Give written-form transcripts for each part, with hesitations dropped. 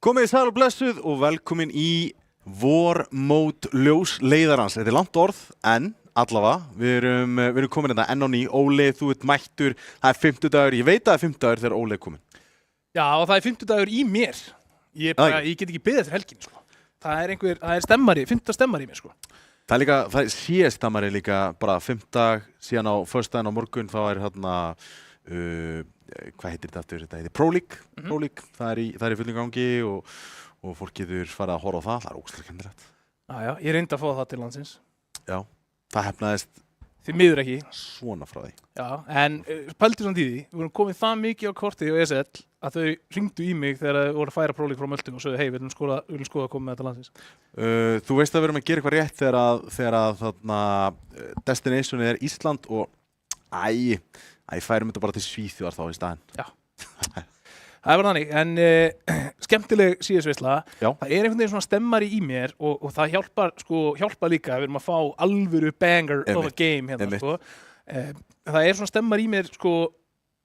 Komið sæl og blessuð og velkomin í vormót ljósleiðarans. Þetta langt orð, en allavega, við erum komin hérna enn á ný. Óli, þú ert mættur, það 50 dagur, ég veit að það 50 dagur þegar Óli komin. Já, og það 50 dagur í mér. Ég get ekki beðið eftir helgin, sko. Það er stemmari, 50 stemmari í mér, sko. Það er síðastemmari líka, bara 5 dag, síðan á föstudaginn á morgun, þá er hérna, hvað heitir þetta aftur? Þetta heitir Pro League. Pro League. Það er í fullum gangi og fólk getur farið að horfa á það. Það er ógeðslega skemmtilegt. Já, ég reyndi að fá það til landsins. Já, það hefnaðist Þið miður ekki. svona frá því. Já, en pældu samt í því, við vorum komið það mikið á kortið á ESL að þau hringdu í mig þegar þau voru að færa Pro League frá Möltu og sögðu, hei, við viljum skoða að koma með þetta landsins. Þú veist að við erum að gera eitthvað rétt þegar að þarna destinationið er Ísland og færum þetta bara til Svíþjóðar þá í staðinn. Já. Það var þannig, en skemmtileg síðisveisla. Það er einhvern veginn svona stemmari í mér og það hjálpar líka. Við erum að fá alvöru banger of a game hérna, sko. Það er svona stemmari í mér, sko,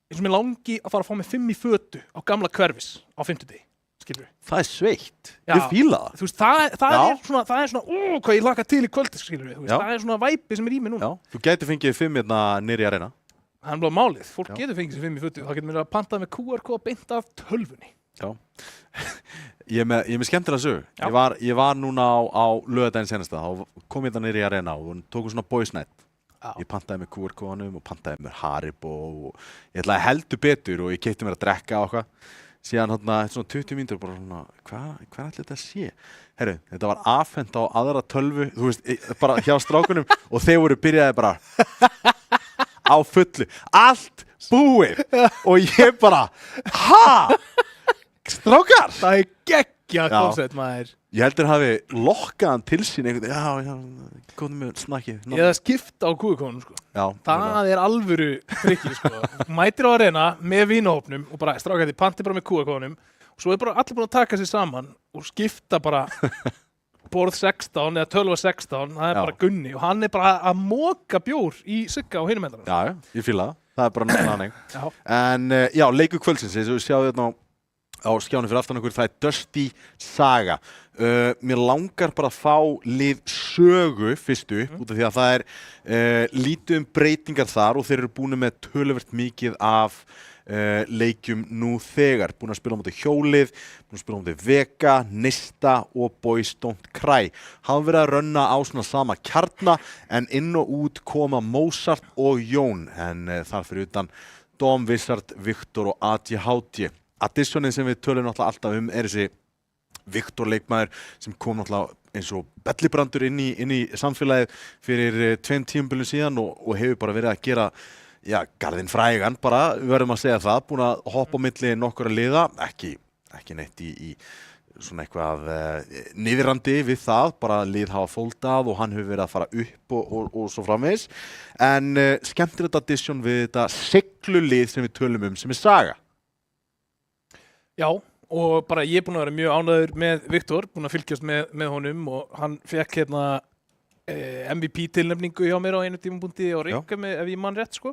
eins og mér langi að fara að fá mig 5 í fötu á gamla hverfis á 50 degi, skilur við. Það er sveitt. Ég fíla það. Þú veist, það er svona, hvað ég laka til í kvöld, skilur við. Það er svona væpi sem er í mér núna. Já, þú gæti fengið 5 hérna niður í arena. Það er bara málið. Fólk getur fengið sér 5 í fötu. Það getur mér að pantað með QR-kóða beint af tölvunni. Já. Ég er með skemmtilega sögu. Ég var núna á laugardaginn seinasta. Þá kom ég það niður í arena og tókum svona boys night. Ég pantaði með QR-kóðanum og pantaði með Haribo og ég ætlaði heldur betur og ég keypti mér að drekka og eitthvað. Síðan svona 20 mínútur bara svona, hvað ætli þetta sé? Herru, þetta var afhent á aðra tölvu, þú veist, bara hjá strákunum og þeir voru byrjaði bara á fullu, allt búið og ég bara, strákar? Það er geggjað koncept, maður. Ég heldur hafi lokkað hann til sín einhvern veginn, já, komum með snakkið. Eða skipta á kúikónum, sko. Já. Það er alvöru frikki, sko. Mætir á arena með vínahópnum og bara, strákar, þið panti bara með kúikónum og svo er bara allir búin að taka sér saman og skipta bara borð 16 eða 12-16, það er bara Gunni og hann er bara að moka bjór í Sigga og hinum endanum. Já, ég fíla það. Það er bara náttúrulega hannig. En já, leikur kvöldsins, eins og við sjáum þetta á skjánum fyrir aftan okkur, það er Dusty Saga. Mér langar bara að fá lið sögu fyrstu út af því að það er lítið breytingar þar og þeir eru búin með töluvert mikið af leikjum nú þegar. Búin að spila á móti Hjólið, búin að spila á móti Vega, Nista og Boys Don't Cry. Hafa verið að runna á svona sama kjarna en inn og út koma Mozart og Jón en þar fyrir utan Dom, Wizard, Viktor og ADHD. Additionið sem við tölum náttúrulega alltaf er þessi Viktor leikmaður sem kom náttúrulega eins og bellibrandur inn í samfélagið fyrir 2 tímabilum síðan og hefur bara verið að gera garðinn frægan bara, við verðum að segja það, búin að hoppa á milli nokkura liða, ekki neitt í svona eitthvað niðrandi við það, bara lið hafa fóldað og hann hefur verið að fara upp og svo framvegis, en skemmtilegt addition við þetta seglulið sem við tölum sem er Saga. Já, og bara ég er búinn að vera mjög ánægður með Viktor, búinn að fylgjast með honum og hann fekk hérna MVP-tilnefningu hjá mér á einu tímapunkti og Rikka með, ef ég man rétt, sko.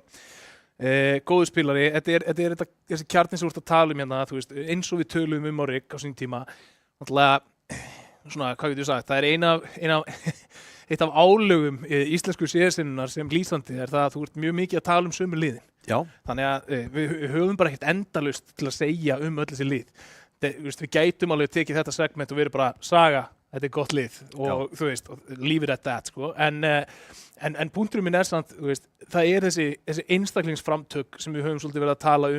Góður spilari, þetta er þessi kjarnin sem þú ert að tala hérna, þú veist, eins og við tölum á Rikk á sín tíma, náttúrulega, svona, hvað getur ég sagt, það er eitt af álögum íslensku CS-innar sem lýsandi er það að þú ert mjög mikið að tala sömu liðin. Já. Þannig að við höfum bara ekkert endalaust til að segja öll þessi lið. Við gætum alveg tekið þetta segment og verið bara Saga, þetta er gott lið og þú veist, leave it at that, sko. En punkturinn minn er samt, þú veist, það er þessi einstaklingsframtök sem við höfum svolítið verið að tala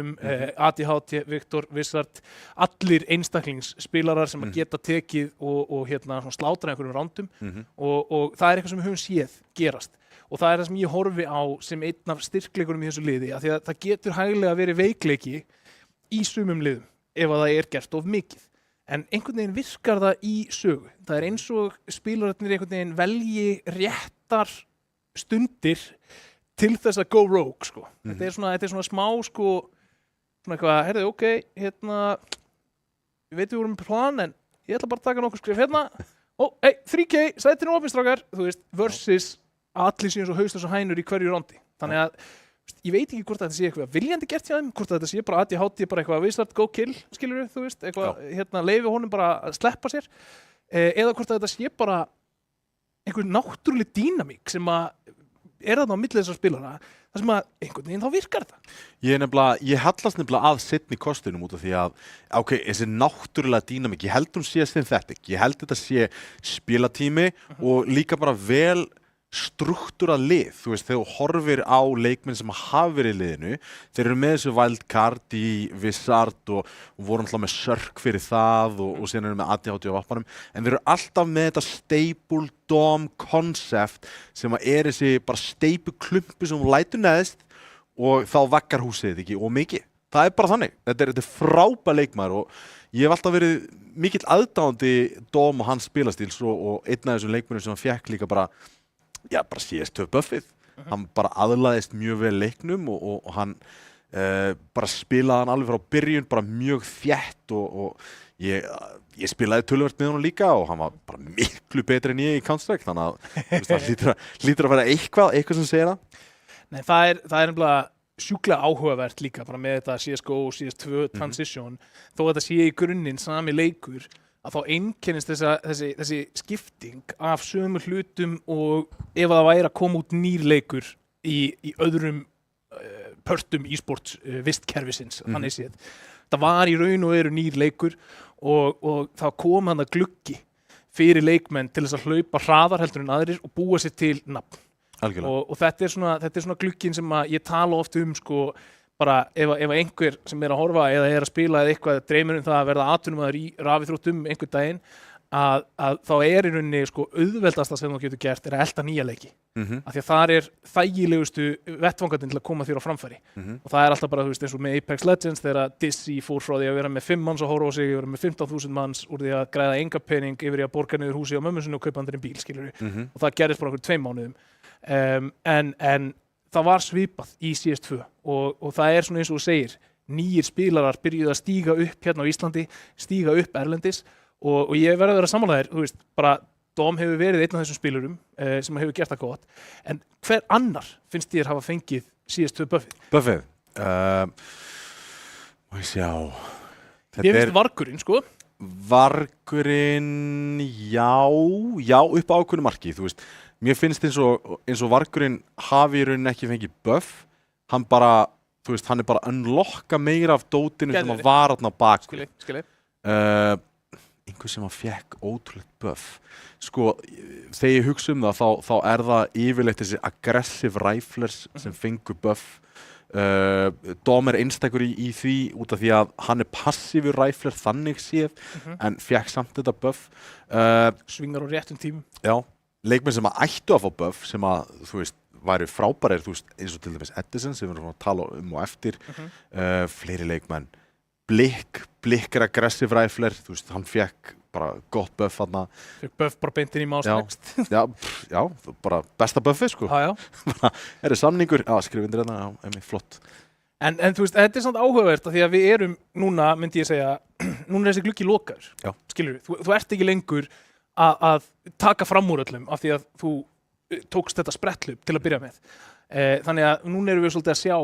ADHD, Viktor, Wizard, allir einstaklingsspilarar sem að geta tekið og hérna slátra einhverjum rándum og það er eitthvað sem við höfum séð gerast. Og það er það sem ég horfi á sem einn af styrkleikunum í þessu liði, af því að það getur hæglega verið veikleiki í sumum liðum ef að það er gert of mikið. En einhvern veginn virkar það í sögu. Það er eins og spilararnir einhvern veginn velji réttar stundir til þess að go rogue, sko. Þetta er svona smá, sko, svona eitthvað, heyrðu, ok, hérna, ég veit við vorum með plan, en ég ætla bara að taka nokkuð skrif hérna. 3K, sættir nú opinstrákar, þú veist, versus að allir séu svo haustlösa hænur í hverju rondi. Þannig að ég veit ekki hvort þetta sé eitthvað viljandi gert hjá þeim, hvort þetta sé bara ADHD, bara eitthvað wizard go kill, skilurðu, þú veist, eitthvað leyfi honum bara að sleppa sér, eða hvort þetta sé bara einhver náttúruleg dýnamík sem að er þarna á milli þessar spilara, það sem að einhvern veginn þá virkar það. Ég hallast nefnilega að seinni kostinum út af því að, þessi náttúrulega dýnamík, ég held hún sé synthetic, ég held þetta sé spilatími og líka bara vel struktúrað lið, þú veist, þegar þú horfir á leikmenn sem hafa verið í liðinu, þeir eru með þessu wildcard í Wizard og voru alltaf með sörk fyrir það og síðan eru með ADHD á vappanum, en þeir eru alltaf með þetta staple dom concept sem er þessi bara steipu klumpu sem hún lætur neðst og þá vakkar húsið ekki og mikið. Það er bara þannig. Þetta er frábær leikmaður og ég hef alltaf verið mikill aðdáandi Dom og hans spilastíls og einn af þessum leikmennum sem hann fékk líka bara CS2 buffið. Hann bara aðlaðist mjög vel leiknum og hann bara spilaði hann alveg frá byrjun, bara mjög þétt og ég spilaði töluvert með honum líka og hann var bara miklu betri en ég í Counter-Strike, þannig að það hlýtur að vera eitthvað sem segir það. Nei, það er nefnilega sjúklega áhugavert líka bara með þetta CSGO og CS2 transition, þó að þetta sé í grunninn sami leikur, að þá einkennist þessi skipting af sömu hlutum og ef það væri að koma út nýr leikur í öðrum pörtum e-sports vistkerfisins, þannig séð. Það var í raun og veru nýr leikur og þá kom hann að gluggi fyrir leikmenn til þess að hlaupa hraðar heldur en aðrir og búa sér til nafn. Og þetta er svona glugginn sem að ég tala oft sko, bara ef einhver sem er að horfa eða er að spila eða eitthvað dreymir það að verða atvinnumaður í rafíþróttum einhvern daginn, að þá er í rauninni sko auðveldasta sem þú getur gert er að elta nýja leiki. Af því að það er þægilegustu vettvangatinn til að koma þér á framfæri. Og það er alltaf bara, þú veist, eins og með Apex Legends þegar Dizzy fór frá því að vera með 5 manns að horfa á sig, vera með 15.000 manns úr því að græða enga pening yfir í að borga niður húsi á mömmu sinni og kaupa hann bíl, skilurðu. Og það gerðist bara okkur 2 mánuðum. En það var svipað í CS2 og það er svona eins og þú segir, nýjir spilarar byrjuðu að stíga upp hérna á Íslandi, stíga upp erlendis og ég verð að vera sammálaðir, þú veist, bara Dom hefur verið einn af þessum spilurum sem hefur gert það gott, en hver annar finnst þér hafa fengið CS2 buffið? Buffið? Má ég sjá. Ég finnst vargurinn, sko. Vargurinn, já, upp á ákveðnu marki, þú veist. Mér finnst eins og vargurinn hafi í rauninni ekki fengið buff, hann bara, þú veist, hann er bara að unlocka meira af dótinu sem að var þarna bak. Skilji. Einhver sem að fekk ótrúlegt buff. Sko, þegar ég hugsa það, þá er það yfirleitt þessi aggressive riflers sem fengur buff. Dom er einstakur í því út af því að hann er passífur rifler þannig séð, en fekk samt þetta buff. Svingar á réttum tímum. Já. Leikmenn sem að ættu að fá buff sem að, þú veist, væri frábærir, þú veist, eins og til dæmis Edison sem við erum að tala og eftir, fleiri leikmenn. Blikk er aggressive rifler, þú veist, hann fekk bara gott buff þarna. Fekk buff bara beint inn í másnext. Já, bara besta buffið, sko. Já. Er samningur? Já, skrif undir hérna, já, flott. En þú veist, þetta er samt áhugavert af því að við erum núna, myndi ég segja, núna er þessi gluggi lokaður, skilur við. Þú ert ekki lengur að taka fram úr öllum af því að þú tókst þetta spretthlaup til að byrja með. Þannig að núna erum við svolítið að sjá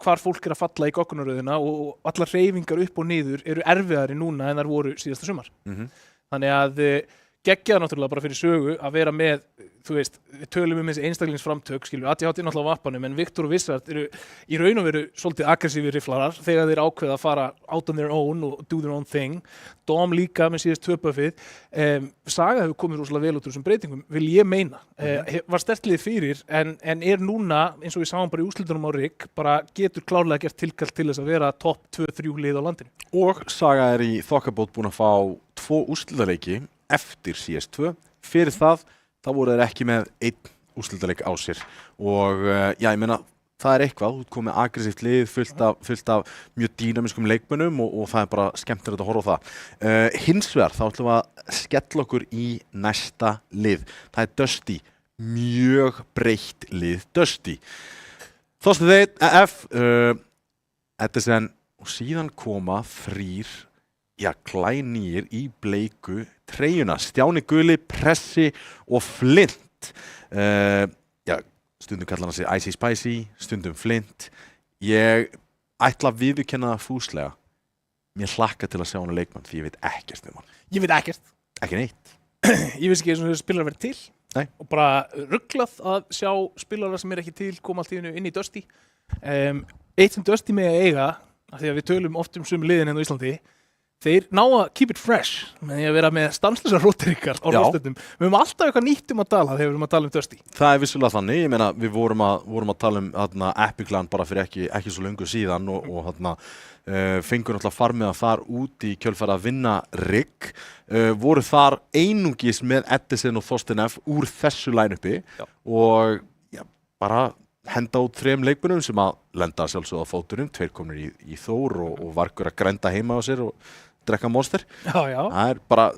hvar fólk er að falla í goggunarröðina og allar hreyfingar upp og niður eru erfiðari núna en þær voru síðasta sumar. Þannig að geggjaði náttúrulega bara fyrir sögu að vera með, þú veist, við tölum þessi einstaklingsframtök, skilur, ADHD náttúrulega á vappanum, en Viktor og Wizard eru í raun og veru svolítið aggressífir riflarar þegar þeir ákveða að fara out on their own og do their own thing. Dom líka með CS2 buffið. Saga hefur komið rosalega vel út úr þessum breytingum, vil ég meina. Var stertlið fyrir, en er núna, eins og við sáum bara í úrslitunum á RIG, bara getur klárlega gert tilkall til þess að vera topp 2-3 lið á landinu. Og Saga er í þokkabót búin að fá 2 úrslitaleiki eftir CS2. Fyrir það voru þeir ekki með 1 úrslitaleik á sér og já, ég meina, það er eitthvað, þú komið aggressíft lið fullt af mjög dýnamiskum leikmönnum og það er bara skemmtilegt að horfa á það. Hins vegar þá ætlum við að skella okkur í næsta lið. Það er Dusty, mjög breytt lið Dusty. Þorsteinn Þeinn, F, Edison og síðan koma 3 glænýir í bleiku treyjuna. Stjáni Guli, Pressi og Flint. stundum kallar hann sig Icy Spicy, stundum Flint. Ég ætla að viðurkenna það fúslega. Mér hlakka til að sjá hann leikmann því ég veit ekkert um hann. Ég veit ekkert. Ekki neitt. Ég veist ekki eins og spilar að vera til. Nei. Og bara rugglað að sjá spilara sem ekki til koma allt í einu inn í Dusty. Eitt sem Dusty með að eiga, af því að við tölum oft sömu liðin hérna á Íslandi, þeir ná að keep it fresh með því að vera með stanslösa róteringar á rástöndum. Við höfum alltaf eitthvað nýtt að tala þegar við höfum að tala Dusty. Það vissulega þannig, ég meina við vorum að tala Epic Land bara fyrir ekki svo löngu síðan og fengur náttúrulega farmiða þar út í kjölfæri að vinna rigg, voru þar einungis með Edison og Þorstein F úr þessu line-upi og bara henda út 3 leikmönnum sem að lenda sjálfsögðu á fótunum, 2 komnir í Þór og Vargur að grænda heima á sér og drekka Monster. Já. Það bara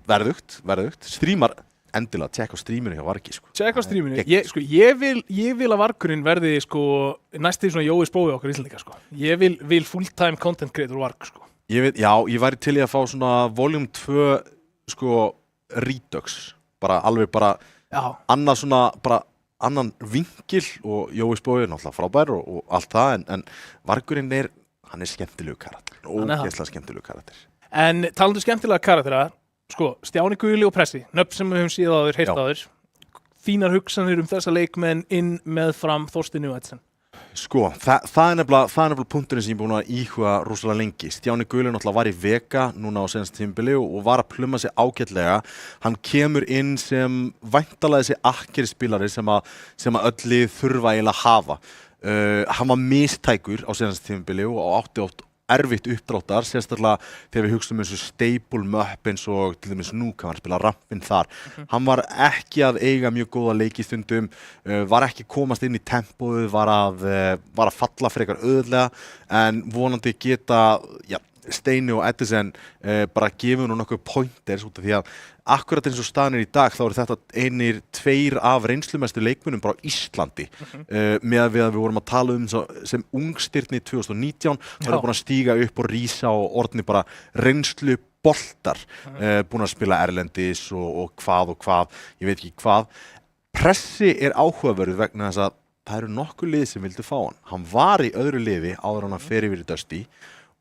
verðugt. Strímar endilega, tjekka á stríminu hjá Vargi. Tjekka á stríminu. Ég vil að Vargurinn verði næst í svona Jói Spói okkar Íslandika. Ég vil full-time content creator Varg. Ég væri til í að fá svona volume 2 redux. Annað svona annan vinkil og Jói Spói er náttúrulega frábær og allt það en Vargurinn hann skemmtilegu karakter. Ógeðslega skemmtilegu karakter. En talandi skemmtilega karaktera, Stjáni Guli og Pressi, nöfn sem við höfum síðan áður, heyrt áður. Þínar hugsanir þessa leikmenn inn með fram Þorstein Edson. Það er nefnilega punkturinn sem ég er búin að íhuga rosalega lengi. Stjáni Guli náttúrulega var í Vega núna á seinasta tímabili og var að pluma sig ágætlega. Hann kemur inn sem væntanlega þessi akkeri-spilari sem að öll lið þurfa eiginlega að hafa. Hann var mistækur á seinasta tímabili og átti oft erfitt uppdráttar, sérstaklega þegar við hugsaum þessu staple möpp eins og til dæmis nú kann hann spila rampinn þar. Hann var ekki að eiga mjög góða leiki stundum, var ekki komast inn í tempóið, var að falla frekar auðvitað en vonandi geta Steini og Edison bara gefið nú nokkuð pointers út af því að akkurat eins og staðan í dag þá eru þetta einir 2 af reynslumestu leikmönnum bara á Íslandi með að við vorum að tala sem ungstirni 2019 þá erum búin að stíga upp og rísa og orðni bara reynslu boltar búin að spila erlendis og hvað, ég veit ekki hvað. Pressi er áhugaverður vegna þess að það eru nokkuð lið sem vildu fá hann var í öðru liði áður hann fer yfir í Dusty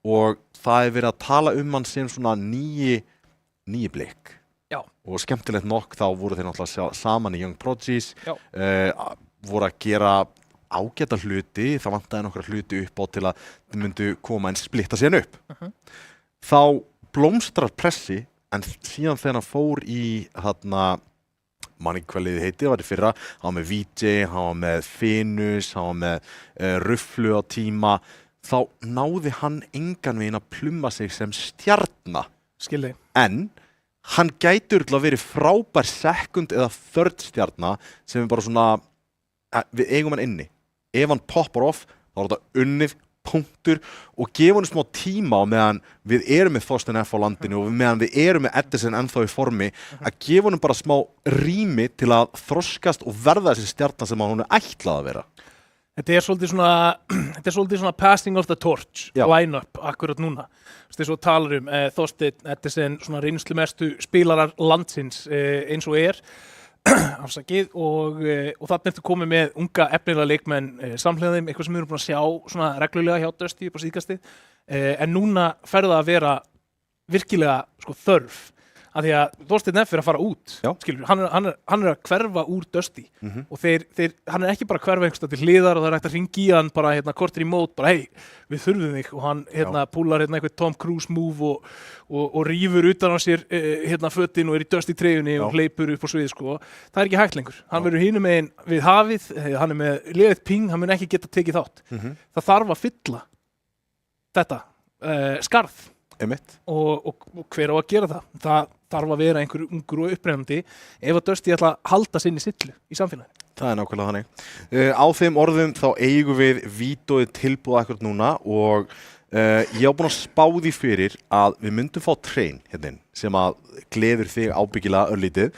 og það verið að tala hann sem svona nýi blik. Já. Og skemmtilegt nokk þá voru þeir náttúrulega saman í Young Prodigies, voru að gera ágæta hluti, það vantaði nokkra hluti upp á til að þeir myndu koma en splitta síðan upp. Þá blómstrar Pressi en síðan þegar hann fór í manni hvað liðið heiti, það var í fyrra, hann var með VJ, hann var með Finus, hann var með Rufflu á tíma, þá náði hann engan veginn að pluma sig sem stjarna. Skilði. En hann gæti örugglega verið frábær second eða third stjarna sem bara svona, við eigum hann inni. Ef hann poppar off, þá þetta unnið, punktur og gefa hann smá tíma á meðan við erum með Þorstein F á landinu og meðan við erum með Edison ennþá í formi að gefa hann bara smá rými til að þroskast og verða þessi stjarna sem hann ætlað að vera. Þetta er svolítið svona passing of the torch line-up akkurat núna. Þess að talar Þorsteinn Edison, svona reynslumestu spilarar landsins eins og afsakið og þarna ertu komið með unga efnilega leikmenn samhliða þeim, eitthvað sem við erum búin að sjá svona reglulega hjá Dusty upp á síðkastið. En núna fer það að vera virkilega þörf. Af því að Þorsteinn F er að fara út, skilur, hann er að hverfa úr Dusty og hann er ekki bara að hverfa einhverstað til hliðar og það er hægt að hringi í hann bara korter í mót, bara hei, við þurfum þig og hann púlar eitthvað Tom Cruise move og rífur utan á sér fötin og er í Dusty treyjunni og hleypur upp á svið, Það er ekki hægt lengur. Hann verður hinum megin við hafið, hann er með liðið ping, hann mun ekki geta tekið þátt. Það þarf að fylla þetta skarð. Og hver á að gera það? Það þarf að vera einhver ungur og upprennandi ef að Dusty ætla að halda sinni sillu í samfélaginu. Það er nákvæmlega þannig. Á þeim orðum þá eigum við vídeóið tilbúið akkurat núna og ég á búin að spá því fyrir að við myndum fá train hérna sem að gleður þig ábyggilega örlítið.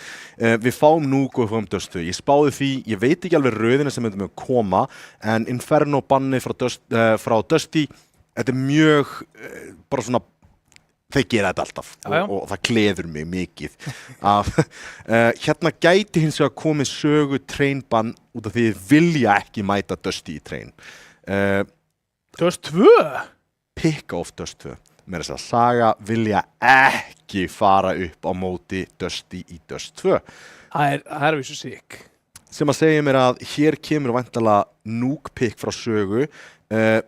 Við fáum Nugo og fáum Dusty. Ég spáði því, ég veit ekki alveg röðina sem myndum að koma en Inferno banni frá Dusty, þetta er mjög bara svona þeir gera þetta alltaf Já. og það gleður mig mikið að hérna gæti hins vegar komið sögu treinbann út af því þið vilja ekki mæta Dusty í trein. Dust 2? Pick off Dust 2. Mér þess að Saga vilja ekki fara upp á móti Dusty í Dust 2. Það er vissu sick. Sem að segja mér að hér kemur væntanlega Nuke pick frá sögu,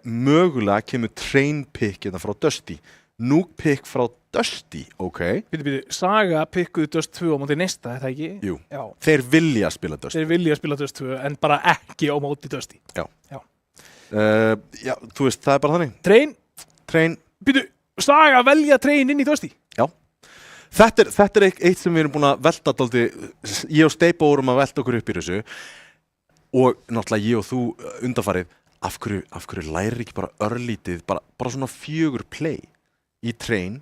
mögulega kemur train pick hérna frá Dusty. Nuke pick frá Dusty, ok. Býtu, Saga pikkuðu Dust 2 á móti næsta, þetta ekki? Jú, Já. þeir vilja spila Dusty. Þeir vilja spila Dust 2 en bara ekki á móti Dusty. Já. Já. Já, þú veist, það er bara þannig. Train. Býtu, Saga velja train inn í Dusty? Já. Þetta er eitt sem við erum búin að velta dálítið, ég og Steipo vorum að velta okkur upp í þessu og náttúrulega ég og þú undanfarið, af hverju lærir ekki bara örlítið, bara svona 4 play í train,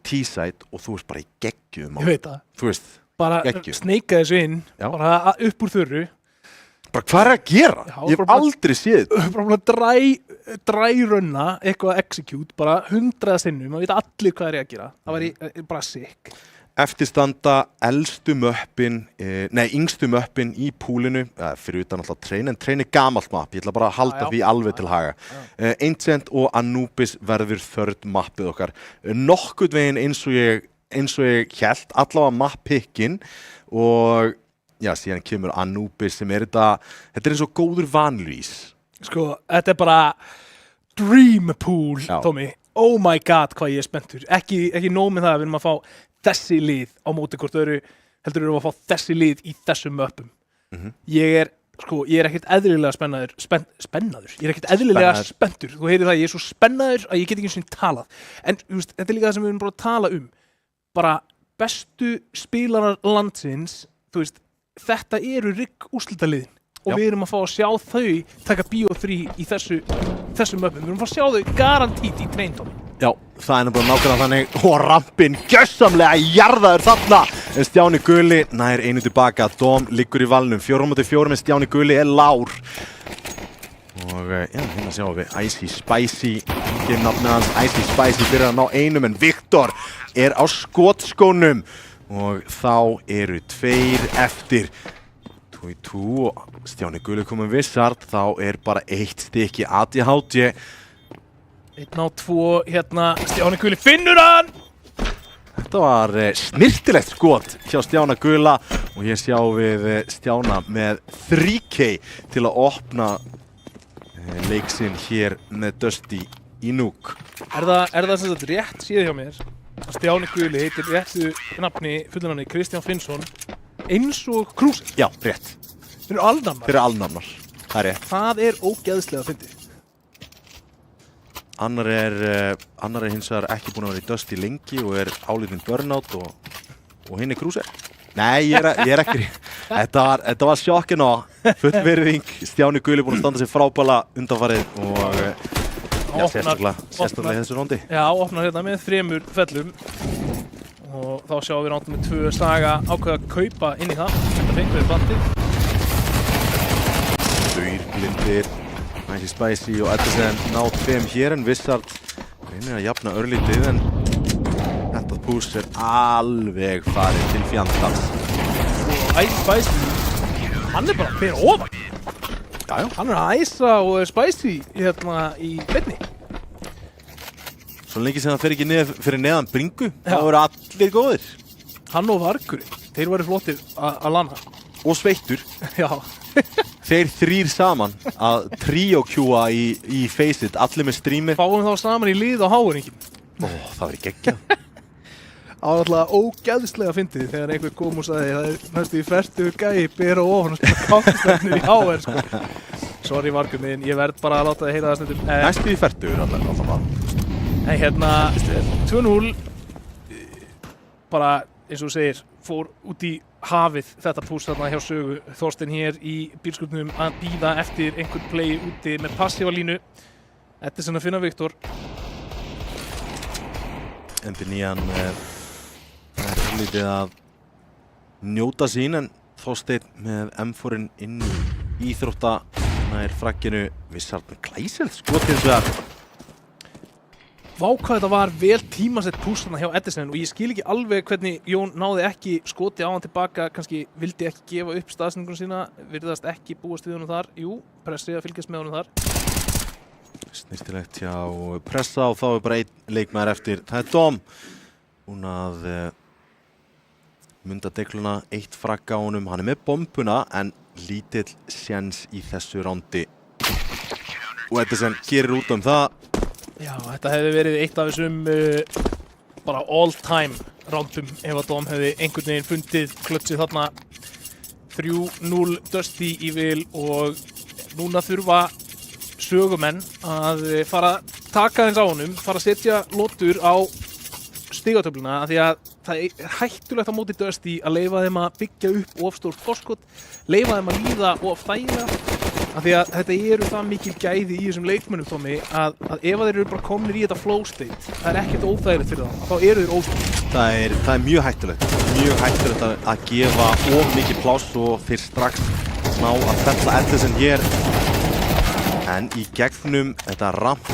T-side og þú veist bara í geggjum. Ég veit það. Þú veist, bara sneika þessu inn, Já. bara upp úr þurru. Bara hvað er að gera? Já, ég hef aldrei séð. Bara dræ-runna eitthvað að execute, bara 100 sinnum, maður veit allir hvað er að gera. Það væri bara sick. Eftirstanda elstu möppin, yngstu möppin í púlinu, fyrir utan alltaf train, en train er gamalt mapp, ég ætla bara að halda því alveg til haga. Ancient og Anubis verður third mappið okkar. Nokkurn veginn eins og ég hélt, allavega mapp-pickin og já, síðan kemur Anubis sem þetta er eins og góður vanlýs. Sko, þetta er bara dream pool, Já. Tommy. Oh my god, hvað ég er spenntur. Ekki nóg með það að við erum að fá þessi lið á móti hvort öðru, heldur við erum að fá þessi lið í þessum möppum. Ég er ekkert eðlilega spennaður. Ég er ekkert eðlilega spenntur. Þú heyrir það, ég er svo spennaður að ég get ekki eins og talað. En þú veist, þetta er líka það sem við erum bara að tala um. Bara bestu spilarar landsins, þú veist, þetta eru rigg úrslitaliðin og við erum að fá að sjá þau taka BO3 í þessum möppum. Við erum að fá að sjá þau garantít í treindómi. Já, það er náttúrulega nákvæmlega þannig og rampinn gjörsamlega jarðaður þarna en Stjáni Guli nær einu tilbaka. Dom liggur í valnum, 4-4 en Stjáni Guli er lár. Og já, hérna sjáum við Icy Spicy, ekki nafnið hans, Icy Spicy byrjar að ná einum en Viktor er á skotskónum og þá eru 2 eftir. 2-2 og Stjáni Guli kominn vissart, þá er bara 1 stykki ADHD. 1-2 hérna, Stjáni Guli finnur hann! Þetta var snirtilegt skot hjá Stjána Gula og hér sjáum við Stjána með 3K til að opna leiksinn hér með Dusty í Nuke. Er það sem þetta rétt síðu hjá mér? Að Stjáni Guli heitir réttu fullnafni Kristján Finnsson eins og Kruse? Já, rétt. Þeir eru alnafnar? Þeir eru alnafnar, það er rétt. Það er ógeðslega fyndið. Annar er hins vegar ekki búinn að vera í Dusty lengi og er álitinn burnout og hinn er Kruse. Nei, ég er ekki. Þetta var sjokkin og fullvirðing. Stjáni Guli búinn að standa sig frábæla undanfarið og já, sérstaklega í þessu róndi. Já, opnar hérna með 3 fellum og þá sjáum við náttúrulega með 2 Saga ákveða að kaupa inn í það. Þetta fengur við bandið. 2 blindir. Icy Spicy og Edison ná 2 hér en Vissard reynir að jafna örlítið en þetta pús er alveg farið til fjandans. Og Icy Spicy, hann er bara að bera ofan. Já. Hann er að æsa og er Spicy hérna í beinni. Svo lengi sem það fer ekki fyrir neðan bringu, þá eru allir góðir. Hann og Vargurinn, þeir væri flottir að lana. Og sveittur. Já. Þeir 3 saman að tríó-kjúa í Faceit, allir með streamið. Fáum þá saman í lið á háuringin. Það verður geggjað. Það var alltaf ógeðslega fyndið þegar einhver kom og sagði það er næstu í fertugur gæi bera ofan og spila káttastefnir í HR sko. Sorry Vargur minn, ég verð bara að láta þið heyra það stundum. Næstu í fertugur alltaf bara. Nei, hérna 2-0 bara eins og þú segir fór út í hafið þetta pús þarna hjá sögu. Þorsteinn hér í bílskúrnum að bíða eftir einhvern play úti með passíva línu. Þetta er sem að finna Viktor. Endur nýjan það er lítið að njóta sín en Þorsteinn með M4-in inn í íþrótta nær frakkinu Vissard með glæsilegt skot hins vegar. Vá hvað þetta var vel tímasett pús þarna hjá Edison og ég skil ekki alveg hvernig Jón náði ekki skoti á hann tilbaka, kannski vildi ekki gefa upp staðsendingun sína, virðast ekki búast við honum þar. Jú, Pressi að fylgjast með honum þar. Snyrtilegt hjá Pressa og þá bara einn leikmaður eftir. Það Dom. Hún að munda degluna, 1 fragg á honum. Hann með bombuna en lítill séns í þessu rándi. Og Edison gerir út það. Já, þetta hefði verið eitt af þessum bara all-time rándum ef að Dom hefði einhvern veginn fundið klötsið þarna 3-0 Dusty í vil og núna þurfa sögumenn að fara að taka þess á honum, fara að setja lotur á stigatöfluna af því að það er hættulegt á móti Dusty að leyfa þeim að byggja upp of stórt forskot, leyfa þeim að líða of þægilega af því að þetta eru það mikil gæði í þessum leikmönnum, Tommy, að ef þeir eru bara komnir í þetta flow state, það er ekkert óþægilegt fyrir þá, þá eru þeir óspil. Það er mjög hættulegt að gefa of mikið pláss og þeir strax ná að fella Edison hér. En í gegnum þetta ramp,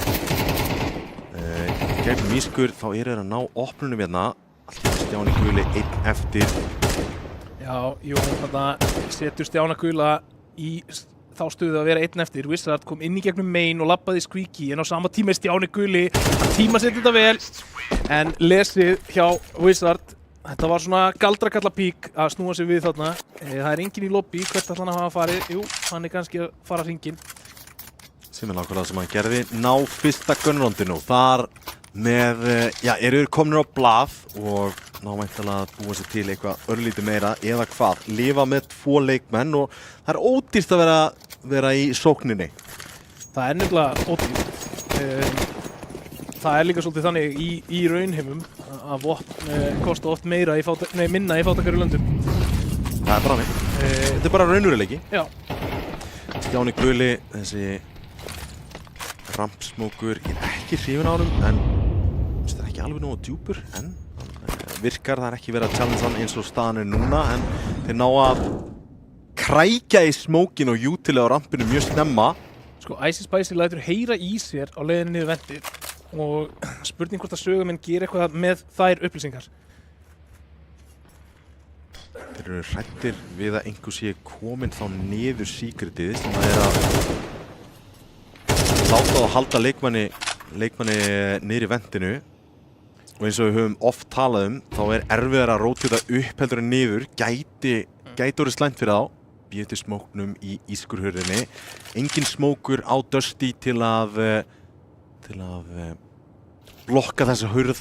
gegnum ískur, þá eru þeir að ná opnunum hérna, allt í Stjáni Guli 1 eftir. Já, Jón þarna setur Stjána Gula í þá stöðu að vera 1 eftir. Wizard kom inn í gegnum main og labbaði squeaky en á sama tíma Stjáni Guli að tímasetja þetta vel en lesið hjá Wizard, þetta var svona galdrakalla pík að snúa sig við þarna. Það er enginn í lobby, hvert ætla hann að hafa farið? Jú, hann er kannski að fara hringinn. Sem er nákvæmlega sem hann gerði, ná fyrsta gunrondinu þar með, eru þeir komnir á blað og ná væntanlega að búa sér til eitthvað örlítið meira eða hvað, lifa með 2 leikmenn og það er ódýrt að vera í sókninni. Það er nefnilega ódýrt. Það er líka svolítið þannig í raunheimum að vopn kosta oft minna í fátækari löndum. Það er bara mig. Þetta er bara raunveruleiki. Já. Stjáni Guli, þessi rampsmókur, ég er ekki hrifinn á honum en það er ekki alveg nógu djúpur en virkar, það er ekki verið að challenge hann eins og staðan er núna en þeir ná að krækja í smókin og jútilega á rampinu mjög snemma. Sko, Icy Spicy lætur heyra í sér á leiðinni niður vendir og spurning hvort að sögumenn gera eitthvað með þær upplýsingar. Þeir eru hræddir við að einhver sé komin þá niður secretið sem það er að láta það að halda leikmanni niður í vendinu og eins og við höfum oft talað þá er erfiðar að rótita upp heldur en niður, gæti orðið slæmt fyrir þá, býð til smóknum í ískurhurðinni, engin smókur á Dusty til að blokka þessa hurð.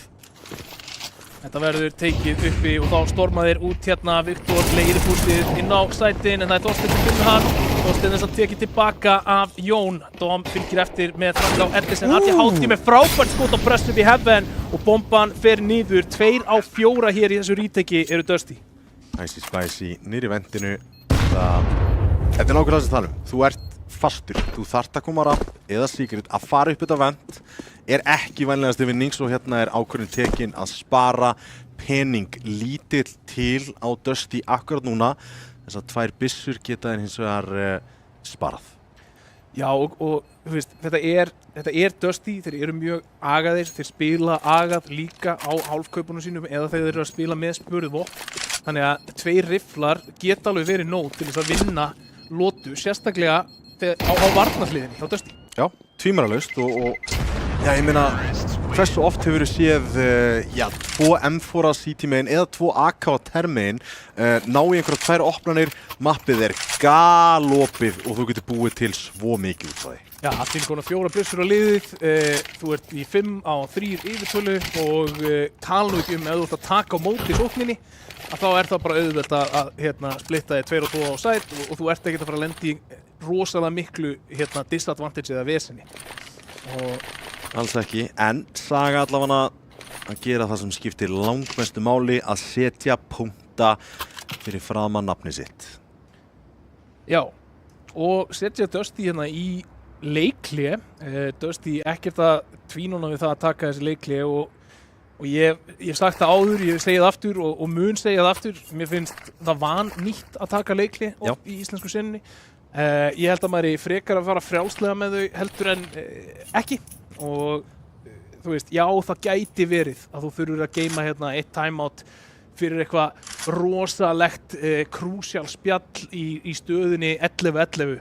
Þetta verður tekið uppi og þá storma þeir út hérna. Viktor leiðir pústið inn á sætin en það er Þorsteinn sem finnur hann. Þorsteinn þess að tekið tilbaka af Jón. Dom fylgir eftir með framlega á Edison. Atli Hátti með frábært skot á Press upp í heaven og bomban fer niður. 2 á 4 hér í þessu ríteki eru Dusty. Icy Spicy niður í vendinu. Þetta er nákvæmlega þess að tala um. Þú ert fastur. Þú þarft að koma ramp eða secret að fara upp þetta vend. Er ekki vænlegasti vinnings og hérna er ákvörðin tekin að spara pening lítill til á Dusty akkurat núna. Þessar 2 byssur geta þeir hins vegar sparað. Já og þú veist, þetta er Dusty, þeir eru mjög agaðir, þeir spila agað líka á hálfkaupunum sínum eða þegar þeir eru að spila með spurð vopn. Þannig að 2 rifflar geta alveg verið nóg til þess að vinna lotu, sérstaklega á varnarhliðinni hjá Dusty. Já, tvímaralaust og já, ég meina, hversu oft hefur þú séð 2 M4 á CT-megin eða 2 AK á termegin ná í einhverja 2 opnanir, mappið er galopið og þú getur búið til svo mikið út af því. Já, allir konar 4 byssur á liðið, þú ert í 5 á 3 yfirtölu og tala nú ekki ef þú ert að taka á móti sókninni, að þá er það bara auðvelt að splitta þig 2 og 2 á sæt og þú ert ekkert að fara að lenda í rosalega miklu disadvantage eða vesenni. Alls ekki, en Saga allavega að gera það sem skiptir langmestu máli, að setja punkta fyrir framan nafnið sitt. Já, og setja Dusty hérna í leikhlé. Dusty ekkert að tvínóna við það að taka þessi leikhlé og ég hef sagt það áður, ég segi það aftur og mun segja það aftur. Mér finnst það vannýtt að taka leikhlé í íslensku senunni. Ég held að maður er frekar að fara frjálslega með þau heldur en ekki. Og þú veist, já, það gæti verið að þú þurfur að geyma hérna eitt timeout fyrir eitthvað rosalegt krúsjál spjall í stöðunni 11-11.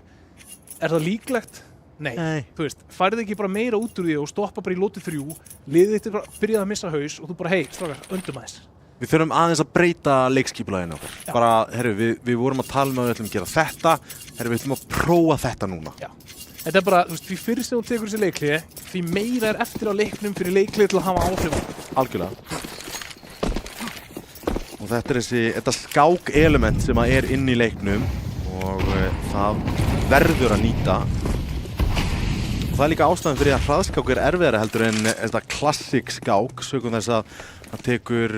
Er það líklegt? Nei. Þú veist, færðu ekki bara meira út úr því og stoppa bara í lótu 3, liðið þitt bara byrjað að missa haus og þú bara, hei, strákar, öndum aðeins. Við þurfum aðeins að breyta leikskipulaginu okkar. Já. Bara, herru, við vorum að tala með að við ætlum að gera þetta, herru, við ætlum að prófa þetta núna. Já. Þetta bara, þú veist, því fyrr sem þú tekur þessi leiklið, því meira er eftir á leiknum fyrir leiklið til að hafa áhrif. Algjörlega. Og þetta þetta skák-element sem er inn í leiknum og það verður að nýta. Og það er líka ástæðan fyrir að hraðskák erfiðara heldur en þetta klassík skák, sögum þess að það tekur,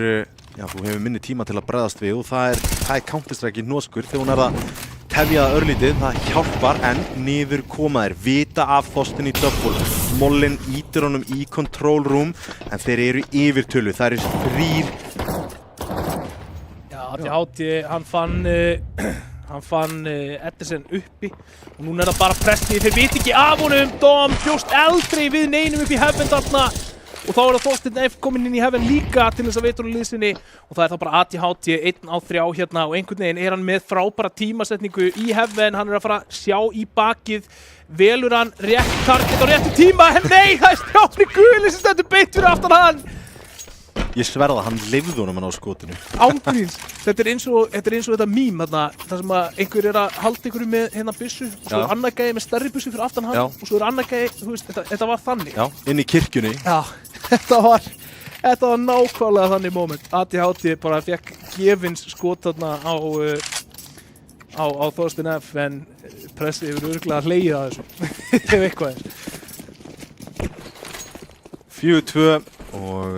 já, þú hefur minni tíma til að bregðast við og það er Counter-Strike í hnotskurn þegar hún að tefja það örlítið, það hjálpar en niður koma þeir, vita af Þorstein í double, Mollin ítir honum í control room en þeir eru yfirtölu, það eru 3. Já, ATHT, hann fann Eddersen uppi og núna er það bara pressið, þeir viti ekki af honum, Dom bjóst eldri við neinum upp í Heaven þarna og þá er það Þorsteinn F kominn inn í Heaven líka til þess að veita honum liðsinni og það er þá bara ATHT 1-3 hérna og einhvern veginn er hann með frábæra tímasetningu í Heaven, hann er að fara að sjá í bakið, velur hann rétt target á réttu tíma, en nei, það er Stjáni Guli sem stendur beint fyrir aftan hann. Ég sverða, hann lifði honum hann á skotinu. Ángríns, þetta er eins og þetta mím þarna, þar sem að einhver er að halda einhverju með hérna byssu og svo er annar gæi með stærri byssu fyrir aftan hann og svo er annar gæi, þú veist, þetta var þannig. Já, inn í kirkjunni. Já, þetta var nákvæmlega þannig moment. ATHT bara fekk gefins skot þarna á Þorstein F en Pressi hefur örugglega hlegið að þessu, ef eitthvað er. 4-2 og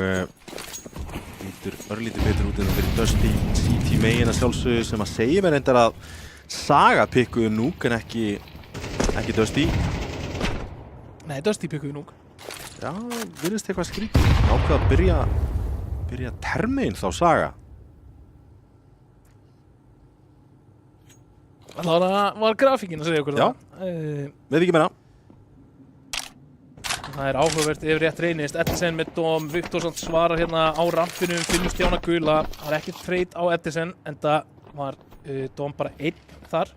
örlítið betur út en það fyrir Dusty CT megin að sjálfsögðu sem að segja mér reyndar að Saga pikkuðu núk en ekki Dusty. Nei, Dusty pikkuðu núk. Já, virðist eitthvað skrítið. Ákvað að byrja terminn þá Saga. Það var grafíkin að segja okkur það. Já, veit ekki meina. Það er áhugavert ef rétt reynist. Eddersen með Dom, Viktorsson svarar hérna á rampinu, finnur Stjána Gula. Það er ekkert trade á Eddersen, en það var Dom bara 1 þar.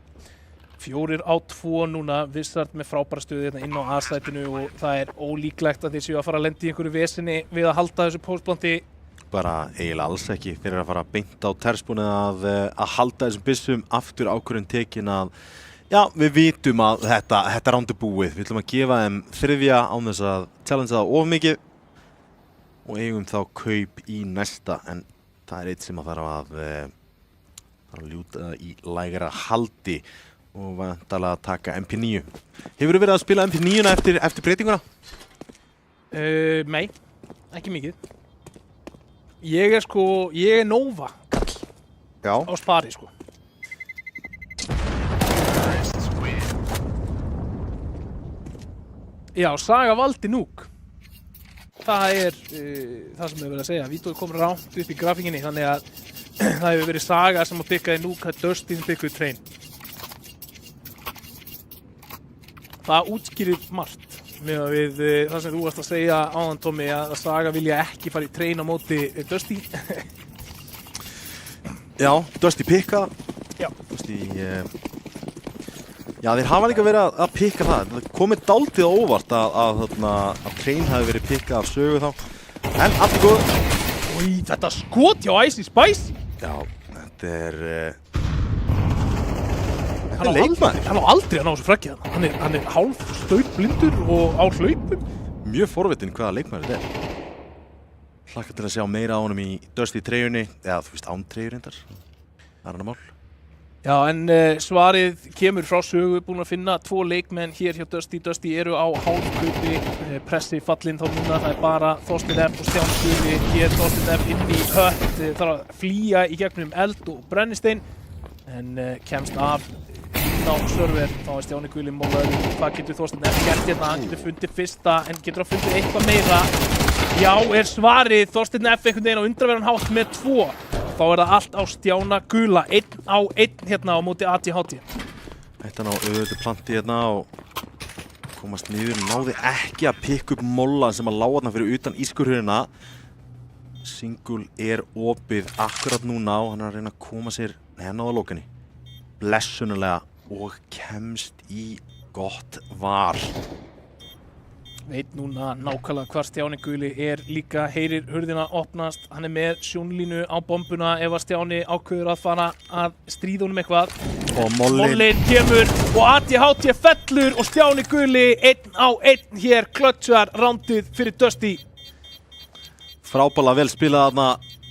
4-2 núna, Wizard með frábæra stöðu hérna inn á A-sætinu og það er ólíklegt að þeir séu að fara að lenda í einhverju vesinni við að halda þessu postplanti. Bara eiginlega alls ekki fyrir að fara að beinta á terspúnið að halda þessum byssum aftur ákvörðun tekin að já, við vitum að þetta round er búið. Við ætlum að gefa þeim þriðja án þess að challenge það of mikið og eigum þá kaup í næsta en það er eitt sem að þarf að ljúta í lægra haldi og væntanlega að taka MP9. Hefurðu verið að spila MP9 eftir breytinguna? Nei, ekki mikið. Ég er Nova kall á spari sko. Já, Saga valdi núk. Það er það sem við verðum að segja. Vítói kom rámt upp í grafíkinni, þannig að það hefur verið Saga sem að pikkaði núk, það er Dusty sem pikkaði Train. Það útskýrir margt með við það sem þú varst að segja áðan, Tommy, að Saga vilja ekki fara í Train á móti Dusty. Já, Dusty pikka. Já. Dusty já, þeir hafa líka verið að pikka það. Það komið dálítið óvart að Train hafi verið pikkað af sögu þá. En allt er góð. Í, þetta skot hjá Icy Spicy. Já, þetta er leikmaður. Hann á aldrei að ná þessu frakkið. Hann er hálf stautblindur og á hlaupum. Mjög forvitinn hvaða leikmaður þetta er. Hlakka til að sjá meira á honum í Dusty treyjunni. Eða þú veist án treyjur reyndar. Það er hann að mál. Já, en svarið kemur frá sögu, búin að finna 2 leikmenn hér hjá Dusty. Dusty eru á hálfkaupi, Pressi fallinn þá núna, það er bara Þorstein F og Stjáni Guli. Hér Þorstein F inn í hött, þarf að flýja í gegnum eld og brennistein, en kemst af inn á server, þá er Stjáni Guli mólaður. Hvað getur Þorstein F gert hérna? Hann getur fundið fyrsta, en getur að fundið eitthvað meira. Já, er svarið Þorstein F einhvern veginn á undraverðan hátt með 2. Þá er það allt á Stjána Gula, 1-1 hérna á móti ATHT. Þetta ná auðvitað planti hérna og komast niður, náði ekki að pikka upp mollan sem að lága þarna fyrir utan ískurhurina. Single er opið akkurat núna og hann er að reyna að koma sér náða lokinni. Blessunulega og kemst í gott var. Veit núna nákvæmlega hvar Stjáni guli líka, heyrir hurðina opnast, hann með sjónlínu á bombuna ef að Stjáni ákveður að fara að stríða honum eitthvað. Og Mollin kemur og ATHT fellur og Stjáni guli 1-1 hér klötsar rándið fyrir Dusty. Frábærlega vel spilað þarna,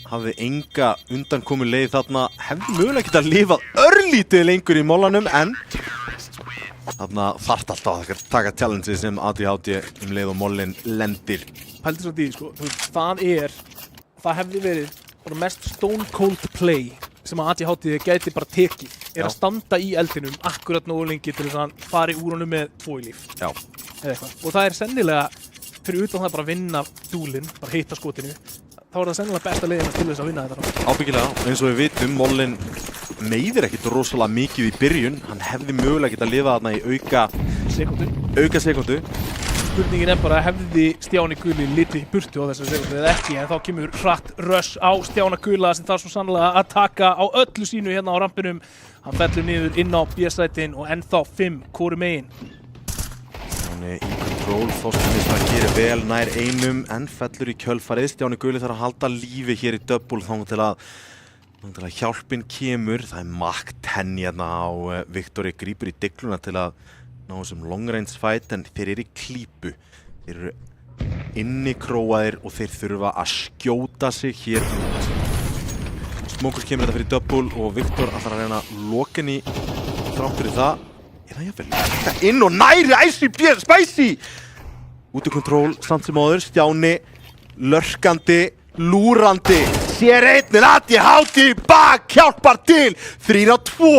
hafði enga undankomu leið þarna, hefði mögulega getað lifað örlítið lengur í mollanum en þarna þarft alltaf að taka challenge sem ATHT leið og Mollin lendir. Pældi svo því, sko, það hefði verið bara mest stone cold play sem að ATHT gæti bara tekið, að standa í eldinum akkurat nógu lengi til þess að hann fari úr honum með 2 í líf. Já. Eða eitthvað. Og það sennilega, fyrir utan það bara að vinna dúlinn, bara hitta skotinu, þá það sennilega besta leiðina til þess að vinna þetta. Ábyggilega, eins og við vitum, Mollin meiðir ekkert rosalega mikið í byrjun. Hann hefði mögulega getað lifað þarna í auka sekundu. Spurningin bara, hefði Stjáni guli litið í burtu á þessari sekundu eða ekki, en þá kemur hratt rush á Stjána gula sem þarf svo sannlega að taka á öllu sínu hérna á rampinum. Hann fellur niður inn á B-sætin og ennþá 5 hvoru megin. Stjáni í control, Þorsteinn það gerir vel nær einum en fellur í kjölfarið. Stjáni guli þarf að halda lífi hér í double þangað til að hjálpin kemur. Það er Mach 10 hérna á Viktori, grípur í digluna til að ná þessum long range fight en þeir eru í klípu. Þeir eru inni króaðir og þeir þurfa að skjóta sig hér út. Smoker kemur þetta fyrir double og Viktor ætlar að reyna lokinni þrátt fyrir það. Það jafnvel inn og næri ICB, Spicy! Úti kontról, samt sem áður, Stjáni, lörkandi, lúrandi, sér einnir ATHT bak, hjálpar til, 3-2.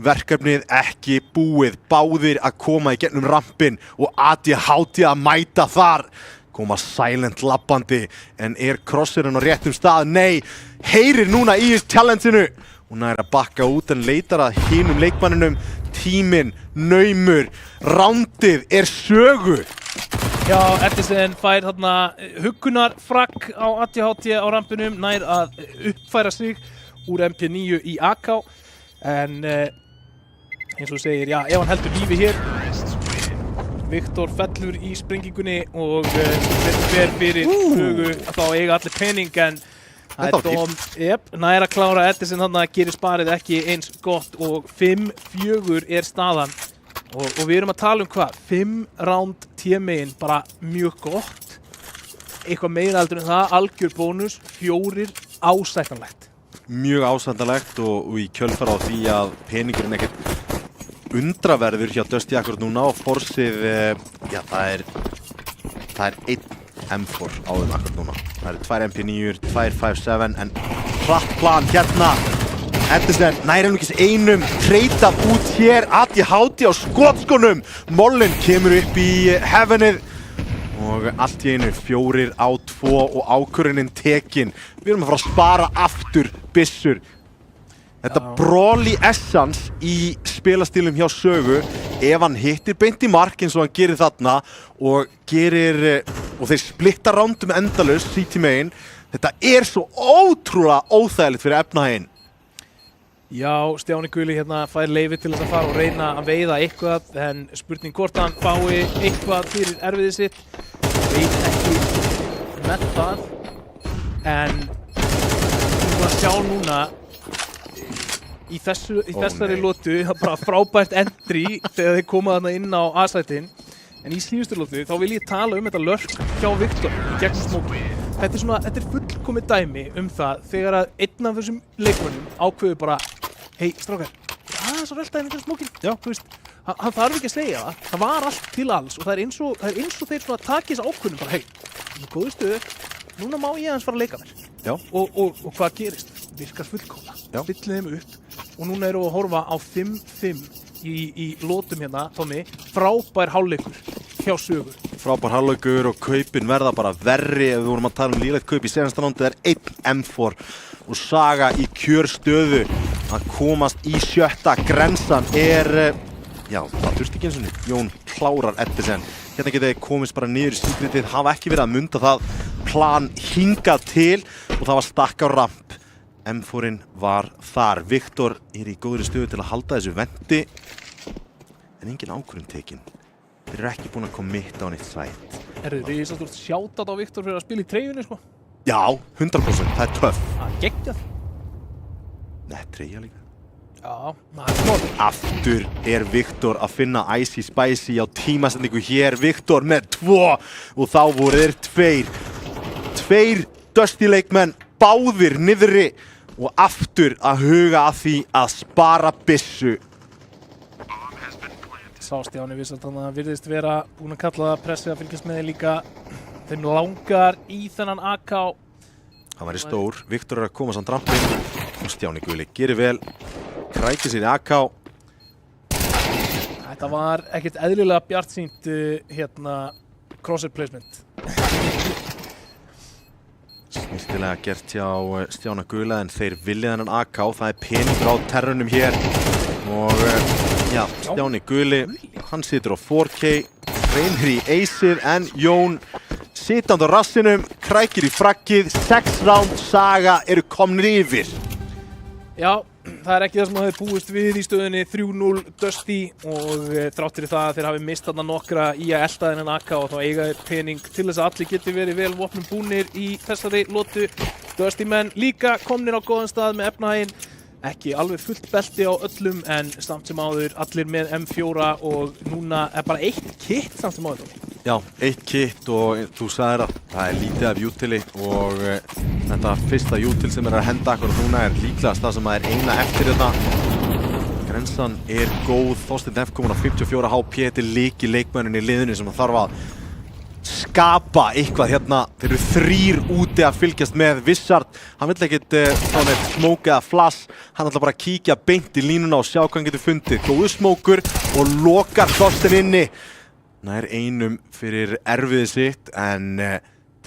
Verkefnið ekki búið, báðir að koma í gegnum rampinn og ATHT að mæta þar. Koma silent labbandi, en crossirinn á réttum stað? Nei, heyrir núna í challenge-inu. Hún er að bakka út en leitar að hinum leikmanninum. Tíminn, naumur, rándið sögu. Já, Edison fær þarna huggunarfragg á ATHT á rampinum, nær að uppfæra sig úr MP9 í AK. En eins og segir, já, ef hann heldur lífi hér. Viktor fellur í sprengingunni og fer fyrir hugu að þá eiga allir pening en það nær að klára Edison þarna gerir sparið ekki eins gott og 5-4 staðan og við erum að tala hvað? 5 round tímegin, bara mjög gott. Eitthvað meira heldur en það, algjör bónus, 4 ásættanlegt. Mjög ásættanlegt og í kjölfar á því að peningurinn ekkert undraverður hjá Dusty akkurat núna og forsið, já það er 1 M4 á þeim akkurat núna. Það eru 2 MP9, 2 5.7 en hratt plan hérna. Edison nær einungis einum, treytað út hér, ATHT á skotskonum. Mollin kemur upp í heavenið og allt í einu 4-2 og ákvörðunin tekin. Við erum að fara að spara aftur byssur. Þetta brawl í essence í spilastílum hjá Sögu, ef hann hittir beint í mark eins og hann gerir þarna og þeir splitta rándum endalaust CT megin. Þetta svo ótrúlega óþægilegt fyrir efnahaginn. Já, Stjáni guli hérna fær leyfi til þess að fara og reyna að veiða eitthvað en spurning hvort hann fái eitthvað fyrir erfiðið sitt. Veit ekki með það en við erum að sjá núna í þessari lotu, það bara frábært entry þegar þeir koma þarna inn á A-sætin en í síðustu lotu þá vil ég tala þetta lurk hjá Viktor í gegnum Smoky. Þetta fullkomið dæmi það þegar að einn af þessum leikmönnum ákveður bara hei strákar, svo reltaði þetta Smoky. Já, þú veist, hann þarf ekki að segja það var allt til alls og það er eins og þeir svona taki þessa ákvörðun bara hei, það góðu stöðu, núna má ég aðeins fara að leika mér. Já. Og hvað gerist? Virkar fullkomna, stillið þeim upp og núna erum við að horfa á 5-5 í lótum hérna, Tommy, frábær hálfleikur hjá Sögu. Frábær hálfleikur og kaupin verða bara verri ef við vorum að tala lýlegt kaup í seinasta rándi, það 1 M4 og Saga í kjörstöðu að komast í 7. grensan já, það þurfti ekki eins og Jón klárar Edison. Hérna geta þeir komist bara niður í síkritið, hafa ekki verið að munda það plan hingað til og það var stakk á ramp. M4-inn var þar. Viktor er í góðri stöðu til að halda þessu vendi en engin ákvörðun tekin. Þeir eru ekki búin að kommitta á neitt svætt. Við svolítið sjátat á Viktor fyrir að spila í treyjunni, sko. Já, 100%, það er töff. Geggjað. Nei, treyja líka. Já, það er smóð. Aftur er Viktor að finna Icy Spicy á tímasendingu hér. Viktor með 2 og þá voru þeir 2 Dusty leikmenn, báðir niðri og aftur að huga að því að spara byssu. Sá Stjáni viss að hann virðist vera búinn að kalla það pressi að fylgjast með líka. Þeim langar í þennan AK. Hann var í stór, Viktor er að koma samt rampinn og Stjáni Guli gerir vel, krækir sér í AK. Þetta var ekkert eðlilega bjartsýnt crosser placement. Snirtilega gert hjá Stjána Gula en þeir vilja þennan AK, það er peningur á terrunum hér og já, Stjáni Guli, hann situr á 4K, reynir í aceið en Jón sitandi á rassinum, krækir í frakkið, 6 round Saga eru komnir yfir. Já, það er ekki það sem það hefði búist við í stöðunni 3-0 Dusty og þrátt fyrir það að þeir hafi mist þarna nokkra í að elta þennan AK og þá eiga þeir pening til þess að allir geti verið vel vopnum búnir í þessari lotu. Dusty menn líka komnir á góðan stað með efnahaginn, ekki alveg fullt belti á öllum en samt sem áður allir með M4 og núna er bara 1 kit samt sem áður. Já, 1 kit og þú sagðir að það er lítið af jútili og þetta fyrsta jútil sem er að henda akkurat núna er líklegast það sem er eina eftir þetta. Grensan er góð, Þorsteinn F komin á 54 HP, þetta er leikmönnin í liðinu sem þarf að skapa eitthvað hérna. Þeir eru 3 úti að fylgjast með Vissard, hann vill ekkert með smoke eða flash, hann ætla bara að kíkja beint í línuna og sjá hvað hann getur fundið. Góðu smókur og lokar Þorsteinn inni. Nær einum fyrir erfiðið sitt en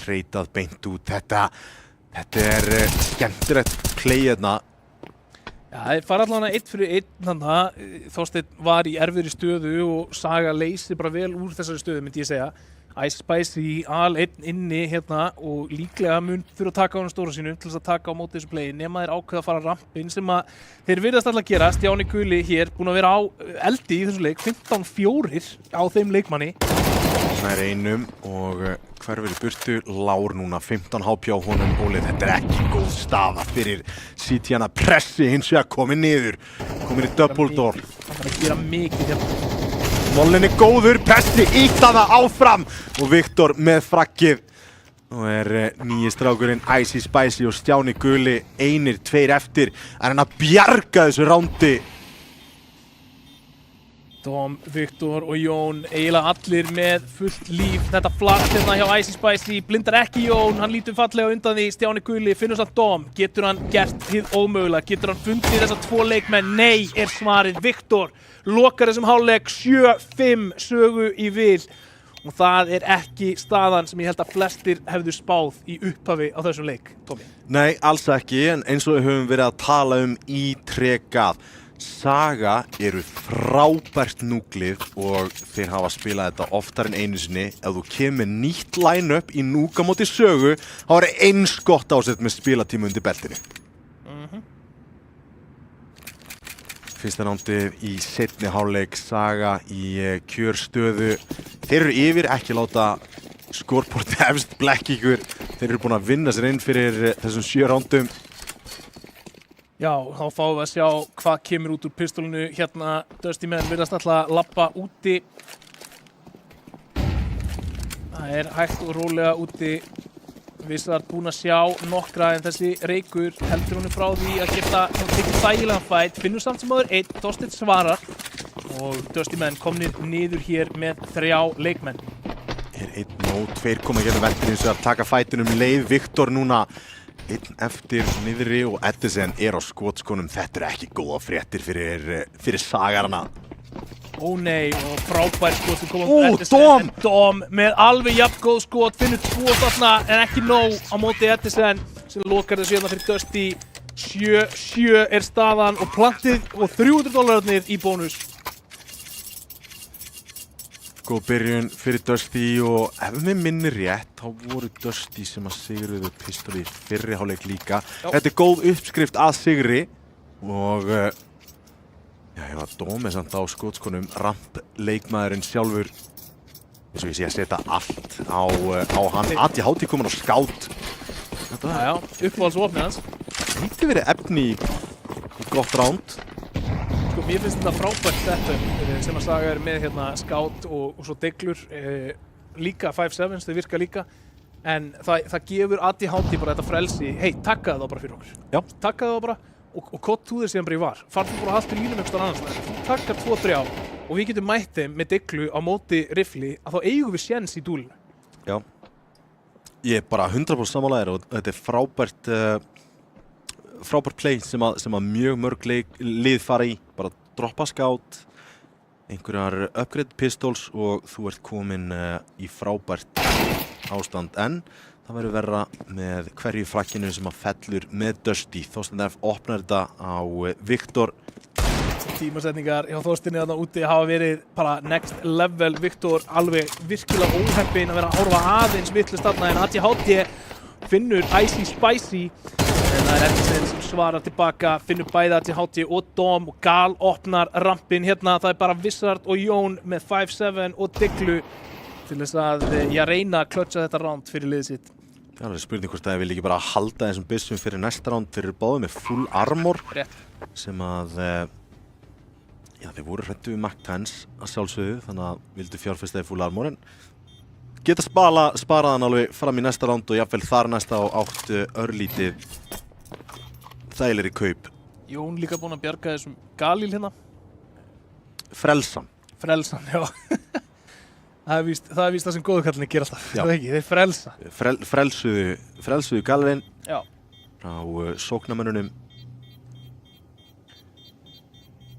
treytað beint út. Þetta er skemmtilegt play hérna. Já, þeir fara allavega 1 fyrir 1 þannig. Þorsteinn var í erfiðri stöðu og Saga leysir bara vel úr þessari stöðu, myndi ég segja. Ice Spicy al-1 inni hérna og líklega mun þurfa að taka á hann stóra sínu til þess að taka á móti þessu play nema þeir ákveða að fara rampinn sem að þeir virðast alltaf að gera. Stjáni Guli hér búinn að vera á eldi í þessu leik, 15-4 á þeim leikmanni. Nær einum og hverfur í burtu, Lár núna 15 HP á honum. Óli, þetta er ekki góð staða fyrir City að pressi hins vegar komið niður, komið í double door. Það þarf að gera mikið hérna. Mollin er góður, pressi ítt hana áfram og Viktor með frakkið. Nú er nýji strákurinn Icy Spicy og Stjáni Guli einir 2 eftir. Er hann að bjarga þessu rándi? Dom, Viktor og Jón, eiginlega allir með fullt líf. Þetta flatt hérna hjá Icy Spicy, blindar ekki Jón, hann lítur fallega undan því. Stjáni Guli finnur samt Dom, getur hann gert hið ómögulega, getur hann fundið þessa 2 leikmenn? Nei, er svarið. Viktor lokar þessum hálfleik 7-5 sögu í vil og það er ekki staðan sem ég held að flestir hefðu spáð í upphafi á þessum leik, Tómi. Nei, alls ekki, en eins og við höfum verið að tala ítrekað. Saga eru frábært núglið og þeir hafa spilað þetta oftar en einu sinni. Ef þú kemur nýtt line-up í núga móti sögu, þá er eins gott ásett með spilatíma undir beltinu. Fyrsta rándið í seinni hálfleik, Saga í kjörstöðu. Þeir eru yfir, ekki láta skorportið efst blekki ykkur. Þeir eru búin að vinna sér inn fyrir þessum 7 rándum. Já, þá fáum við að sjá hvað kemur út úr pistolinu hérna. Dusty menn virðast alltaf að labba úti. Það er hægt og rólega úti. Vissard búinn að sjá nokkra en þessi Reykur heldur honum frá því að geta tekið þægilegan fæt. Finnur samt sem áður 1, Þorsteinn svarar og Dusty menn komnir niður hér með 3 leikmenn. Er 1-2 koma hérna veltir eins og að taka fætinum leið. Viktor núna 1 eftir niðri og Edison er á skotskonum. Þetta er ekki góða fréttir fyrir Sagarana. Ó nei, og frábær skot sem kom á Edison. Dom með alveg jafn góð skot, finnur 2 þarna en ekki nóg á móti Edison sem lokar þessu hérna fyrir Dusty. 7-7 er staðan og plantið og $300 í bónus. Góð byrjun fyrir Dusty og ef mig minnir rétt, þá voru Dusty sem að sigruðu Pistol í fyrri hálfleik líka. Já. Þetta góð uppskrift að sigri og ég var dómið samt á skotskonum. Ramp leikmaðurinn sjálfur, eins og ég sé að setja allt á hann. ADHD komin á skátt. Já, uppáhaldsvopnið hans. Gæti verið efni í gott ránd. Sko, mér finnst þetta frábært setup sem að Saga með hérna skátt og svo deglur. Líka 5-7s, þau virka líka. En það gefur ADHD bara þetta frelsi. Hei, takkaðu það bara fyrir okkur. Já. Takkaðu það bara og kott þú þér síðan bara í var. Farðu bara að halda línum einhvers staðar annars staðar. Þú takkar 2-3 og við getum mætt þeim með deglu á móti riffli að þá eigum við séns í dúlinu. Já. Ég er bara 100% sammála og þetta er frábært play sem að mjög mörg lið fara í. Bara droppa skátt, einhverjar upgrade pistols og þú ert komin í frábært ástand. En það verður verra með hverju frakkinu sem að fellur með Dusty. Þorsteinn F opnar þetta á Viktor. Tímasetningar hjá Þorsteini þarna úti hafa verið bara next level. Viktor alveg virkilega óheppinn að vera að horfa aðeins vitlaust þarna en ADHD finnur Icy Spicy. En það er Edson sem svarar tilbaka, finnur bæði ADHD og Dom og Gal opnar rampinn hérna. Það er bara Wizard og Jón með 5-7 og deglu til þess að reyna að klötsa þetta round fyrir liðið sitt. Það er alveg spurning hvort að ég vil ekki bara halda þessum byssum fyrir næsta round. Þeir eru báðir með full armor. Rétt. Sem að þeir voru hræddu við Mac-10s að sjálfsögðu, þannig að vildu fjárfesta í full armor en geta sparað hann alveg fram í næsta round og jafnvel þar næsta og áttu örlítið þægilegri kaup. Jón líka búinn að bjarga þessum Galil hérna. Frelsan, já. Það er víst það sem góðukallinni gera alltaf. Já. Það ekki, þeir frelsa. Frelsuðu Galilinn Já. frá sóknarmönnunum.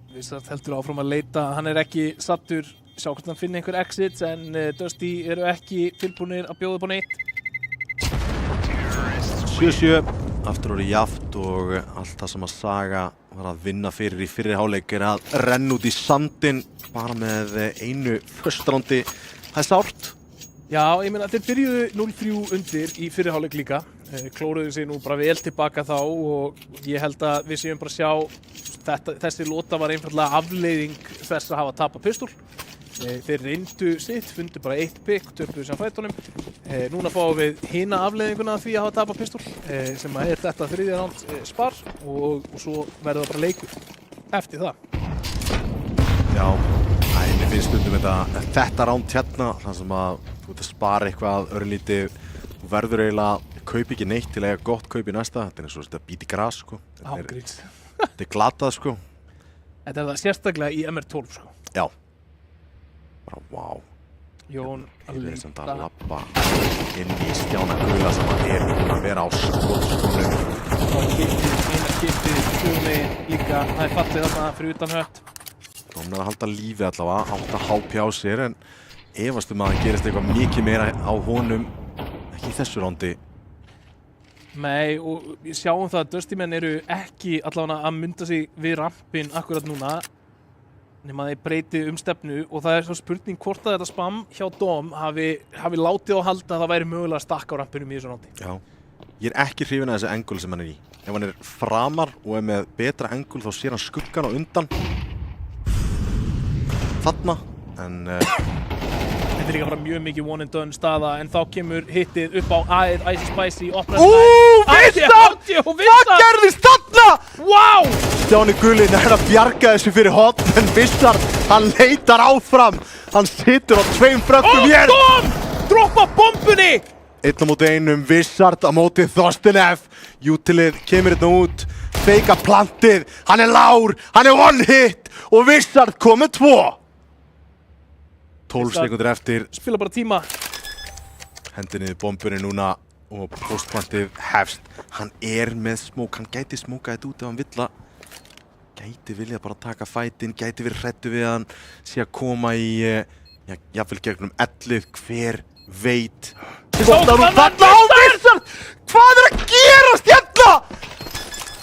Wizard heldur áfram að leita, hann er ekki sattur, sjá hvort hann finni einhver exits en Dusty eru ekki tilbúnir að bjóða upp á neitt. 7-7, aftur orðið jafnt og allt það sem að Saga var að vinna fyrir í fyrri hálfleik er að renna út í sandinn bara með einu föstrándi. Það er sárt. Já, ég meina þeir byrjuðu 0-3 undir í fyrri hálfleik líka. Klóruðu sig nú bara vel tilbaka þá og ég held að við séum bara að sjá þessi lota var einfallega afleiðing þess að hafa tapað pistol. Þeir reyndu sitt, fundu bara 1 pick, töpuðu sem fætunum. Núna fáum við hina afleiðinguna af því að hafa tapað pistol sem er þetta 3. round spar og svo verður það bara leikur eftir það. Já, mér finnst stundum þetta round hérna þar sem að þú ert að spara eitthvað örlítið og verður eiginlega kaup ekki neitt til að eiga gott kaup í næsta. Þetta er eins og þetta bít í gras sko. Ángríns. Þetta er glatað sko. Þetta er það sérstaklega í MR12 sko. Já. Bara wow. Jón að leita. Að labba inn í Stjána Gula sem að er búinn að vera á skotskónum. Og skiptið, Jóni líka, það er fallið þarna fyrir utan hött. Hún er að halda lífi allavega, 8 HP á sér en efast að það gerist eitthvað mikið meira á honum, ekki í þessu rándi. Nei, og við sjáum það að Dusty menn eru ekki allavega að mynda sig við rampinn akkurat núna nema þeir breyti stefnu og það er svo spurning hvort að þetta spam hjá Dom hafi látið á halda að það væri mögulega að stakka á rampinum í þessu rándi. Já, ég er ekki hrifinn af þessu angle sem hann er í. Ef hann er framar og er með betra angle þá sér hann skuggan á undan. Þarna, en Þetta er líka bara mjög mikið one and done staða en þá kemur hittið upp á A1 Icy Spicy opnar Vissard! Hvað gerðist þarna? Wow! Stjáni Gulli er að bjarga þessu fyrir hotn en Vissard, hann leitar áfram. Hann situr á 2 frökkum hér. Dom! Droppa bombunni! 1 á móti 1, Vissard á móti Þorsteinn F. Utilið kemur hérna út, feika plantið, hann er lár, hann er one hit og Vissard kom með 2. 12 sekundur eftir. Spila bara tíma. Hendir niður bombunni núna og postplantið hefst. Hann er með smók, hann gæti smókað þetta út ef hann vill að. Gæti viljað bara taka fætinn, gæti verið hræddur við hann, sé að koma í, jafnvel gegnum 11, hver veit. Skotnar hún þarna á Vissard! Hvað er að gerast hérna?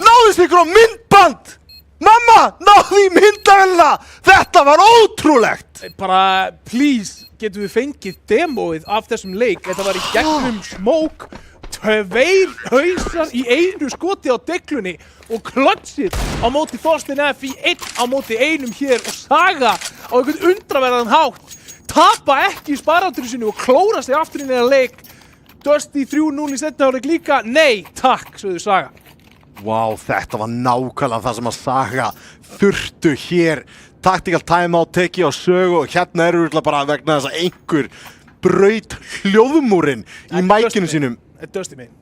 Náðu sig ykkur á myndband! Mamma, náðu í myndavélina! Þetta var ótrúlegt! Bara, please, getum við fengið demóið af þessum leik. Þetta var í gegnum Smoke, 2 hausar í einu skoti á deglunni og klötsið á móti Þorstein F í 1 á móti 1 hér og Saga á einhvern undraverðan hátt. Tapa ekki í sparátturinn sinu og klóra sig aftur inn í að leik. Dusty 3-0 í seinni hálfleik líka. Nei, takk, sögðu Saga. Vá, þetta var nákvæmlega það sem að Saga þurftu hér. Tactical timeout tekið á sögu og hérna eru við bara vegna þess að einhver braut hljóðmúrinn í mækinu sínum. Dusty megin.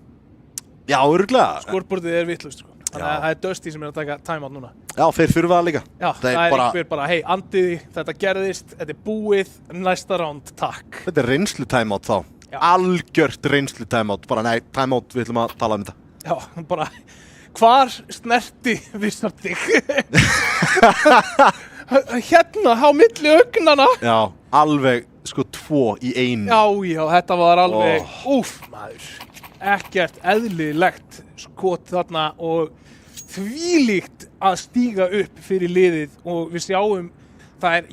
Já, örugglega. Skortbortið vitlaust, sko. Þannig að það Dusty sem að taka timeout núna. Já, þeir þurfa það líka. Já, það er einhver bara, hei, andiði, þetta gerðist, þetta búið, næsta round, takk. Þetta reynslu timeout þá. Já. Algjört reynslu timeout. Bara nei, timeout, við ætlum að tala þetta. Já, bara, hvar snerti vissar þig? Hérna, á milli augnana. Já, alveg, sko, 2 í 1. Já, þetta var alveg, úff, maður. Ekkert eðlilegt skot þarna og þvílíkt að stíga upp fyrir liðið og við sjáum það er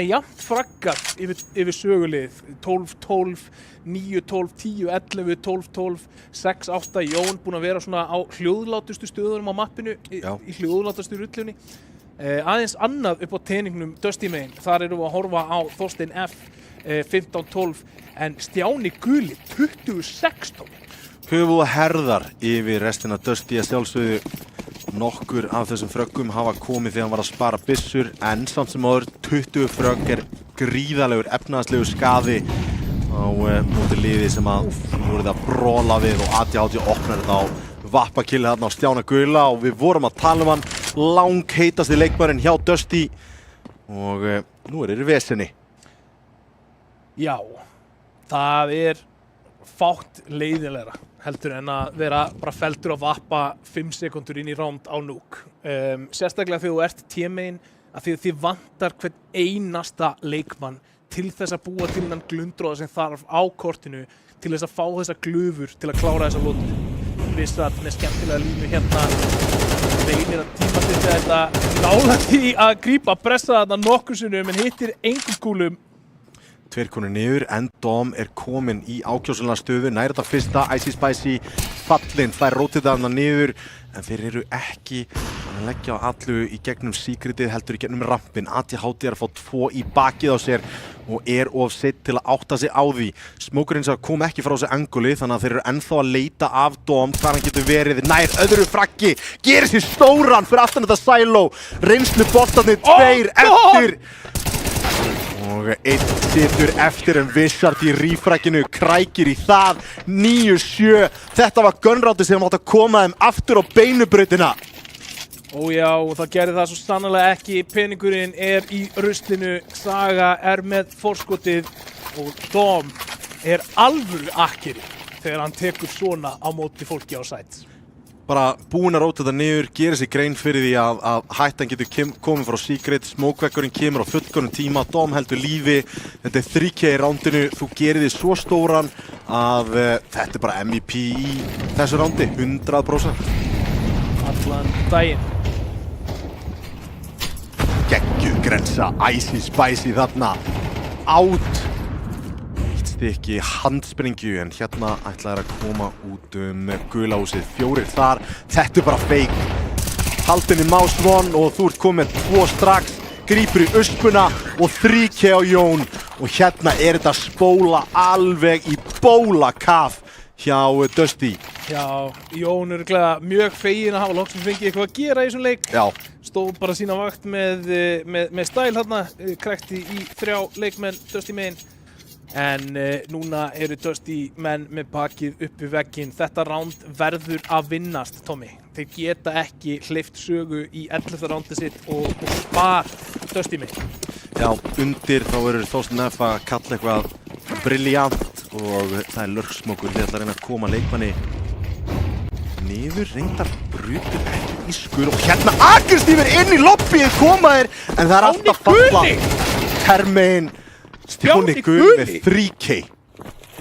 jafnt fraggat yfir sögulið 12-12, 9-12, 10-11, 12-12, 6-8. Jón búinn að vera svona á hljóðlátustu stöðunum á mappinu í hljóðlátustu rullunni. Aðeins annað upp á teningnum Dusty megin, þar erum við að horfa á Þorstein F 15-12 en Stjáni Guli 20-16. Höfuð og herðar yfir restina Dusty að sjálfsögðu nokkur af þessum fröggum hafa komið þegar hann var að spara byssur en samt sem áður 20 frögg gríðalegur efnahagslegur skaði á móti liði sem að voruð að brola við og ADHD opnar þetta á vappakilli þarna á Stjána Gula og við vorum að tala hann langheitasti leikmaðurinn hjá Dusty og nú er þeir í vesenni. Já, það er fátt leiðilegra heldur en að vera bara feldur að vappa 5 sekundur inn í round á núk. Sérstaklega þegar þú ert teammain að þið vantar hvern einasta leikmann til þess að búa til þann glundroða sem þarf á kortinu til þess að fá þessa glufur til að klára þessa lótu. Vissar með skemmtilega línu hérna reynir að tímasetja þetta nálægt því að grípa pressa þarna nokkur sinnum en hittir engum kúlum. 2 konur niður en Dom er komin í ákjósulega stöðu, nær þetta fyrsta, Icy Spicy fallinn, það er rótið þarna niður en þeir eru ekki að leggja á allu í gegnum secretið heldur í gegnum rampin. ADHD er að fá 2 í bakið á sér og er of seitt til að átta sig á því. Smokerinn kom ekki frá þessu anguli þannig að þeir eru ennþá að leita af Dom hvar hann getur verið nær öðru fraggi, gerir sér stóran fyrir aftan þetta silo, reynslu boltarnir 2 eftir og 1 situr eftir en Vissard í rífrækinu krækir í það 9-7. Þetta var gunrátti sem átt að koma þeim aftur á beinubrautina. Ójá, og það gerði það svo sannarlega ekki. Peningurinn er í ruslinu, Saga er með forskotið og Dom er alvöru akkeri þegar hann tekur svona á móti fólki á sæt. Bara búinn að róta þetta niður, gerir sig grein fyrir því að hættan getur komið frá Secret, smókvekkurinn kemur á fullkomnum tíma, Dom heldur lífi, þetta er 3K í rándinu, þú gerir þig svo stóran að þetta er bara MVP í þessu rándi, 100%. Allan daginn. Geggjugrensa, Icy Spicy þarna, out. Ekki handsprengju en hérna ætlaði að koma út gula húsið, 4 þar, þetta er bara fake. Haldin í mouse one og þú ert komið 2 strax, grípur í uspuna og 3K á Jón og hérna er þetta spóla alveg í bólakaf hjá Dusty. Já, Jón er mjög feginn að hafa loksins fengið eitthvað að gera í þessum leik. Já. Stóð bara sína vakt með stæl hérna, krækti í 3 leikmenn Dusty megin. En núna eru Dusty menn með bakið upp við vegginn. Þetta ránd verður að vinnast, Tommy. Þeir geta ekki hleypt sögu í 11. rándi sitt og spar Dusty megin. Já, undir þá verður Þorstein F að kalla eitthvað briljant og það er lurksmokur. Þeir ætla að reyna að koma leikmanni niður, reyndar brutur ekki í skur og hérna aggressífur inn í lobbyið koma þeir en það er alltaf falla. Termein Stjáni Guli með 3K.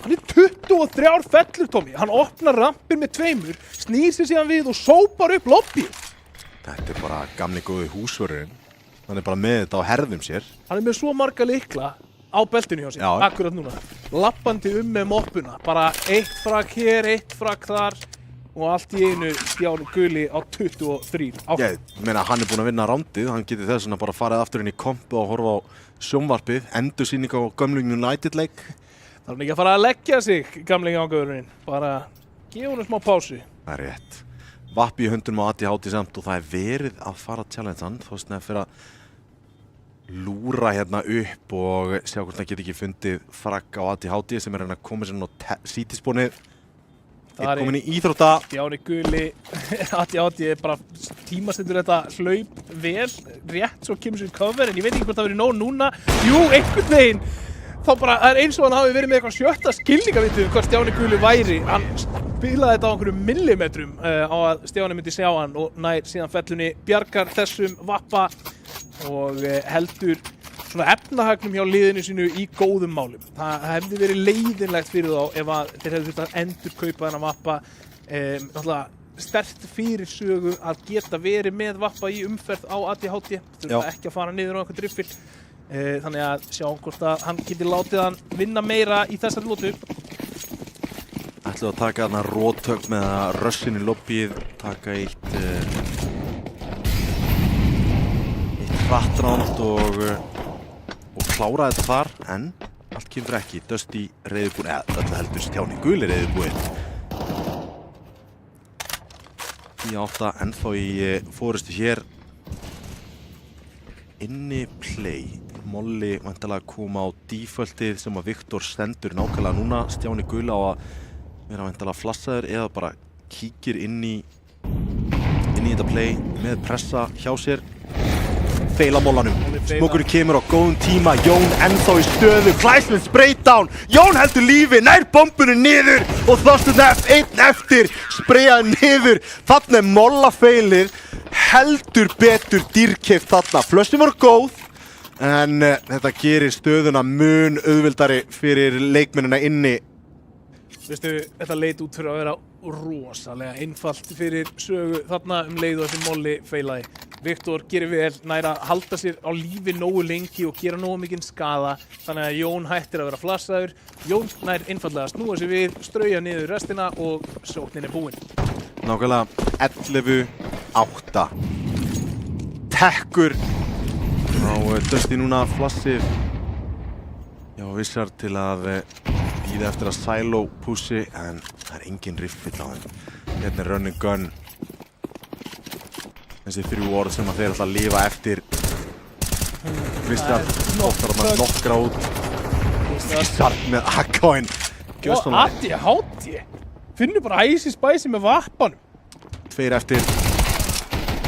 Hann er 23 fellur, Tommy. Hann opnar rampin með 2, snýr sig síðan við og sópar upp lobbyið. Þetta bara gamli góði húsvörðurinn. Hann bara með þetta á herðum sér. Hann með svo marga lykla á beltinu hjá sér, akkurat núna. Lappandi með moppuna, bara eitt frak hér, eitt frak þar og allt í einu Stjáni Guli á 23. Ég meina, hann búinn að vinna rándið, hann getur þess vegna bara farið aftur inn í kompu og horfa á sjónvarpið, endursýning á gömlu United leik. Það er ekki að fara að leggja sig, gamli ángöðurinn, bara gefa hann smá pásu. Það er rétt. Vappi í höndunum á ADHD samt og það er verið að fara að challenge hann, þá snæði fyrir að lúra hérna upp og sjá hvort hann geti ekki fundið frakk á ADHD sem er hann að koma sér nú sítispónið. Ég komin í íþrótta. Stjáni Guli, ADHD bara tímastendur þetta hlaup vel, rétt svo kemur sér cover en ég veit ekki hvort það verið nóg núna. Jú, einhvern veginn. Þá bara er eins og hann hafi verið með eitthvað sjötta skilningavitu hvað Stjáni Guli væri. Hann spilaði þetta á einhverjum millimetrum á að Stjáni myndi sjá hann og nær síðan fellunni, bjargar þessum Vappa og heldur svona efnahagnum hjá liðinu sínu í góðum málum. Það hefði verið leiðinlegt fyrir þá ef að þeir hefðu þurft að endurkaupa þennan Vappa. Náttúrulega sterkt fyrir sögu að geta verið með Vappa í umferð á ADHD. Þurfa ekki að fara niður á einhvern driffil. Þannig að sjáum hvort að hann geti látið hann vinna meira í þessari lotu. Ætlum að taka þarna rótök með að rössin í lobbyið, taka eitt hrattránd og klára þetta þar, en allt kemur ekki. Dusty reiðubúinn, eða öllu heldur Stjáni Guli reiðubúinn. 10-8 ennþá í forystu hér. Inni play. Molli væntanlega að koma á defaultið sem að Viktor stendur nákvæmlega núna. Stjáni Guli á að vera væntanlega flassaður eða bara kíkir inn í þetta play með pressa hjá sér. Feila mollanum. Smokurinn kemur á góðum tíma. Jón ennþá í stöðu. Klæsmens breakdown. Jón heldur lífi, nær bombunni niður og Þorsteinn F einn eftir. Spreyjaði niður. Þarna er mollafeilið. Heldur betur dýrkeypt þarna. Flössin voru góð. En þetta gerir stöðuna mun auðveldari fyrir leikmennina inni. Veistu, þetta leit út fyrir að vera rosalega einfalt fyrir sögu þarna leið og þessi molli feilaði. Viktor gerir vel, nær að halda sér á lífi nógu lengi og gera nógu mikinn skaða. Þannig að Jón hættir að vera flassaður. Jón nær einfallega að snúa sig við, strauja niður restina og sóknin er búinn. Nákvæmlega 11-8. Tekkur. Ná Dusty núna flassið. Já, vissar til að bíða eftir að Silo pussi, en það er engin riffill á þeim. Hérna er running gun. Þessi 3 orð sem að þeir alltaf lifa eftir. Vissar oftar að maður nokkra út. Vissar með AK-in. Og ADHD. Finnur bara æsi spæsi með Vappanum. 2 eftir.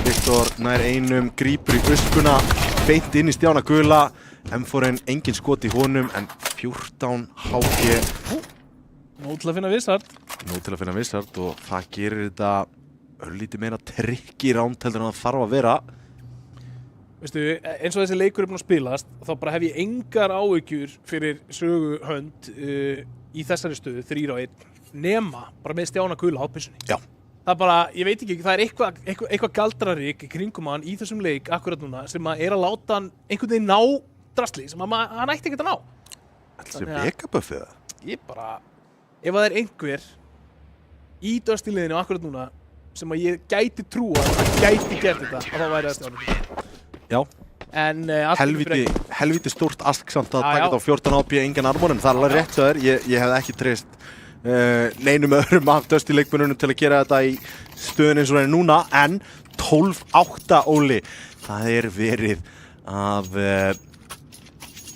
Viktor nær einum, grípur í öskuna. Beint inn í Stjána Gula. M4-in engin skot í honum, en 14 HG. Nóg til að finna Vissard. Nóg til að finna Vissard og það gerir þetta örlítið meira trikki ránd heldur en það þarf að vera. Veistu, eins og þessi leikur er búinn að spilast, þá bara hef ég engar áhyggjur fyrir sögu hönd í þessari stöðu, 3-1, nema bara með Stjána Gula á byssunni. Já. Það er bara, ég veit ekki, það er eitthvað galdrarík í kringum hann í þessum leik akkurat núna sem að er að láta hann einhvern veginn ná drasli sem að hann ætti ekkert að ná. Þessi vekabuffið það? Ég bara, ef það er einhver í Dusty-liðinu akkurat núna sem að ég gæti trúa að hann gæti gert þetta, að það væri að Stjána. Já. En helviti stórt ask samt að taka þetta á 14 AP engan armor, en það er alveg rétt svo þér. Ég hefði ekki treyst neinum öðrum af Dusty-leikmönnunum til að gera þetta í stöðun eins og það er núna, en 12-8 Óli. Það er verið að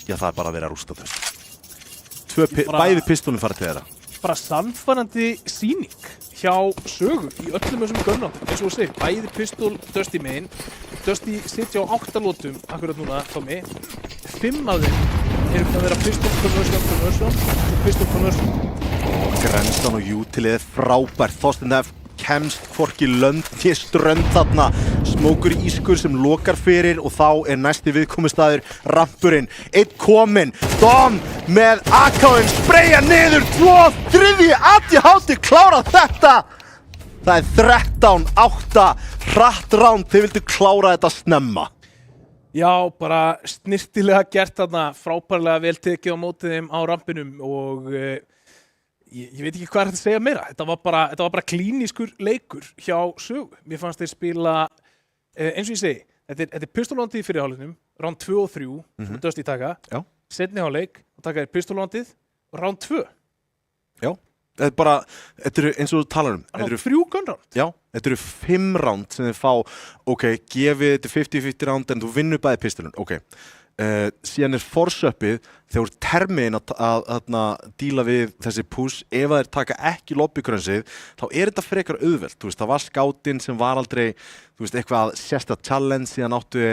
já, það er bara að vera að rústa Dusty. Bæði pistólum fara til þeirra. Bara sannfærandi sýning hjá sögu í öllum þessum gönnum. Eins og þú segir, bæði pistól Dusty megin. Dusty sitja á 8 lótum akkurat núna, Tommy. 5 af þeim eru að vera pistól conversion og pistól conversion. Grenstan og Utilið er frábært. Þorsteinn F kemst hvorki lönd né strönd þarna. Smókur ískur sem lokar fyrir og þá er næsti viðkomustaður rampurinn. Einn kominn. Dom með AK-in spreyja niður. 2-3. ADHD klárað þetta. Það er 13-8. hratt ránd, þið vildu klára þetta snemma. Já, bara snirtilega gert þarna, frábærlega vel tekið á móti þeim á rampinum og ég veit ekki hvað er þetta að segja meira. Þetta var bara klínískur leikur hjá Sögu. Mér fannst þeir spila, eins og ég segi, þetta er pistollandið í fyrirháleiknum, round 2 og 3, sem Dusty taka. Já. Seinni hálfleik, og taka þeir pistollandið og round 2. Já. Þetta eru eins og þú talar um. Þetta eru 3 gunround. Já, þetta eru 5 round sem þið fá, gefið þetta 50-50 round en þú vinnur bæði pistolun, síðan forsöppið þegar termin að díla við þessi push, ef þeir taka ekki lobbykrönsið, þá þetta frekar auðvelt, þú veist, það var skáttinn sem var aldrei, þú veist, eitthvað sérsta challenge, síðan áttu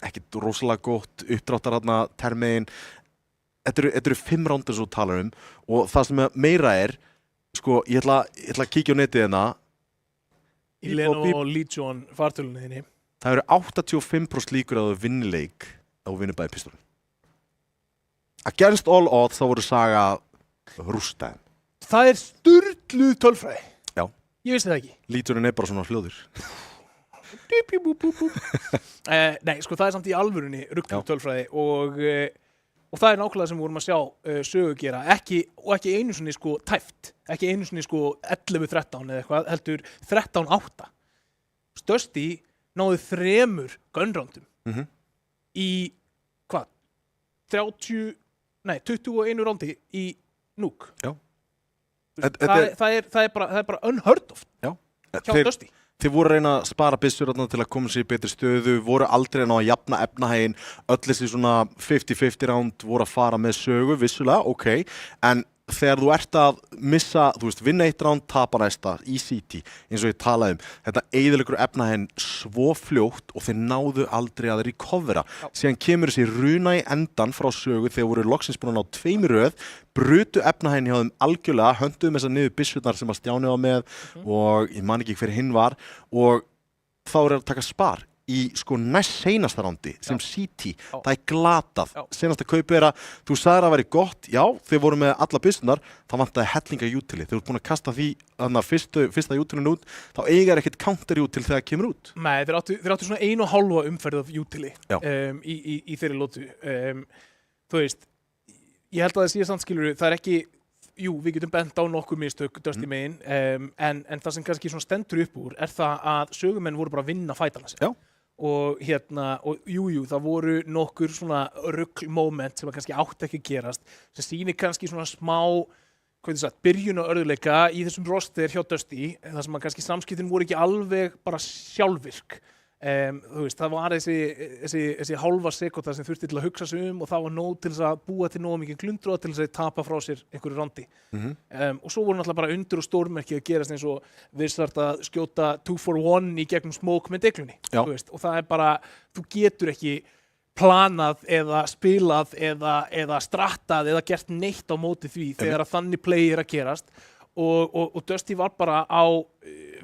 ekkit rosalega gott uppdráttar termin. Þetta eru 5 roundir sem þú talar um og það sem meira sko, ég ætla að kíkja á netið hérna. Ileno og Legion fartölunni þinni. Það eru 85% líkur að þú vinni leik að þú vinnur bæði pistolun. Against all odds þá voru Saga rústaðin. Það sturluð tölfræði. Já. Ég vissi það ekki. Legionin bara svona hljóður. Nei, sko það samt í alvörunni ruggluð tölfræði og það nákvæmlega sem við vorum að sjá Sögu gera, ekki einu sinni sko tæft, ekki einu sinni sko 11-13 eða eitthvað, heldur 13-8. Dusty náði 3 gunroundum í, 21 rándi í Nuke. Já. Það er bara unheard of hjá Dusty. Þið voru að reyna að spara byssur til að koma sér í betri stöðu, voru aldrei að ná að jafna efnahægin, öll þessi svona 50-50 round voru að fara með Sögu, vissulega, en þegar þú ert að missa, þú veist, vinna 1 round, tapa næsta í CT, eins og ég talaði um, þetta eyðileggur efnahægin svo fljótt og þeir náðu aldrei að recovera. Síðan kemur þessi runa í endan frá Sögu þegar voru loksins búin að ná 2 röð, brutu efnahægin hjá þeim algjörlega, hönduðum þessar niður byssurnar sem að Stjáni var með og ég man ekki hver hinn var og þá að taka spar í sko næst seinasta rándi sem CT, það glatað. Senasta kaupið þú sagðir að það væri gott, já, þeir voru með alla byssurnar, það vantaði hellinga utility. Þeir voru búin að kasta því fyrsta utility út, þá eiga ekkert counter util þegar það kemur út. Nei, þeir áttu svona 1,5 umferð af utility í þeirri lótu. Þú veist, ég held að það sé samt skilur, það er ekki, jú, við getum bent á nokkuð mistök Dusty megin, en það sem kannski svona stendur upp úr er það að Sögumenn voru bara að vinna fætana sig. Já. Og jú, það voru nokkur svona rugl-moment sem kannski átti ekki að gerast, sem sýnir kannski svona smá, byrjun og örðuleika í þessum roster hjá Dusty, þar sem kannski samskiptin voru ekki alveg bara sjálfvirk. Þú veist, það var þessi hálfa sekúnda sem þurfti til að hugsa sig og það var nóg til þess að búa til nógu mikið glundroða til þess að tapa frá sér einhverju randi. Og svo voru náttúrulega bara undur og stórmerki að gerast eins og Wizard að skjóta 2-for-1 í gegnum smoke með deglunni. Og það er bara, þú getur ekki planað eða spilað eða strattað eða gert neitt á móti því þegar að þannig play að gerast. Og Dusty var bara á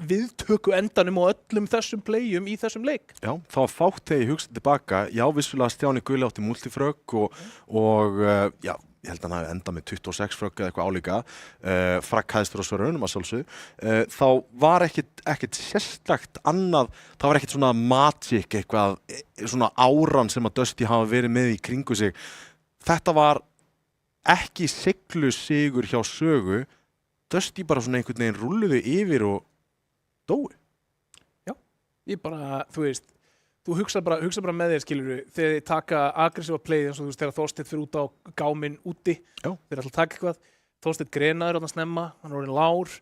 viðtöku endanum á öllum þessum playum í þessum leik. Já, það var fátt þegar ég hugsaði tilbaka. Já, vissulega Stjáni Gulli átti multifrögg og já, ég held að hann hafi endað með 26 frögg eða eitthvað álíka. Fragg hæðist fyrir að svara raunum að sjálfsögðu. Þá var ekkert sérstakt annað, það var ekkert svona magic, eitthvað svona áran sem að Dusty hafa verið með í kringu sig. Þetta var ekki siglu sigur hjá Sögu. Dusty bara svona einhvern veginn rúlluðu yfir og dói. Já, ég bara, þú veist, þú hugsa bara með þér, skilurðu, þegar þið taka aggressíva play eins og þú veist, þegar Þorsteinn fyrir út á gáminn úti, þeir ætla að taka eitthvað, Þorsteinn greinaður þarna snemma, hann er orðinn lár,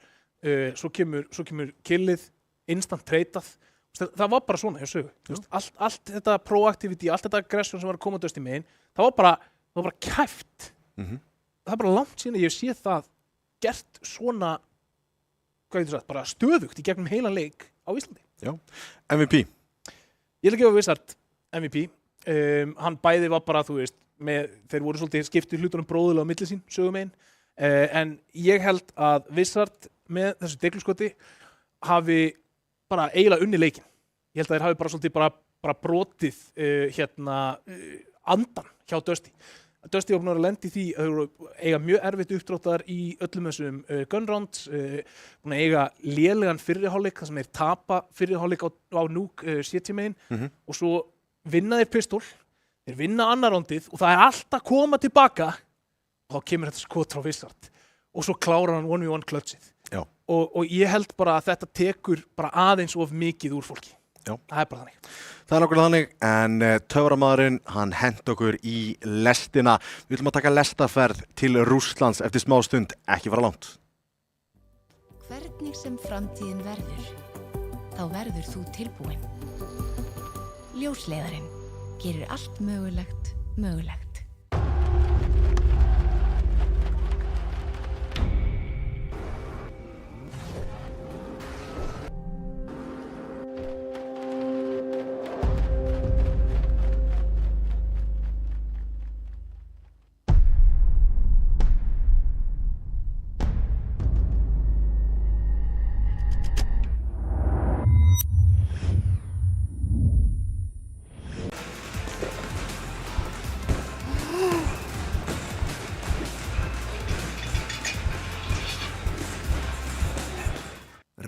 svo kemur killið, instant treytað, það var bara svona hjá Sögu, þú veist, allt þetta proactivity, allt þetta aggression sem var að koma Dusty megin, það var bara kæft. Það er bara langt síðan að ég sé það gert svona, hvað getur sagt, bara stöðugt í gegnum heilan leik á Íslandi. Já, MVP. Ég vil gefa Wizard MVP. Hann bæði var bara, þú veist, þeir voru svolítið skiptið hlutunum bróðulega á milli sín, Sögumegin. En ég held að Wizard með þessu degluskoti hafi bara eiginlega unni leikinn. Ég held að þeir hafi bara svolítið bara brotið andan hjá Dusty. Dusty var búin að lenda í því að þau eiga mjög erfitt uppdráttar í öllum þessum gun rounds, búin að eiga lélegan fyrriháleik þar sem þeir tapa fyrriháleik á Nuke CT-megin og svo vinna þeir pistol, þeir vinna annar roundið og það allt að koma tilbaka og þá kemur þetta skot frá Wizard og svo klárar hann 1v1 klötsið og ég held bara að þetta tekur bara aðeins of mikið úr fólki. Já. Það er bara þannig. Það er nokkulega þannig, en töframaðurinn, hann hent okkur í lestina. Við viljum að taka lestaferð til Rússlands eftir smá stund, ekki fara langt. Hvernig sem framtíðin verður, þá verður þú tilbúin. Ljósleiðarinn gerir allt mögulegt mögulegt.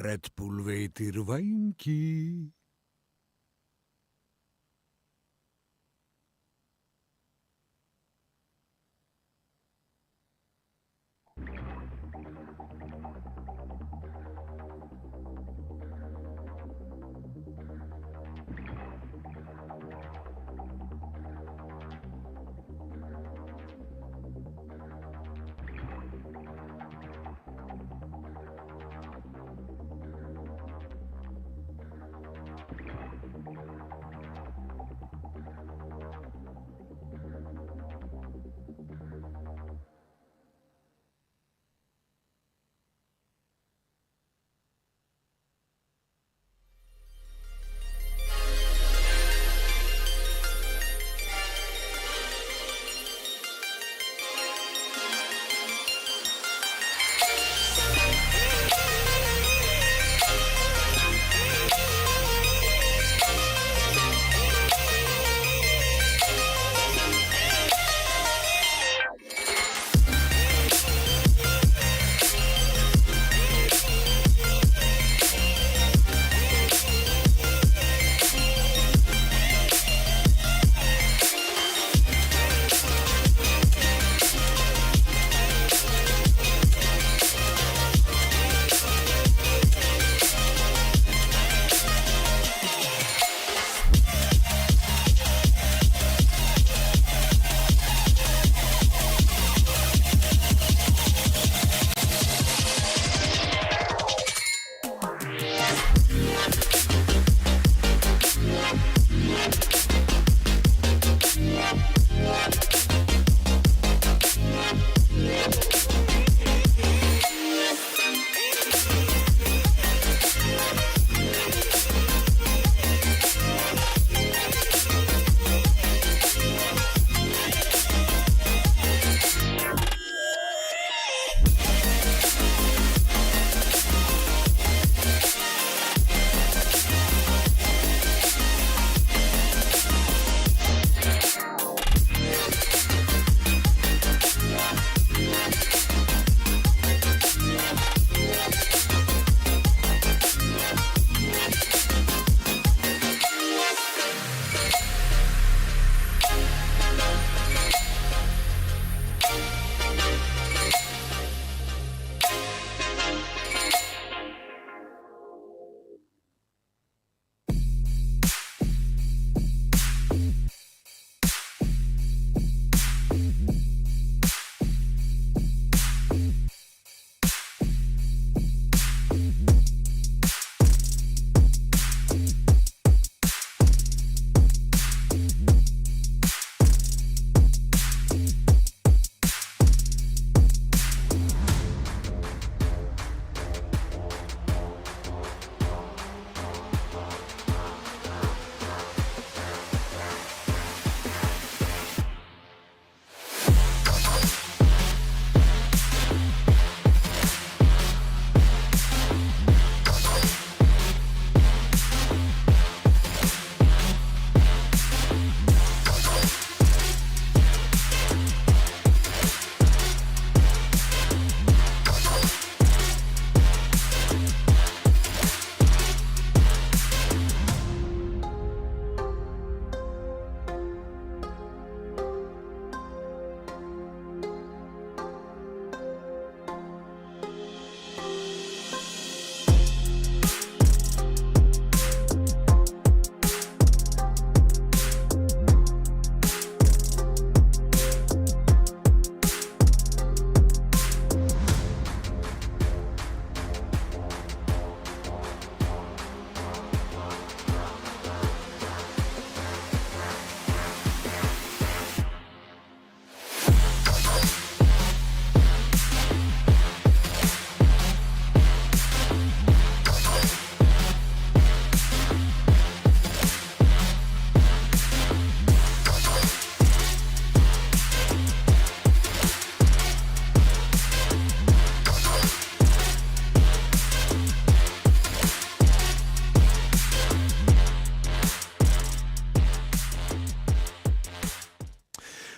Red Bull veitir vængi.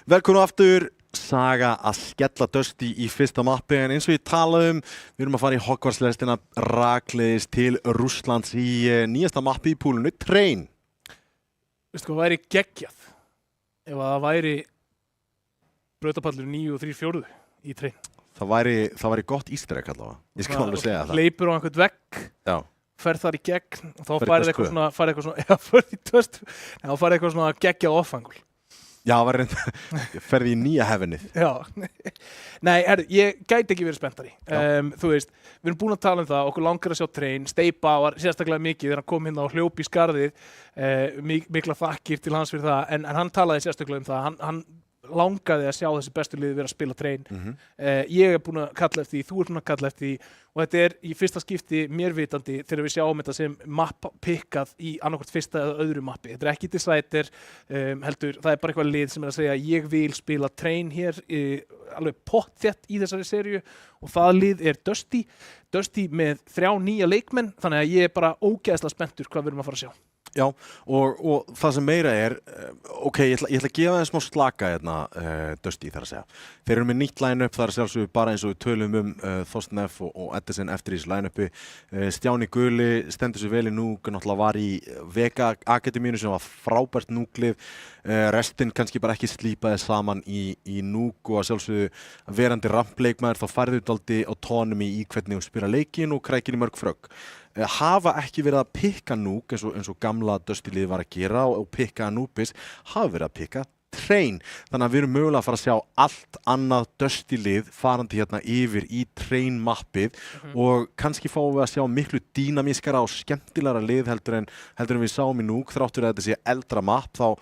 Velkomin aftur, Saga að skella Dusty í fyrsta mappi en eins og ég talaði við erum að fara í Hogwarts-lestina rakleiðis til Rússlands í nýjasta mappi í púlunu, Train. Veistu hvað væri geggjað ef að það væri brautapallur 9 og 3/4 í Train? Það væri gott easter egg allavega, ég skal alveg segja það. Hleypur á einhvern vegg, Já. ferð þar í gegn og þá Ferð eitthvað svona geggjað offangul. Já, það var reynd, ferði í nýja heavenið. Já, nei, ég gæti ekki verið spenntari. Þú veist, við erum búin að tala um það, okkur langar að sjá Train, Steipa var sérstaklega mikið þegar hann kom hérna og hljóp í skarðið, mikla þakkir til hans fyrir það, en hann talaði sérstaklega um það, hann langaði að sjá þessi bestu liði vera að spila Train. Ég er búin að kalla eftir því, þú ert búin að kalla eftir því og þetta er í fyrsta skipti mér vitandi þegar við sjáum þetta sem mapp pikkað í annarkvort fyrsta eða öðru mappi. Þetta er ekki Decider, heldur, það er bara eitthvað lið sem er að segja ég vil spila Train hér alveg pottþétt í þessari seríu og það lið er Dusty með 3 nýja leikmenn þannig að ég er bara ógeðslega spenntur hvað við erum að fara að sjá. Já, og það sem meira er, ok, ég ætla að gefa þeim smá slaka hérna, Dusty þar að segja. Þeir eru með nýtt line-up, það er sjálfsögðu bara eins og við tölum Thorsten F og Edison eftir í þessu line-upi. Stjáni Guli stendur sér vel í núk, náttúrulega var í Vega Akademínu sem var frábært núklið. Restin kannski bara ekki slípaði saman í núk og að sjálfsögðu verandi rampleikmaður þá færðu daldi autonomy í hvernig hún spila leikinn og krækir í mörg frögg. Hafa ekki verið að pikka núk eins og gamla Dusty-liðið var að gera og pikka Anubis, hafa verið að pikka Train. Þannig að við erum mögulega að fara að sjá allt annað Dusty-lið farandi hérna yfir í Train-mappið og kannski fáum við að sjá miklu dýnamískara og skemmtilegra lið heldur en við sáum í núk þráttur að þetta sé eldra mapp þá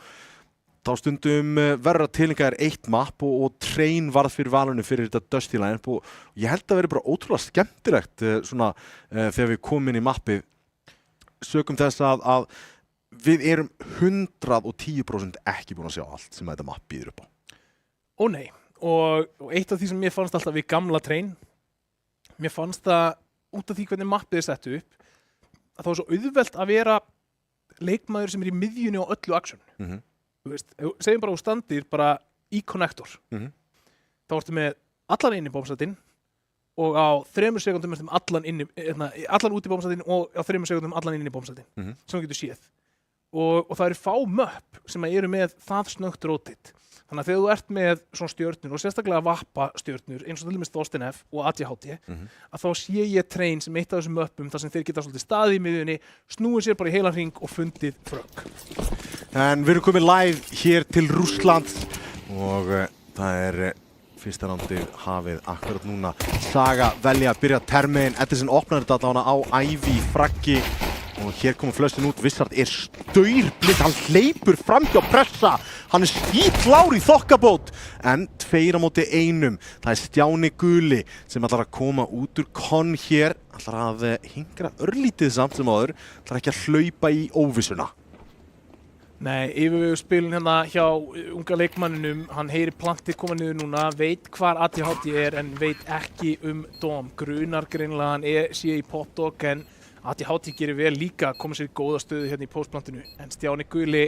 stundum verður að tileinka eitt mapp og Train varð fyrir valinu fyrir þetta Dusty line-up og ég held að vera bara ótrúlega skemmtilegt svona þegar við komum inn í mappið sökum þess að við erum 110% ekki búin að sjá allt sem þetta mapp býður upp á. Ó nei, og eitt af því sem mér fannst alltaf við gamla Train, mér fannst það út af því hvernig mappið er sett upp að það var svo auðvelt að vera leikmaður sem er í miðjunni á öllu aksjón. Þú veist, segjum bara úr standir bara í connector. Þá ertu með allan inn í bómsætinn og á 3 sekúndum ertu með allan út í bómsætinn og á 3 sekúndum allan inn í bómsætinn sem þú getur séð. Og það eru fá möpp sem eru með það snöggt rotate. Þannig að þegar þú ert með svona stjörnur og sérstaklega vappa stjörnur eins og til dæmis Thorsten F og ADHD að þá sé ég Train sem eitt af þessum möppum þar sem þeir geta svolítið staðið í miðjunni, snúið sér bara í heilan hring og fundið frögg. En við erum komið live hér til Rússlands og það er fyrsta rándið hafið akkurat núna. Saga velja að byrja termin, Edison opnar þetta allavega á Ivy fraggi og hér komum flöstin út, Vissard er staurblind, hann hleypur fram hjá pressa, hann er skítlár í þokkabót, en 2 á móti 1, það er Stjáni Guli sem ætlar að koma út úr kon hér, ætlar að hingra örlítið samt sem áður, ætlar ekki að hlaupa í óvissuna. Nei, yfirvegur spilun hérna hjá unga leikmanninum, hann heyri plantið koma niður núna, veit hvar ADHD er en veit ekki Dom, grunar greinilega hann sé í popdog en ADHD gerir vel líka að koma sér í góða stöðu hérna í postplantinu en Stjáni Guli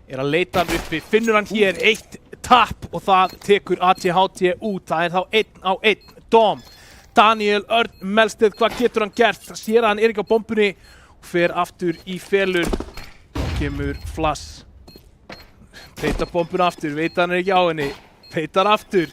er að leita hann uppi, finnur hann hér 1 tap og það tekur ADHD út, það er þá 1 á 1, Dom, Daniel Örn Melsteð, hvað getur hann gert? Það sér að hann er ekki á bombunni og fer aftur í felur og kemur flass, peitar bombuna aftur, veit hann er ekki á henni, peitar aftur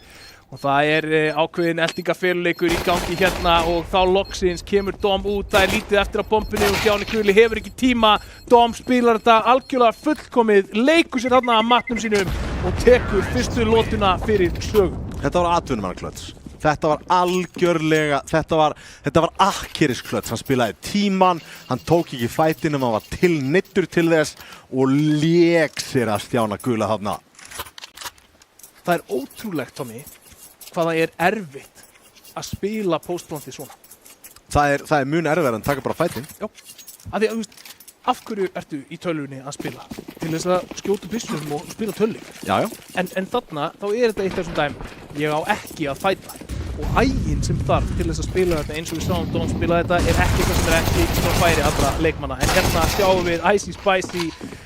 og það er ákveðin eldingafeluleikur í gangi hérna og þá loksins kemur Dom út, það er lítið eftir á bombunni og Stjáni Guli hefur ekki tíma, Dom spilar þetta algjörlega fullkomið, leikur sér þarna að matnum sínum og tekur fyrstu lótuna fyrir sögu. Þetta var atvinnumannaklöts, þetta var algjörlega, þetta var akkerisklöts, hann spilaði tíman, hann tók ekki fætinn hann var tilneyddur til þess og lék sér að Stjána Gula þarna. Það er ótrúlegt, Tommy, hvað það er erfitt að spila postplantið svona. Það er mun erfiðar en taka bara fætinn. Já, af því að þú veist, af hverju ertu í tölvunni að spila? Til þess að skjóta byssum og spila tölvleik. Já. En þarna, þá er þetta eitt af þessum dæmum. Ég á ekki að fæta. Og æginn sem þarf til þess að spila þetta eins og við sáum Dom spila þetta er ekki eitthvað sem er ekki svona færi allra leikmanna. En hérna sjáum við Icy Spicy,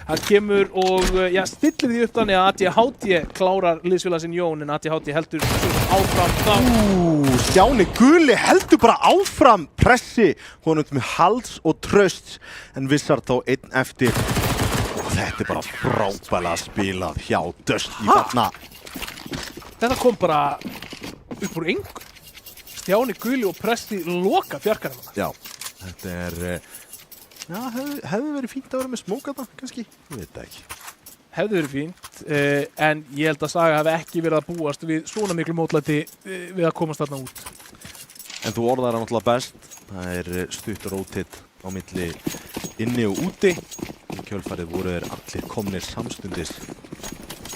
Hann kemur og stillir því upp þannig að ADHD klárar liðsfélag sinn Jón en ADHD heldur áfram þá. Stjáni Guli heldur bara áfram pressi honum með hals og traust en Vissard þá einn eftir og þetta bara frábælega spilað hjá Dusty þarna. Þetta kom bara upp úr engu. Stjáni Guli og Presti loka fjarkanum. Já, þetta hefði verið fínt að vera með smók þarna, kannski? Ég veit það ekki. Hefði verið fínt, en ég held að Saga hafi ekki verið að búast við svona miklu mótlæti við að komast þarna út. En þú orðar það náttúrulega best. Það stutt rótitt á milli inni og úti. Í kjölfarið voru þeir allir komnir samstundis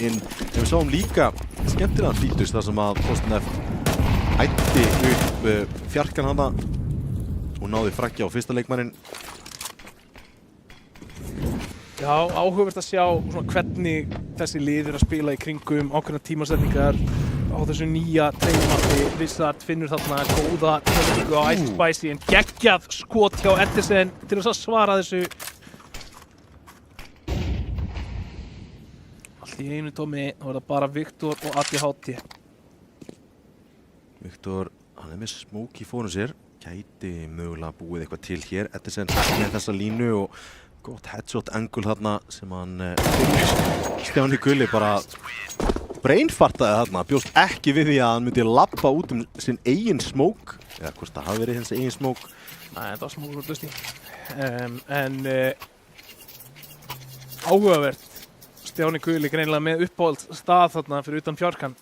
inn. En við sáum líka skemmtilegan fítus þar sem að Þorsteinn F ætti upp fjarkan hana og náði frakki á fyrsta leikmanninn. Já, áhugavert að sjá svona hvernig þessi lið að spila í kringum ákveðna tímasetningar á þessu nýja treyjumappi. Vissard finnur þarna góða treyjumappi á Ice Spicy en geggjað skot hjá Edison til þess að svara þessu. Allt í einu tómi, þá það bara Viktor og ADHD. Viktor, hann með smók í fórum sér. Gæti mögulega búið eitthvað til hér. Edison með þessa línu og gott headshot angle þarna sem hann Stjáni Gulli bara brainfartaði þarna, bjóst ekki við því að hann myndi labba út sinn eigin smók eða hvort það hafi verið hans eigin smók. Nei, þetta var smókur Dusty. Áhugavert. Stjáni Gulli greinilega með uppáhald stað þarna fyrir utan fjarkan.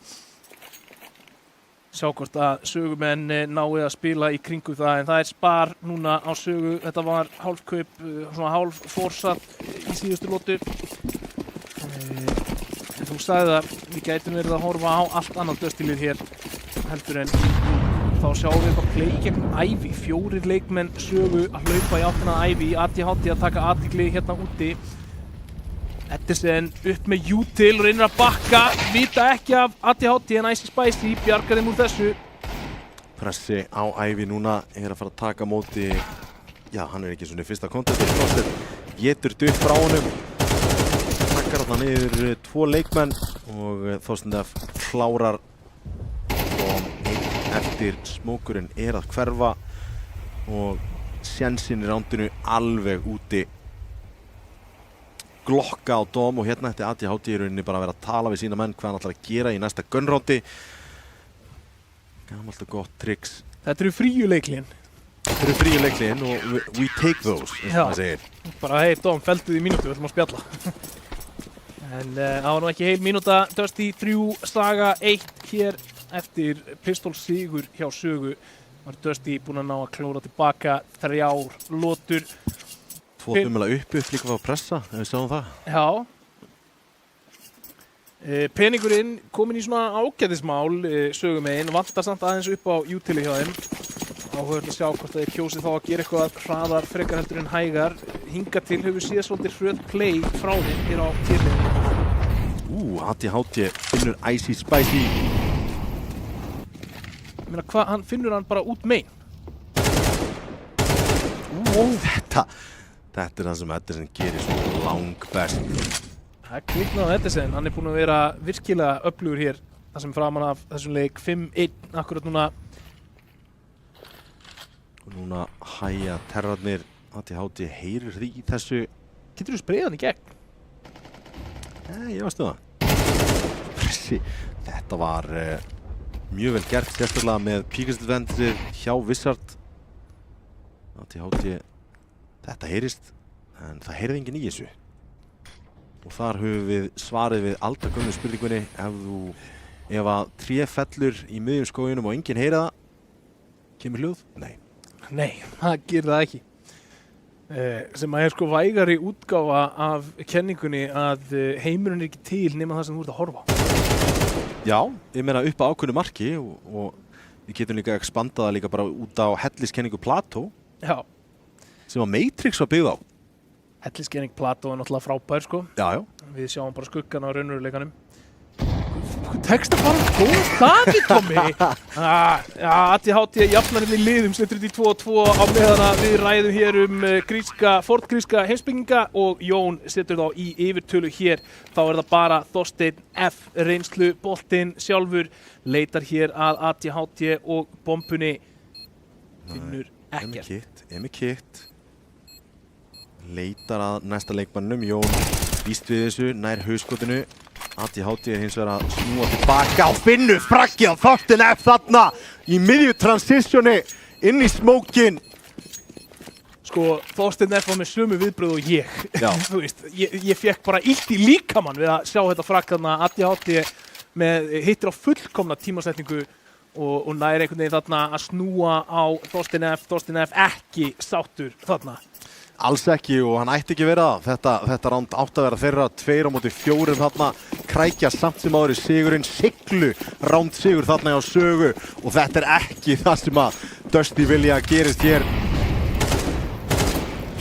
Sjá hvort að sögumenn náið að spila í kringu það en það spar núna á sögu. Þetta var hálfkaup, svona hálf fórsat í síðustu lotu. En þú sagði að við gætum verið að horfa á allt annað Dusty-lið hér heldur en þá sjáum við bara play gegn Ivy. 4 leikmenn sögu að hlaupa í áttina að Ivy. ADHD að taka athygli hérna úti. Edison upp með Util og reynir að bakka, vita ekki af ADHD en Ice Spicy bjargar þeim úr þessu. Pressi á Ivy núna að fara að taka móti, já hann ekki svona í fyrsta kontesti, Þorsteinn getur dutt frá honum, takkar þarna niður 2 leikmenn og Þorsteinn F klárar og einn eftir smókurinn að hverfa og sjensinn í rándinu alveg úti. Glokka á Dóm og hérna ætti ADHD í rauninni bara að vera að tala við sína menn hvað hann ætlar að gera í næsta gunrándi. Gamalt og gott tricks. Þetta eru fríu leiklíðin. Þetta eru fríu leiklíðin og we take those, eins og maður segir. Bara hei Dóm, feldu því mínútu, við ætlum að spjalla. En það var nú ekki heil mínúta. Dusty 3, Saga 1 hér eftir pistolsigur hjá sögu. Var Dusty búinn að ná að klóra tilbaka 3 lotur. 2 dummilega uppi, líka var að pressa, ef við sjáum það. Já. Peningurinn kominn í svona ágætismál sögumegin, vantar samt aðeins upp á Utili hjá þeim. Áhugavert að sjá hvort þeir kjósi þá að gera eitthvað hraðar frekar heldur en hægar. Hingað til hefur síðan svolítið hröð play frá þeim hér á tírliðinu. ADHD finnur Icy Spicy. Ég meina hvað, hann finnur hann bara út megin. Þetta það sem Edison gerir svo langbest. Það kviknaði á Edison, hann búinn að vera virkilega öflugur hér þar sem framan af þessum leik 5-1 akkurat núna. Og núna hæja terrarnir, ADHD heyrir því í þessu. Getur þú spreyðað hann í gegn? Nei, ég varstu það. Þetta var mjög vel gert, sérstaklega með píkastadvendrið hjá Vissard. ADHD, þetta heyrist, en það heyrði enginn í þessu. Og þar höfum við svarið við aldagömmu spurningunni ef að tré fellur í miðjum skóginum og enginn heyra það, kemur hljóð? Nei. Nei, það gerir það ekki. Sem að sko vægari útgáfa af kenningunni að heimurinn ekki til nema það sem þú ert að horfa á. Já, ég meina upp á ákveðnu marki og við getum líka expandað það líka bara út á helliskenningu Plató. Já. Sem að Matrix var byggð á. Helliskenning Plató náttúrulega frábær sko. Já. Við sjáum bara skuggan á raunveruleikanum. tekst að fara góð staði, Tommi. ATHT jafnar í liðum, setur þetta í 2-2 á meðan að við ræðum hér forngríska heimspekinga og Jón setur þá í yfirtölu hér. Þá það bara Þorsteinn F. Reynslu boltinn sjálfur, leitar hér að ATHT og bombunni. Finnur ekkert. Emi Kitt. Leitar að næsta leikmannum, Jón býst við þessu, nær hauskotinu. ATHT hins vegar að snúa tilbaka og finnur frakkið á Þorsteinn F þarna í miðju transitioni inn í smókin. Sko, Þorsteinn F var með sömu viðbröð og ég. Já. Þú veist, ég fekk bara illt í líkamann við að sjá þetta frakk þarna. ATHT hittir á fullkomna tímasetningu og nær einhvern veginn þarna að snúa á Þorsteinn F ekki sáttur þarna. Alls ekki og hann ætti ekki verið það. Þetta ránd átti að vera þeirra 2-4 þarna. Krækja samt sem áður í sigurinn, siglu ránd sigur þarna á sögu og þetta ekki það sem að Dusty vilja að gerist hér.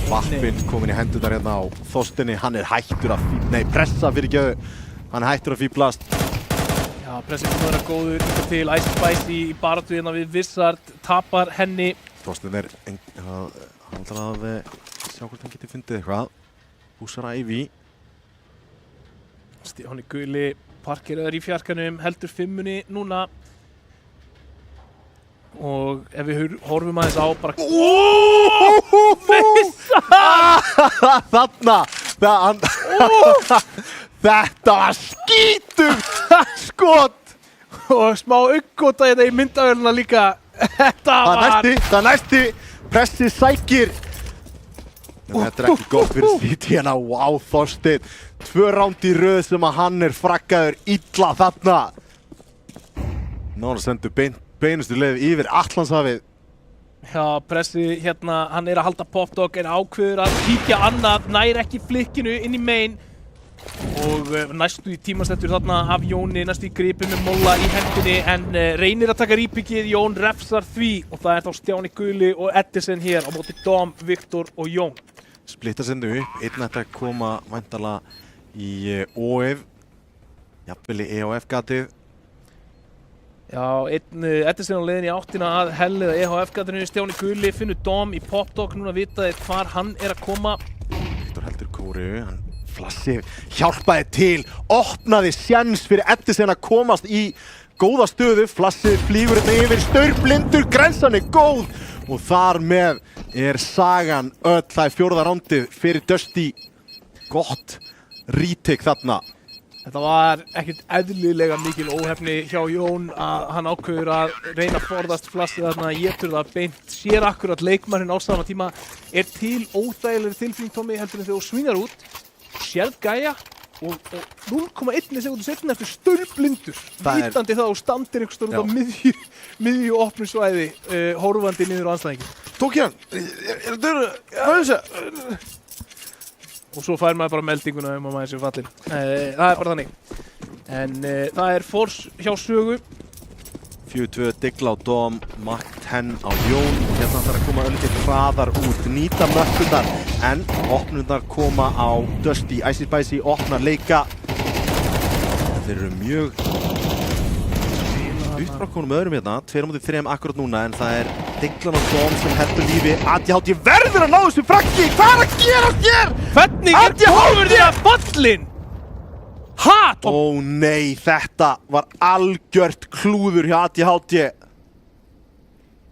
Vappinn komin í hendurnar hérna á Þorsteini, hann hættur að pressa fyrir gjöðu, hann hættur að fíblast. Já, pressið kom að vera góður líka til Ice Spice í baráttu hérna við Wizard, tapar henni. Þorstein hann ætlar að sjá hvort hann geti fundið eitthvað. Húsar Ævi. Stjáni Guli parkeraður í fjarkanum, heldur 5-munni núna. Og ef við horfum aðeins á bara... Þarna! Þetta var skítur skot! Og smá uppgóta hérna í myndavélina líka. Það er næsti. Pressi sækir. En þetta ekki gott fyrir City hérna. Wow, Þorsteinn. 2 ránd í röð sem að hann fraggaður illa þarna. Nána sendur beinustu leið yfir Atlantshafið. Já, pressi hérna, hann að halda popdog en ákveður að kíkja annað, nær ekki flikkinu inn í main. Og næstu í tímasettur þarna af Jóni, næstu í gripi með molla í hendinni en reynir að taka rýbyggið, Jón refsar því og það þá Stjáni Guli og Edison hér á móti Dom, Viktor og Jón. Splitta sendu upp, einn ætti að koma væntanlega í OF, jafnvel í EHF-gatið. Já, einn Edison á leiðin í áttina að Hell eða EHF-gatinu, Stjáni Guli finnur Dom í popdog, núna vitaði hvar hann að koma. Viktor heldur kóru, hann Flassi hjálpaði til, opnaði sjens fyrir Edison að komast í góða stöðu. Flassi flýgur þetta yfir, staurblindur, grensan góð og þar með sagan öll. Það 4. rándið fyrir Dusty. Gott retake þarna. Þetta var ekkert eðlilega mikil óhefni hjá Jón að hann ákveður að reyna að forðast Flassi þarna, étur það beint, sér akkurat leikmanninn á sama tíma. Til óþægilegri tilfinning, Tommi, heldur en þegar þú svingar út. Sérð gæja og 0,1 sekúndu seinna eftir staurblindur vitandi það og standir einhvers stór út á miðju opnu svæði horfandi niður á anstæðinginn. Tók ég hann? Hvað þessi? Og svo fær maður bara meldinguna að maður sé fallinn. Það bara þannig. En það force hjá sögu. 4-2 Digla á Dom, Makt Henn á Jón. Hérna ætlar að koma öllum hraðar út, nýta mökkurnar. En opnurnar koma á Dusty. Icy Spicy opnar leika. Þeir eru mjög upprákkonum öðrum hérna. 2-3 akkurat núna en það Diglan og Dom sem heldur lífi. ATHT verður að ná þessu frakki. Hvað að gerast hér? Hvernig horfur þið að fallinn? Ha, Tom? Ó nei, þetta var algjört klúður hjá ATHT.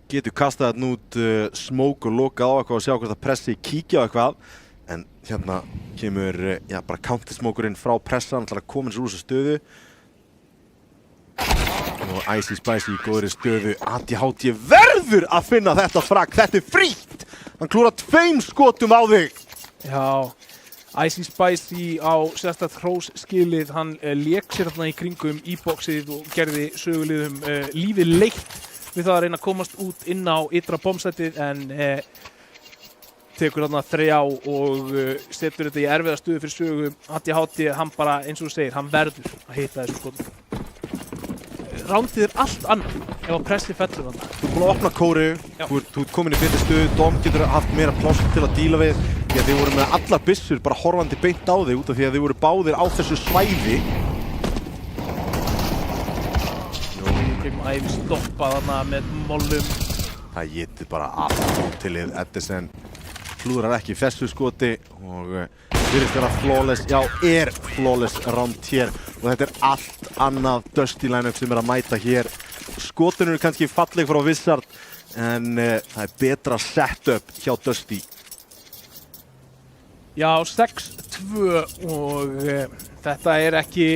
Getur kastað þetta út smoke og lokað á eitthvað og sjá hvort að pressi kíkja á eitthvað. En hérna kemur bara counter-smokerinn frá pressan, ætlar að koma sér úr þessu stöðu. Og Icy Spicy í góðri stöðu. ATHT verður að finna þetta frakk, þetta frítt. Hann klúrar 2 skotum á þig. Já. Icy Spicy á sérstætt hrós skilið, hann lék sér þarna í kringum e-boxið og gerði söguliðum lífið leitt við það að reyna að komast út inn á ytra bombsætið en tekur þarna 3 og setur þetta í erfiða stöðu fyrir sögu. ATHT, hann bara, eins og þú segir, hann verður að hitta þessu skotum. Rándið allt annað ef að pressi fellur þarna. Þú búin að opna kóru, þú ert komin í betri stöðu, Dom getur haft meira pláss til að díla við. Því að þið voru með allar byssur bara horfandi beint á þig út af því að þið voru báðir á þessu svæði. fengum æfi stoppa þarna með mollum. Það getið bara allt útilið. Edison klúðrar ekki þessu skoti og virðist vera flawless, já, flawless round hér og þetta allt annað Dusty line-up sem að mæta hér. Skotin eru kannski falleg frá Wizard en það betra setup hjá Dusty. Já, 6-2 og þetta ekki,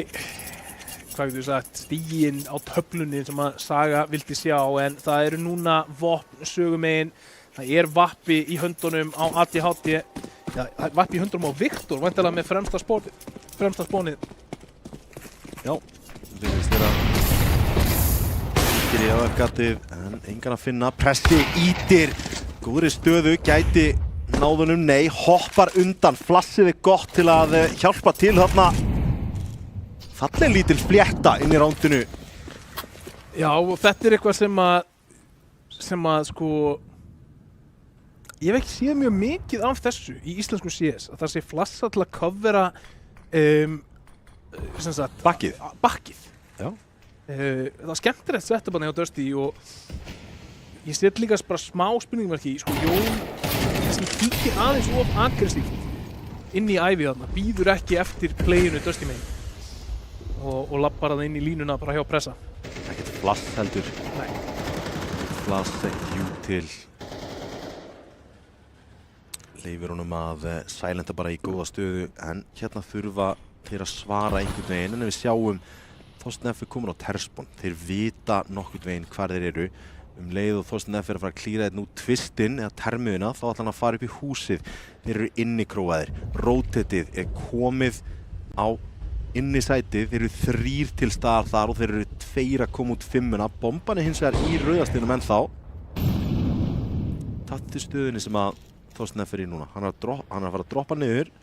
hvað getur við sagt, stiginn á töflunni sem að Saga vildi sjá en það eru núna vopn sögumegin. Það vappi í höndunum á ADHD. Já, vappi í höndunum á Viktor, væntanlega með fremsta spónið. Já. Það finnst þér að í AF-gatið en engan að finna. Pressi ítir, góðri stöðu, gæti náðunum, nei, hoppar undan, flassiði gott til að hjálpa til þarna. Falleg lítil flétta inn í rándinu. Já, og þetta eitthvað sem að sko, ég hef ekki séð mjög mikið af þessu í íslensku CS, að það sé flassa til að covera sem sagt bakkið. Já. Það skemmtilegt setup hjá Dusty og ég set líka bara smá spurningmarki, sko, Jón sem kíkir aðeins of aggressíft inn í ævi þarna, býður ekki eftir playinu Dusty megin og lappar það inn í línuna bara hjá pressa. Ekkert flass heldur. Nei. Flass ekki til. Leifir honum að silenta bara í góða stöðu en hérna þurfa þeir að svara einhvern veginn en við sjáum Þorsteinn F komin á terspon. Þeir vita nokkurn veginn hvar þeir eru. Leið og Þorsteinn F að fara að klíra þetta nú tvistinn eða termiðuna þá ætla hann að fara upp í húsið. Þeir eru innikróaðir. Rotatið komið á innisætið. Þeir eru 3 til staðar þar og þeir eru 2 að koma út 5-una. Bomban hins vegar í rauðastinum ennþá. Þetta stöðunni sem að Þorsteinn F í núna. Hann er að fara að droppa niður.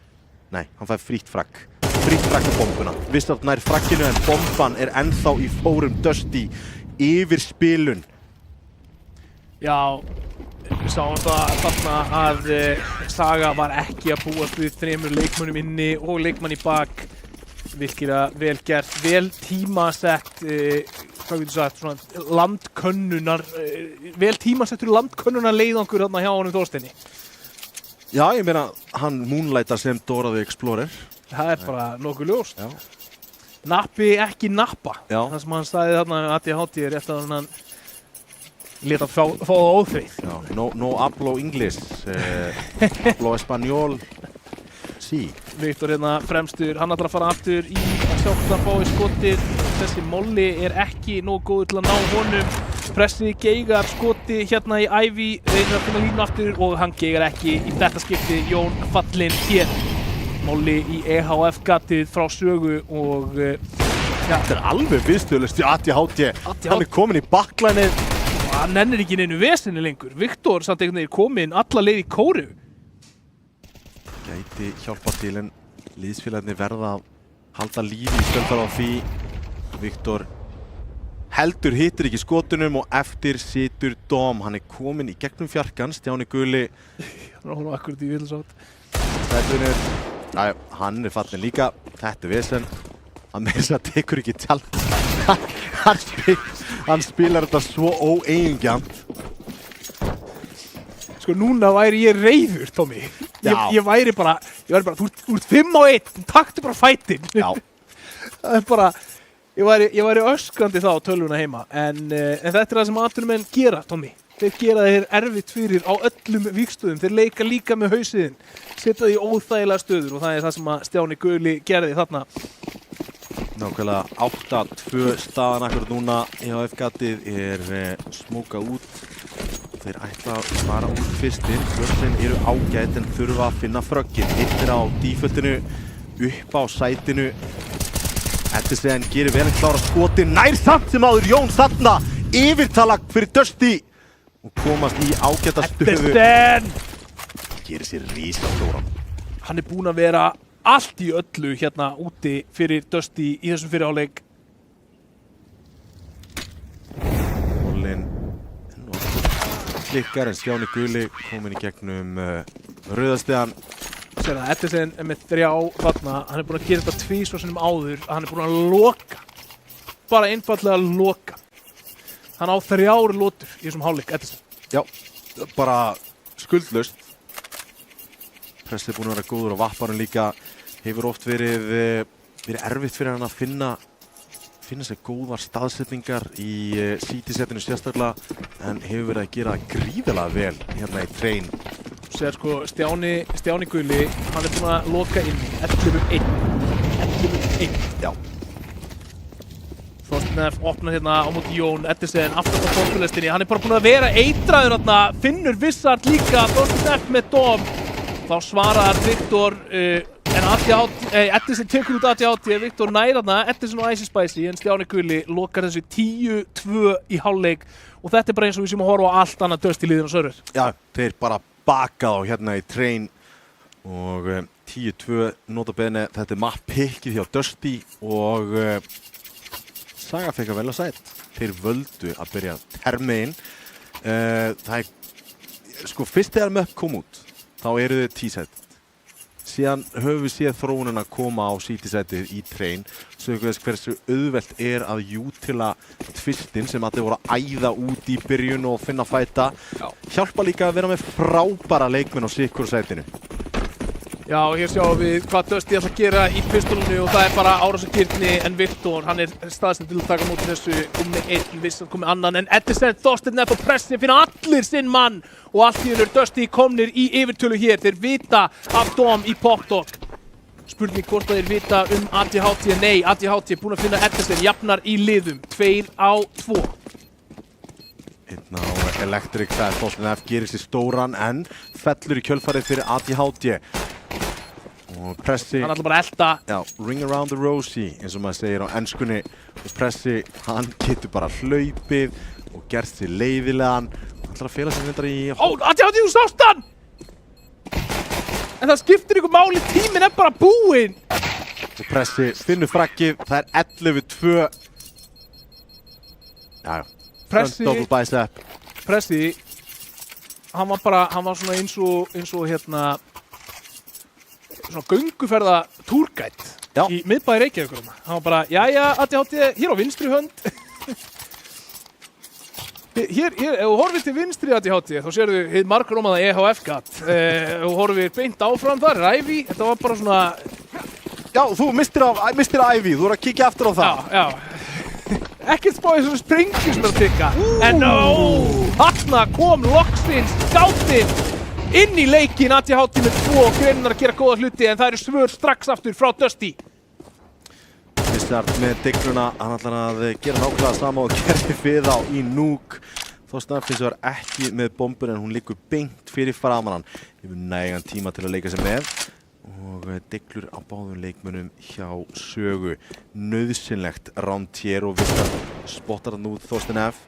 Nei, hann fær frítt fragg. Frítt fragg á bombuna. Wizard nær fragginu en bomban ennþá í fórum Dusty yfir spilun. Já, við sáum það þarna að Saga var ekki að búast við 3 leikmönnum inni og leikmann í bak. Virkilega vel gert, vel tímasett, hvað getur sagt, svona landkönnunar, vel tímasettur landkönnunar leiðangur þarna hjá honum Þorsteini. Já, ég meina, hann moonlightar sem Dora the Explorer. Það bara nokkuð ljóst. Já. Nappi ekki nappa. Já. Það sem hann sagði þarna með ADHD rétt að hann lét að fá það óþveið. Já, no hablo English, hablo español, sí. Viktor hérna fremstur, hann ætlar að fara aftur í að sjálft að fá í skotið. Þessi molli ekki nógu góður til að ná honum. Pressið geigar skoti hérna í Ivy, reynir að finna línu aftur og hann geigar ekki í þetta skipti. Jón fallinn hér. Molli í EHF-gatið frá sögu og Þetta alveg viðstöðlust í ADHD. Hann komin í backlineið. Hann nennir ekki neinu vesinni lengur. Viktor samt einhvern veginn kominn alla leið í kóru. Gæti hjálpa til en liðsfélagarnir verða að halda lífi í skjölfar á því. Viktor heldur hittir ekki skotunum og eftir situr Dom. Hann kominn í gegnum fjarkan, Stjáni Guli. Hann var akkurat í vilsátt. Stæðunir, hann fallinn líka. Þetta vesen. Hann með þess að tekur ekki tjald. Hann spilar þetta svo óeigingjarnt. Sko núna væri ég reiður, Tommy. Ég væri bara, þú ert 5-1, taktu bara fætinn. Já. Það bara, ég væri öskrandi þá á tölvuna heima. En þetta það sem atvinnumenn gera, Tommy. Þeir gera þeir erfitt fyrir á öllum vígstöðum. Þeir leika líka með hausiðinn. Setja því óþægilega stöður og það það sem að Stjáni Guli gerði þarna. Nákvæmlega 8-2 staðan akkurat núna. EHF-gatið smóka út. Þeir ætla að fara út fyrstir. Flössin eru ágætt en þurfa að finna fröggin. Hittir á defaultinu, upp á sætinu. Edison gerir vel að klára skotin. Nær samt sem áður Jón þarna. Yfirtalag fyrir Dusty. Og komast í ágæta stöðu. Edison! Gerir sér rísastóran. Hann búinn að vera allt í öllu hérna úti fyrir Dusty í þessum fyrirháleik. Mollin klikkar en Stjáni Guli kominn í gegnum rauðastiðan. Sér það, Edison með 3 þarna. Hann búinn að gera þetta tvisvar sinnum áður. Hann búinn að loka. Bara einfaldlega loka. Hann á 3 lotur í þessum hálfleik, Edison. Já, bara skuldlaust. Pressið búin að vera góður og vapparinn líka hefur oft verið erfitt fyrir hann að finna sér góðar staðsetningar í CT-setinu sérstaklega en hefur verið að gera gríðarlega vel hérna í Train. Þú sér sko, Stjáni Gulli, hann er búin að loka inn 11-1. 11-1. Já. Þorsteinn F. opnar hérna á móti Jón Edison aftur á fórfélestinni. Hann er bara búin að vera eitraður hérna, finnur Vissart líka, Þorsteinn F. með Dom. Þá svarar Viktor, en Edison tekur út ATHT, Viktor nær hérna, Edison og Icy Spicy, en Stjáni Gulli lokar þessu 10-2 í hálfleik og þetta er bara eins og við séum að horfa á allt annað döst í liðinu Sörur. Já, þeir bara bakað á hérna í Train og 10-2 nota bene, þetta er mapp pickið hjá Dusty og Saga fekk að velja sætt. Þeir völdu að byrja terminn. Það er, sko, fyrst þegar möpp kom út, þá eru þau 10-sætt. Síðan höfum við séð þróunina koma á CT-sætið í Train, svo við veist hversu auðvelt er að jútila tvistinn sem allir voru að æða út í byrjun og finna fæta. Hjálpa líka að vera með frábæra leikmenn á sikkur sætinu. Já, hér sjáum við hvað Dusty ætla að gera í pistolinu og það er bara árásargirni en Viktor, hann er staðsend til að taka móti þessu, komið einn, Vissart komið annan en Edison, Þorsteinn F. á pressi, finna allir sinn mann og allt í er Dusty komnir í yfirtölu hér, þeir vita af Dom í Popdog. Spurning hvort þeir vita ATHT, nei, ATHT búin að finna Edison, jafnar í liðum, 2-2. Einn á Electric, það er Þorsteinn F. gerir sér stóran en fellur í kjölfarið fyrir ATHT. Og Pressi, hann ætla bara að elta. Já, ring around the rosy, eins og maður segir á enskunni. Og Pressi, hann getur bara hlaupið og gert sér leiðilegan. Hann ætlar að fela sér reyndar í... ATHT, þú sást hann! En það skiptir ykkur máli, tíminn er bara búinn! Og Pressi finnur frakkið, það er 11-2. Já, Pressi, double bicep. Pressi, hann var svona eins og hérna, svona gönguferða túrgætt í miðbæði Reykjavíkur. Hann var bara, jæja, ATHT, hér á vinstri hönd. Hér, ef þú horfir til vinstri ATHT, þá sérðu hið margrómaða EHF-gat. Ef þú horfir beint áfram þar, Ivy, þetta var bara svona... Já, þú mistir Ivy, þú voru að kíkja aftur á það. Já. Ekkert spáði svona springjur sem er að tikka. En þarna kom loksins skátinn inn í leikinn, ATHT með 2 og greinar að gera góða hluti en það eru svör strax aftur frá Dusty. Vissart með digluna, hann ætlar að gera nákvæmlega sama og gerði við á í Nuke. Þorsteinn F. var ekki með bombur en hún liggur beint fyrir framan hann. Hefur nægan tíma til að leika sig með og diglur á báðum leikmönnum hjá Sögu. Nauðsynlegt ránd hér og Vissart spottar hann út Þorsteinn F.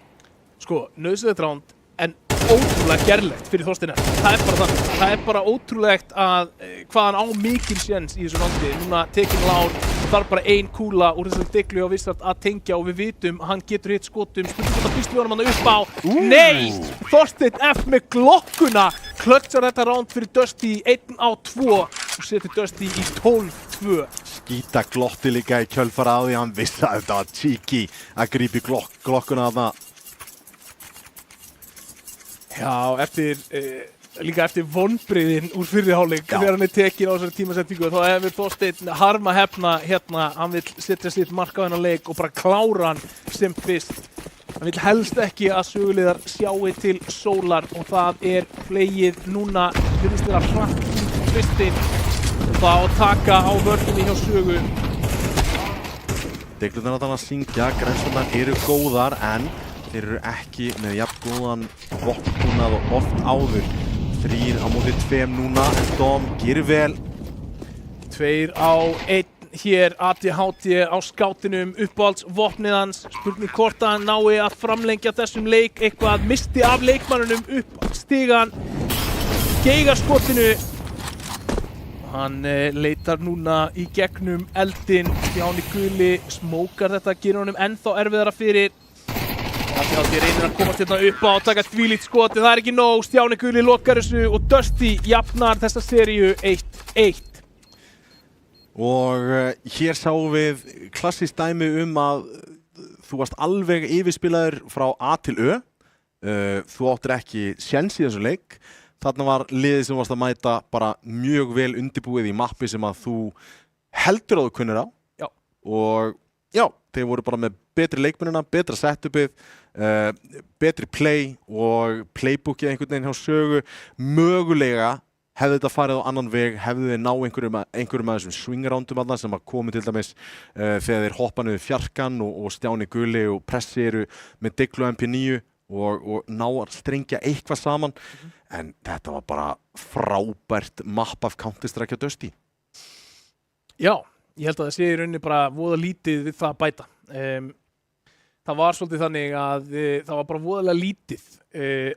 Sko, nauðsynlegt ránd en ótrúlega gerlegt fyrir Þorsteinn F. Það er bara þannig. Það er bara ótrúlegt að hvað hann á mikinn séns í þessu rándi. Núna tekinn lár, þarf bara ein kúla úr þessari diglu á Vissart að tengja og við vitum hann getur hitt skotum. Spurning hvort að býst við honum hann upp á. Nei! Þorsteinn F. með glokkuna klötsar þetta ránd fyrir Dusty 1-2 og setur Dusty í 12-2. Skýta glotti líka í kjölfara á því hann vissi að þetta var cheeky að grípi glokkuna þarna. Já, líka eftir vonbrigðin úr fyrri hálfleik þegar hann er tekinn á þessari tímasetningu þá hefur Þorsteinn harma hefna hérna, hann vill setja sitt mark á þennan leik og bara klára hann sem fyrst. Hann vill helst ekki að söguliðar sjáu til sólar og það er flegið núna virðist vera hratt í tvistinn og það á að taka á vörninni hjá Sögu. Deglurnar að syngja, grensurnar eru góðar en þeir eru ekki með jafn góðan vopnbúnað og oft áður. 3 á móti 2 núna, en Dom gerir vel. 2 á 1 hér, ATHT á skátinum, uppáhaldsvopnið hans. Spurning hvort að hann nái að framlengja þessum leik, eitthvað misti af leikmannunum upp stigan. Geigarskotinu. Hann leitar núna í gegnum eldin. Stjáni Gulli smókar þetta, gerir honum ennþá erfiðara fyrir. ATHT reynir að komast hérna upp á og taka þvílíkt skoti, það er ekki nóg, Stjáni Gulli lokar þessu og Dusty jafnar þessa seríu 1-1. Og hér sáum við klassískt dæmi að þú varst alveg yfirspilaður frá A til Ö. Þú áttir ekki séns í þessum leik. Þarna var liðið sem varst að mæta bara mjög vel undirbúið í mappi sem að þú heldur að þú kunnir á. Já. Og já, þeir voru bara með betri leikmennina, betra setupið, betri play og playbookið einhvern veginn hjá Sögu. Mögulega hefði þetta farið á annan veg, hefði þeir ná einhverjum af þessum swingaroundum þarna sem að komi til dæmis þegar þeir hoppa niður Fjarkan og Stjáni Gulli og Pressi eru með Diglu MP9 og ná að strengja eitthvað saman. En þetta var bara frábært mapp af Counter-Strike hjá Dusty. Já, ég held að það sé í rauninni bara voða lítið við það að bæta. Það var svolítið þannig að það var bara voðalega lítið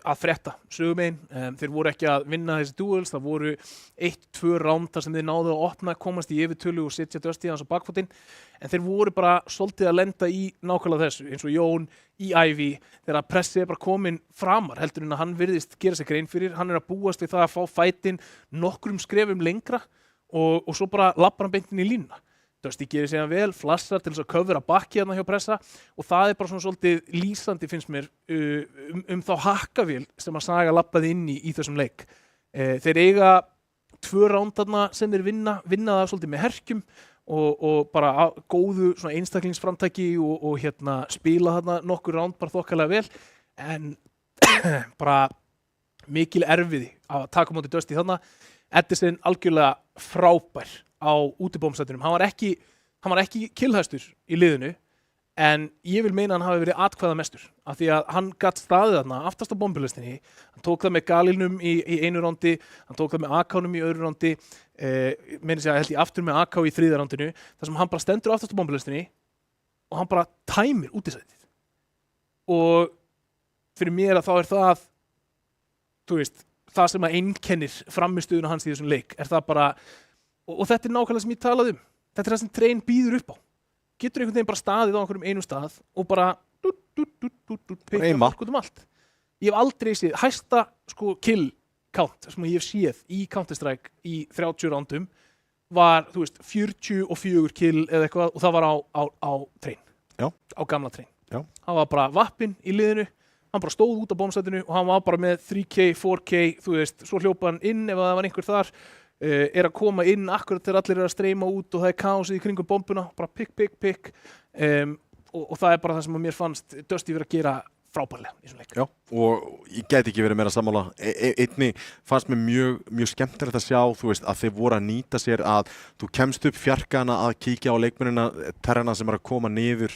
að frétta Sögumegin. Þeir voru ekki að vinna þessi duels, það voru 1-2 rándar sem þeir náðu að opna, komast í yfirtölu og setja Dusty hans á bakfótinn. En þeir voru bara svolítið að lenda í nákvæmlega þessu, eins og Jón í Ivy, þegar Pressi er bara komin framar, heldur en að hann virðist gera sig grein fyrir. Hann er að búast við það að fá fætinn nokkrum skrefum lengra og svo bara lappar hann beintin í línuna. Dusty gerir sig vel, flassar til þess að covera bakki hérna hjá Pressa og það er bara svona svolítið lýsandi finnst mér þá hakkavél sem að Saga lappaði inn í þessum leik. Þeir eiga 2 ránd þarna sem þeir vinna það svolítið með herkjum og bara góðu svona einstaklingsframtaki og hérna spila þarna nokkur ránd bara þokkalega vel en bara mikil erfiði að taka á móti Dusty þarna. Edison algjörlega frábær á útibómsætunum. Hann var ekki killhæstur í liðinu en ég vil meina að hann hafi verið atkvæðamestur af því að hann gat staðið þarna aftast á bombulistinni. Hann tók það með Galilnum í einu rándi, hann tók það með AK-num í öðru rándi, meina sér að held ég aftur með AK í 3. rándinu, þar sem hann bara stendur aftast á bombulistinni og hann bara tæmir útisætið. Og fyrir mér að þá er það, þú veist, það sem að einkennir frammistöðuna hans í þessum leik er það bara, og þetta er nákvæmlega sem ég talaði um, þetta er það sem Train býður upp á. Getur einhvern veginn bara staðið á einhverjum einum stað og bara pekka fólk út allt. Ég hef aldrei séð, hæsta kill count sem ég hef séð í Counter-Strike í 30 rándum var, þú veist, 44 kill eða eitthvað og það var á Train. Já. Á gamla Train. Já. Hann var bara vappinn í liðinu. Hann bara stóð út á bombsætinu og hann var bara með 3K, 4K, þú veist, svo hljópa hann inn ef það var einhver þar, er að koma inn akkurat þegar allir er að streyma út og það er kaosið í kringum bombuna, bara pikk, og það er bara það sem að mér fannst Dusty verið að gera frábærlega í svona leik. Já, og ég gæti ekki verið meira sammála. Einni fannst mér mjög skemmtilegt að sjá, þú veist, að þeir voru að nýta sér að þú kemst upp Fjarkana að kíkja á leikmennina, Terrana sem er að koma niður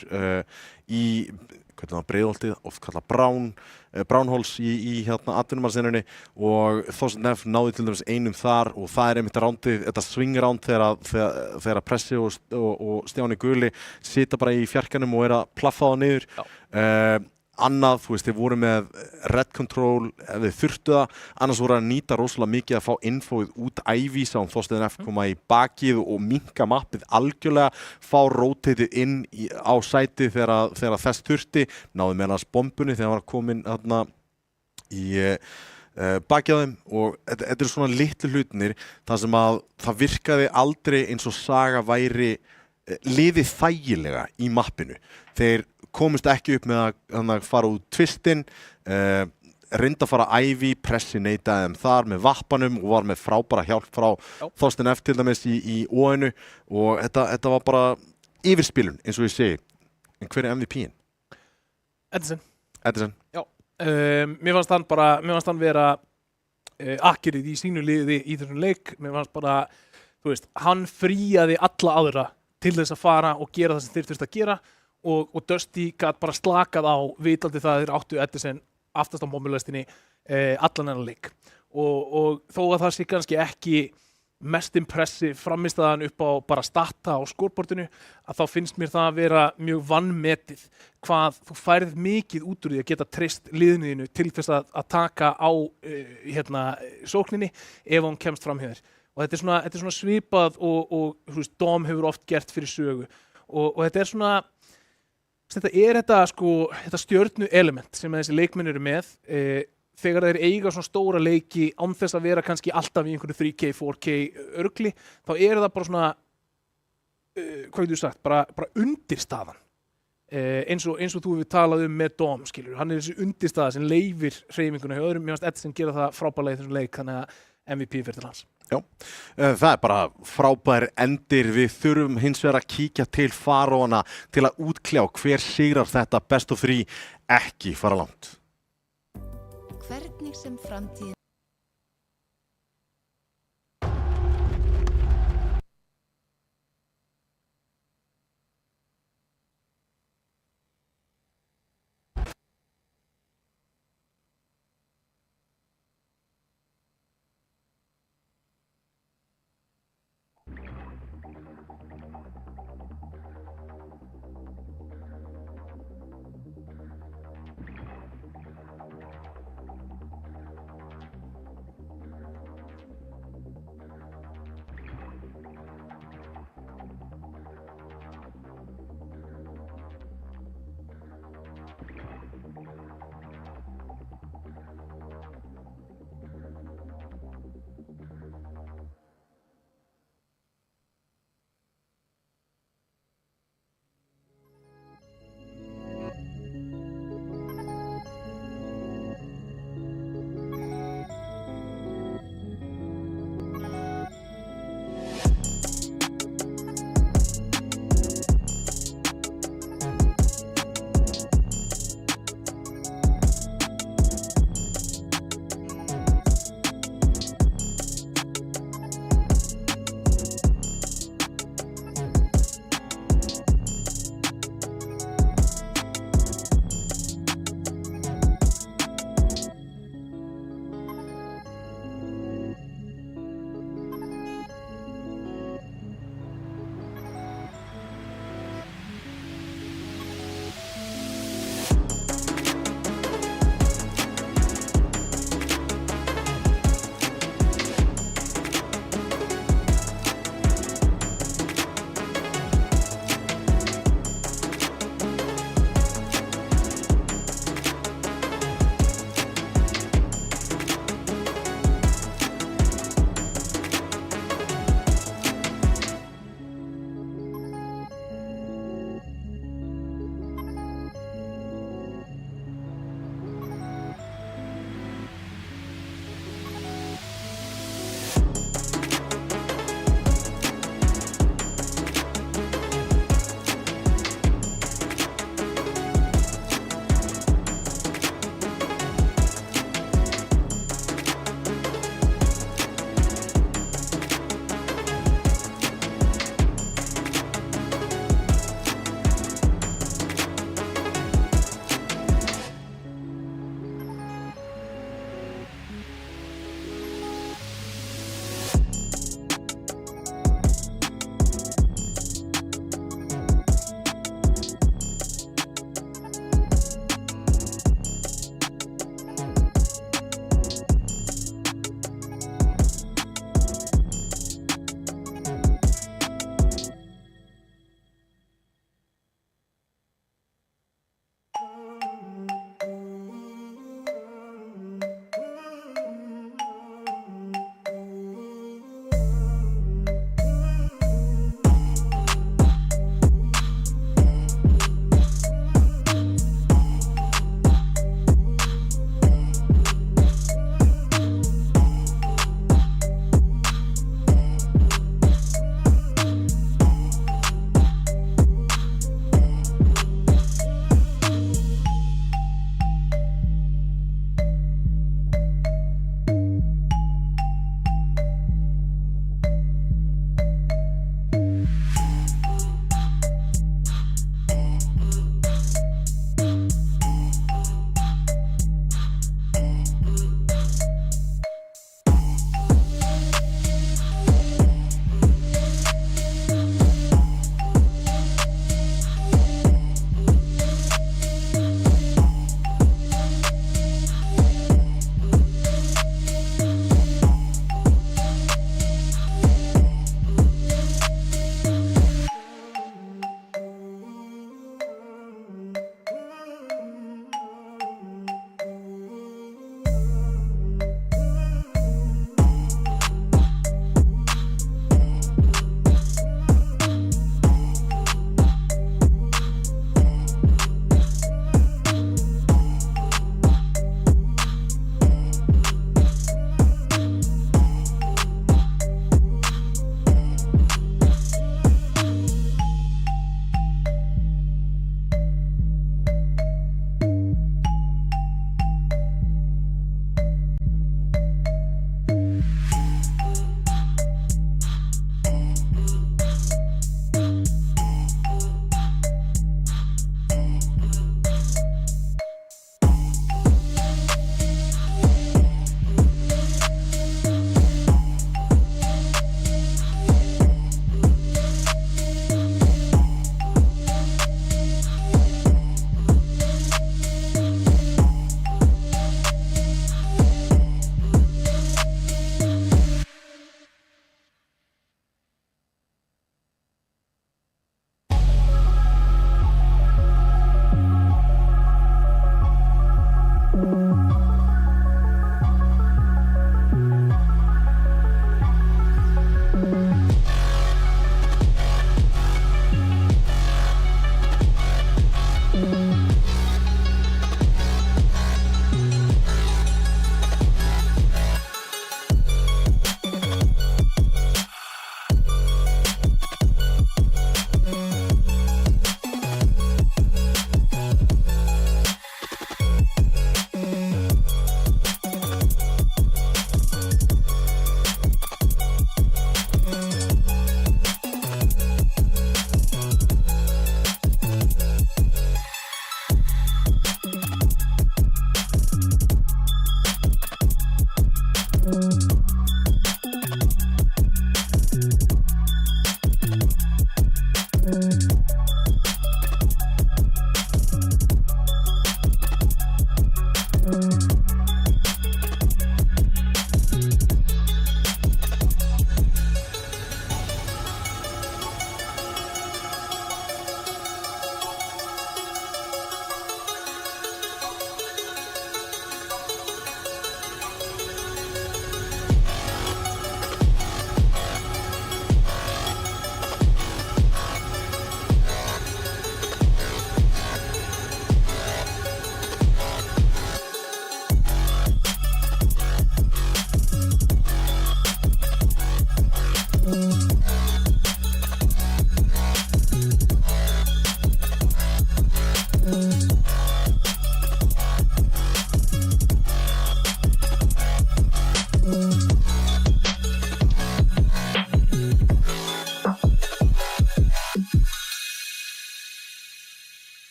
í Breiðholtið, oft kallað Brownholes í hérna atvinnumannsvinnunni og Þorsteinn Neff náði til dæmis einum þar og það er einmitt rándið, þetta swing-ránd þegar Pressi og Stjáni Guli sita bara í Fjarkanum og er að plaffa það niður. Annað, þú veist, þeir voru með red control ef þeir þurftu það, annars voru að nýta rosalega mikið að fá infóið út Ivy sá Þorsteinn F koma í bakið og minka mappið algjörlega, fá rotatið inn á sætið þegar þess þurfti, náði með hans bombunni þegar hann var komin þarna í bakið á þeim og þetta er svona litlu hlutinir þar sem að það virkaði aldrei eins og Saga væri liðið þægilega í mappinu. Þeir komist ekki upp með að fara út tvistinn, reynda að fara Ivy, Pressi neitaði þeim þar með vappanum og var með frábæra hjálp frá Þorsteinn F til dæmis í ON-u og þetta var bara yfirspilun eins og ég segi. En hver er MVP-in? Edison. Já. Mér fannst hann vera akkerið í sínu liði í þessum leik. Mér fannst bara, þú veist, hann fríaði alla aðra til þess að fara og gera það sem þeir þurftu að gera og Dusty gat bara slakað á vitandi það að þeir áttu Edison aftast á bombulistinni allan enn leik og þó að það sé kannski ekki mest impressive frammistaðan upp á bara stata á skorbortinu að þá finnst mér það að vera mjög vannmetið hvað þú færð mikið út úr því að geta treyst liðinu til þess að taka á sókninni ef hún kemst fram hjá þér. Og þetta er svona svipað og þú veist, Dom hefur oft gert fyrir Sögu og þetta er svona þetta stjörnu element sem þessi leikmenn eru með þegar þeir eiga svona stóra leiki án þess að vera kannski alltaf í einhverju 3K, 4K örgli, þá er það bara svona hvað getur þú sagt, bara undirstaðan eins og þú hefur talað með Dom, skilur, hann þessi undirstaða sem leifir hreyfinguna hjá öðrum, mér fannst Edson gera það frábærlega í þessum leik, þannig að MVP fyrir til hans. Já, það bara frábær endir, við þurfum hins vegar að kíkja til Faraóana til að útkljá hver sigrar þetta best of 3 ekki fara langt. Hvernig sem framtíðin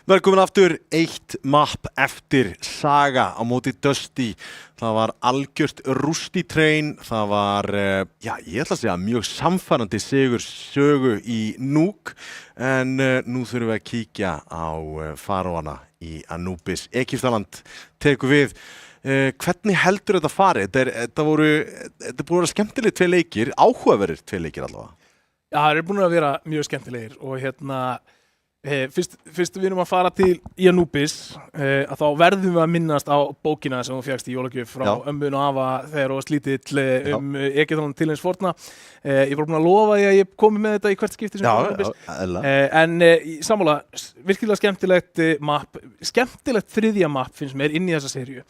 Velkomin aftur, eitt mapp eftir Saga á móti Dusty. Það var algjört rústi train, það var, ég ætla að segja mjög samfærandi sigur sögu í Nuuk, en nú þurfum við að kíkja á faraóana í Anubis. Egyptaland tekur við. Hvernig heldur þetta farið? Þetta búið að vera skemmtilegir 2 leikir, áhugaverðir 2 leikir allavega. Já, það búin að vera mjög skemmtilegir og fyrst við erum að fara til Anubis að þá verðum við að minnast á bókina sem þú fékkst í jólagjöf frá ömmun og afa þegar þú varst lítill Egyptaland til eins forna. Ég var búin að lofa því að ég komi með þetta í hvert skipti sem Anubis. En sammála, virkilega skemmtilegt mapp, skemmtilegt 3. mapp finnst mér inn í þessa seríu.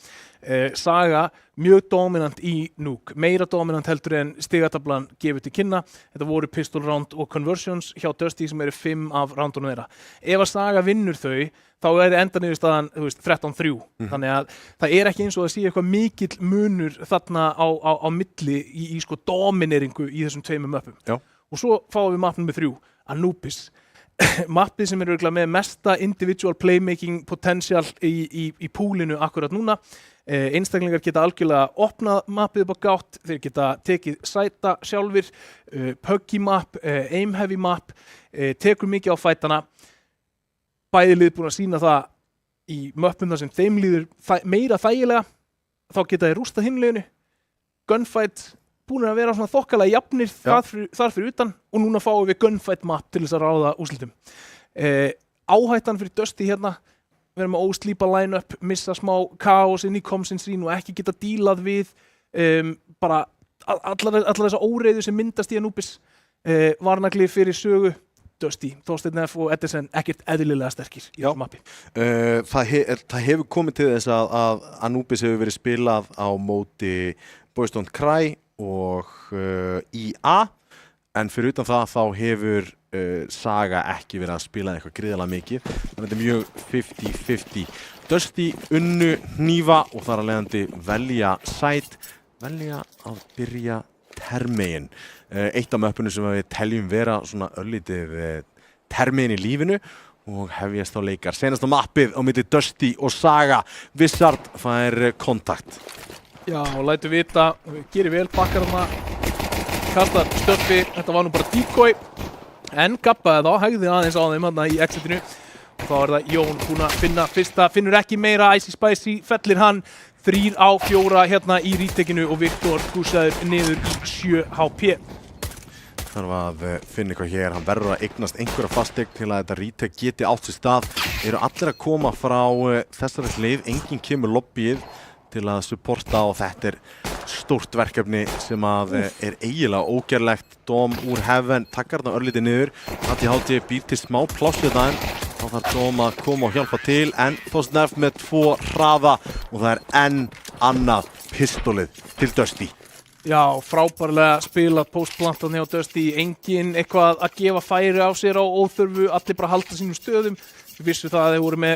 Saga mjög dominant í Nuuk, meira dominant heldur en stigatablan gefur til kynna. Þetta voru pistol round og conversions hjá Dusty sem eru 5 af roundunum þeirra. Ef að Saga vinnur þau, þá endaniðurstaðan 13-3. Þannig að það ekki eins og að sé eitthvað mikill munur þarna á milli í sko domineringu í þessum 2 möppum. Já. Og svo fáum við mapp nummer 3, Anubis. Mappið sem örugglega með mesta individual playmaking potential í púlinu akkurat núna. Einstaklingar geta algjörlega opnað mappið upp á gátt, þeir geta tekið sæta sjálfir, puggy mapp, aim heavy mapp, tekur mikið á fætana. Bæði lið búin að sýna það í möppum þar sem þeim líður meira þægilega, þá geta þeir rústað hinleginu. Gunfight búin að vera svona þokkalega jafnir þar fyrir utan og núna fáum við gunfight mapp til þess að ráða úrslitum. Áhættan fyrir Dusty hérna, vera með óslípa line-up, missa smá kaos inn í komsinn sín og ekki geta dílað við bara allar þessa óreiðu sem myndast í Anubis. Varnagli fyrir sögu Dusty, Þorsteinn F og Edison ekkert eðlilega sterkir í þessu mappi. Það hefur komið til þess að Anubis hefur verið spilað á móti Boys Don't Cry og IA, en fyrir utan það þá hefur Saga ekki verið að spila eitthvað gríðarlega mikið, þannig að þetta er mjög 50-50. Dusty unnu hnífa og þar að leiðandi velja að byrja termegin. Eitt af möppunum sem við teljum vera svona örlítið termegin í lífinu og hefjast á leikar. Senasta mappið á milli Dusty og Saga. Wizard fær kontakt. Já, og lætur vita, gerir vel, bakkar hana, kastar stöppi, þetta var nú bara decoy, en gabbaði þá, hægði aðeins á þeim hana í exitinu. Og þá er það Jón búinn að finna fyrsta, finnur ekki meira, Icy Spicy fellir hann, 3 á 4 hérna í retakinu og Viktor gúsaður niður í 7 HP. Þarf að finna eitthvað hér, hann verður að eignast einhverja fasteign til að þetta retake geti átt sér stað. Eru allir að koma frá þessari hlið, enginn kemur lobbyið til að supporta og þetta stórt verkefni sem að er eiginlega ógerlegt. Dom úr Heaven takkar þarna örlítið niður, ATHT býr til smá pláss við það en þá þarf Dom að koma og hjálpa til en Þorsteinn F með 2 hraða og það enn annað pistolið til Dusty. Já, frábærlega spilað postplantan hjá Dusty, enginn eitthvað að gefa færi á sér á óþörfu, allir bara halda sínum stöðum. Við vissum það að þeir voru með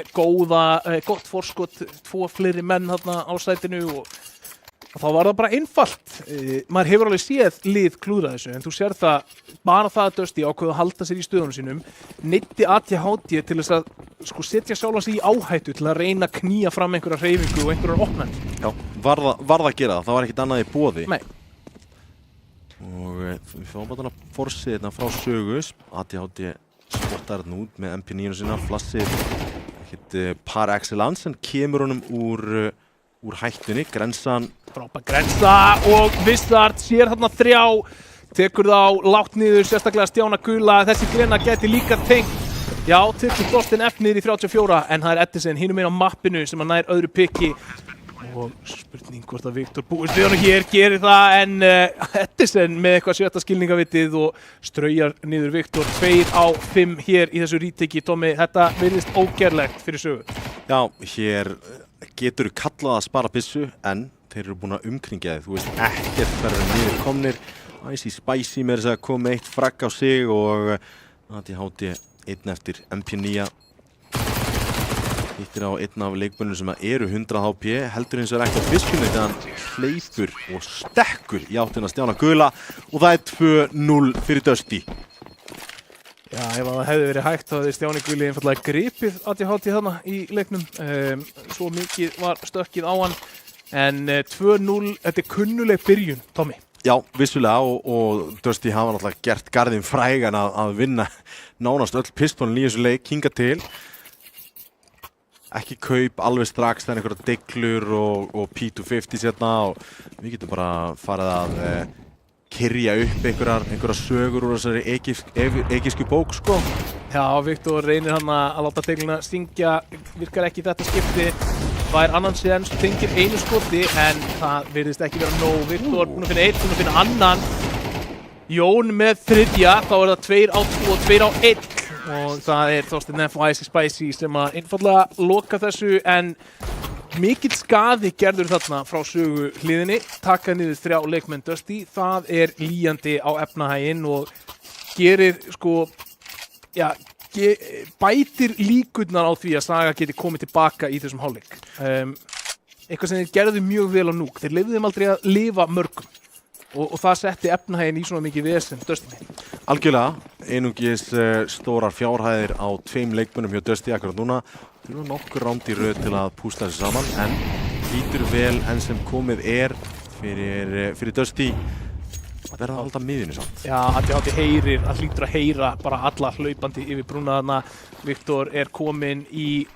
gott forskot, 2 fleiri menn þarna á sætinu og þá var það bara einfalt. Maður hefur alveg séð lið klúðra þessu, en þú sér það, bara það að Dusty ákveðu að halda sér í stöðunum sínum, neyddi ATHT til þess að setja sjálfa sig í áhættu til að reyna að knýja fram einhverja hreyfingu og einhverjar opnanir. Já, var það að gera það, það var ekkert annað í boði. Nei. Og við fáum bara þarna forsið hérna frá Sögus, ATHT spottar hérna út með MP9 sína, flassið ekkert par excellence en kemur honum úr hættunni, grensan. Frábær grensa og Vissard sér þarna 3, tekur þá lágt niður, sérstaklega Stjána Gula, þessi grena gæti líka tengt. Já, tekur Þorsteinn F niður í 34 en það Edison hinum megin á mappinu sem að nær öðru pikki. Og spurning hvort að Viktor búist við honum hér, gerir það en Edison með eitthvað 7. skilningavitið og straujar niður Viktor 2 á 5 hér í þessu retaki. Tommi, þetta virðist ógerlegt fyrir Sögu. Já, hér getur kallað að spara byssu en þeir eru búin að umkringja þið, þú veist ekkert verður niður komnir. Icy Spicy með þess að koma 1 fragg á sig og ATHT 1 eftir MP9. Hittir á einn af leikmönnum sem eru 100 HP, heldur hins vegar ekki á fiskunni þegar hann hleypur og stekkur í áttina Stjána Gula og það 2-0 fyrir Dusty. Já, ef það hefði verið hægt þá hefði Stjáni Guli einfallega gripið ATHT þarna í leiknum. Svo mikið var stökkið á hann en 2-0, þetta kunnuleg byrjun, Tommi. Já, vissulega og Dusty hafa náttúrulega gert garðinn frægan að vinna nánast öll pistolin í þessu leik hingað til. Ekki kaup alveg strax, það einhverja deiglur og P250 hérna og við getum bara farið að kyrja upp einhverja sögur úr þessari egypsku bók, sko. Já, Viktor reynir hann að láta deigluna syngja, virkar ekki þetta skipti, fær annan séns, tengir einu skoti en það virðist ekki vera nóg. Viktor búinn að finna 1, búinn að finna annan. Jón með 3, þá er það 2 á 2 og 2 á 1. Og það Þorsteinn F og Icy Spicy sem að einfallega loka þessu en mikill skaði gerður þarna frá Sögu hliðinni, taka niður 3 leikmenn Dusty, það lýjandi á efnahaginn og gerir bætir líkurnar á því að Saga geti komið tilbaka í þessum hálfleik. Eitthvað sem þeir gerðu mjög vel á Núk, þeir leyfðu þeim aldrei að lifa mörgum. Og það setti efnahaginn í svona mikið vesen Dusty. Algjörlega, einungis stórar fjárhæðir á 2 leikmönnum hjá Dusty akkurat núna. Þurfa nokkur ránd í röð til að púsla þessu saman en lítur vel enn sem komið fyrir Dusty að verða alltaf miðjunni samt. Já, ATHT hlýtur að heyra bara alla hlaupandi yfir brúna þarna. Viktor kominn í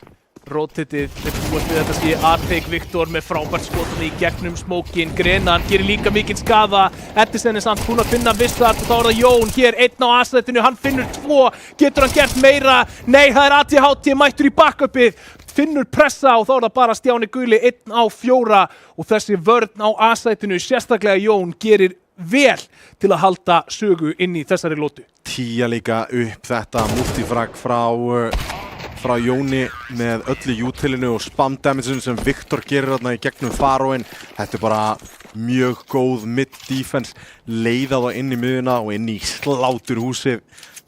rótitið, þeir búast við þetta sé aðteik. Viktor með frábært skotan í gegnum smókin, Grenan gerir líka mikinn skaða, Edison samt búinn að finna Vissard og þá er það Jón hér, 1 á A-sætinu, hann finnur 2, getur hann gert meira? Nei, það er ATHT mættur í backupið, finnur pressa og þá er það bara Stjáni Guli, 1 á 4 og þessi vörn á A-sætinu, sérstaklega Jón, gerir vel til að halda Sögu inn í þessari lótu. 10 líka upp þetta multifrag frá Jóni með öllu utilinu og spam damage'un sem Viktor gerir þarna í gegnum Faroinn. Þetta bara mjög góð mid-defense, leiða þá inn í miðjuna og inn í sláturhúsið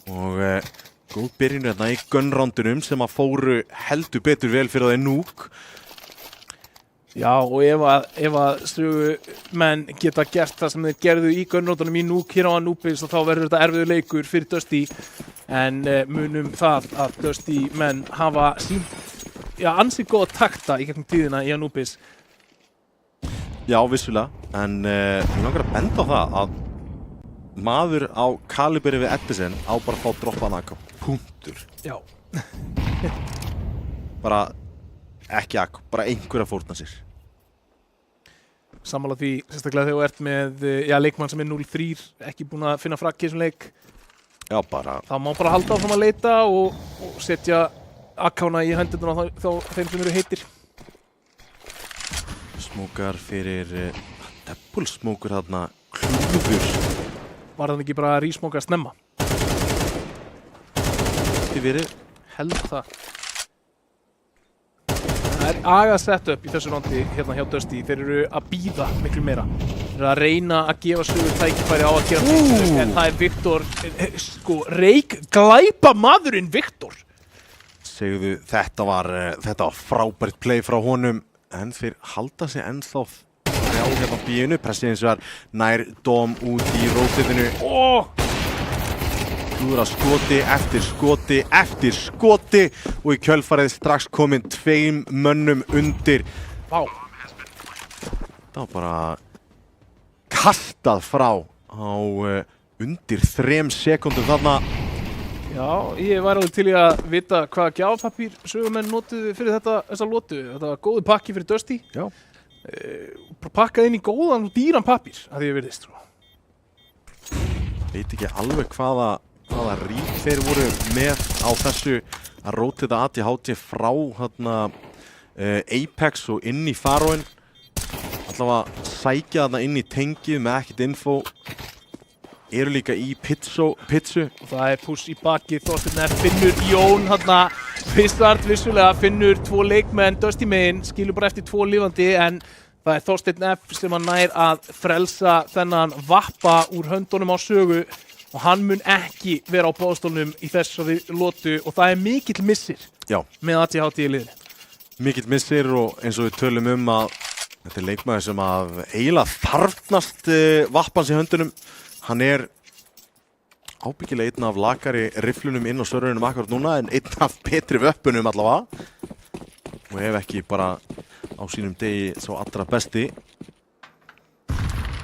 og góð byrjun þarna í gunroundunum sem að fóru heldur betur vel fyrir það Núk. Já, og ef að Sögumenn geta gert það sem þeir gerðu í gunroundunum í Núk hér á Anubis þá verður þetta erfiður leikur fyrir Dusty. En munum það að Dusty menn hafa sýnt ansi góða takta í gegnum tíðina í Anubis. Já, vissulega, en ég langar að benda á það að maður á kaliberi við Edison á bara að fá droppaðan AK, punktur. Já. Bara ekki AK, bara einhver að fórna sér. Sammála því, sérstaklega þegar þú ert með leikmann sem er 0-3, ekki búinn að finna fragg í þessum leik. Já, bara... Það má bara halda áfram að leita og setja AK-na í hendurnar á þeim sem eru heitir. Smókar fyrir... Double smókur þarna, klúður. Var það ekki bara að rísmóka snemma? Þið verið? Held það. Það er aga setup í þessu rondi hérna hjá Dusty. Þeir eru að bíða miklu meira. Þeir eru að reyna að gefa sögur tækifæri á að gera mistök, en það er Viktor, glæpa maðurinn Viktor. Segðu, þetta var frábært play frá honum, en þeir halda sig ennþá á hérna bíinu, pressið eins og er nær Dom út í rótitinu. Klúðra skoti eftir skoti og í kjölfarið strax komin 2 mönnum undir. Vá. Það var bara kastað frá á undir 3 sekúndum þarna. Já, ég væri alveg til í að vita hvaða gjafapapír sögumenn notuðu fyrir þessa lotu. Þetta var góður pakki fyrir Dusty. Já. Bara pakkað inn í góðan og dýran pappír, að því ég virðist. Veit ekki alveg hvaða rík þeir voru með á þessu að rótita ATHT frá Apex og inn í Faroen. Allavega sækja þarna inn í tengið með ekkert info. Eru líka í pitsu. Og það er push í bakið, Þorsteinn F. finnur Jón þarna. Vissart vissulega finnur 2 leikmenn Dusty megin, skilur bara eftir 2 lifandi, en það er Þorsteinn F. sem hann nær að frelsa þennan vappa úr höndunum á sögu og hann mun ekki vera á boðstólnum í þessari lotu og það er mikill missir. Já. Með ATHT í liðinu. Mikill missir og eins og við tölum að þetta er leikmaður sem að eiginlega þarfnast vappans í höndunum. Hann er ábyggilega einn af lakari riflunum inn á serverunum akkurat núna en einn af betri vöppunum allavega og ef ekki bara á sínum degi svo allra besti.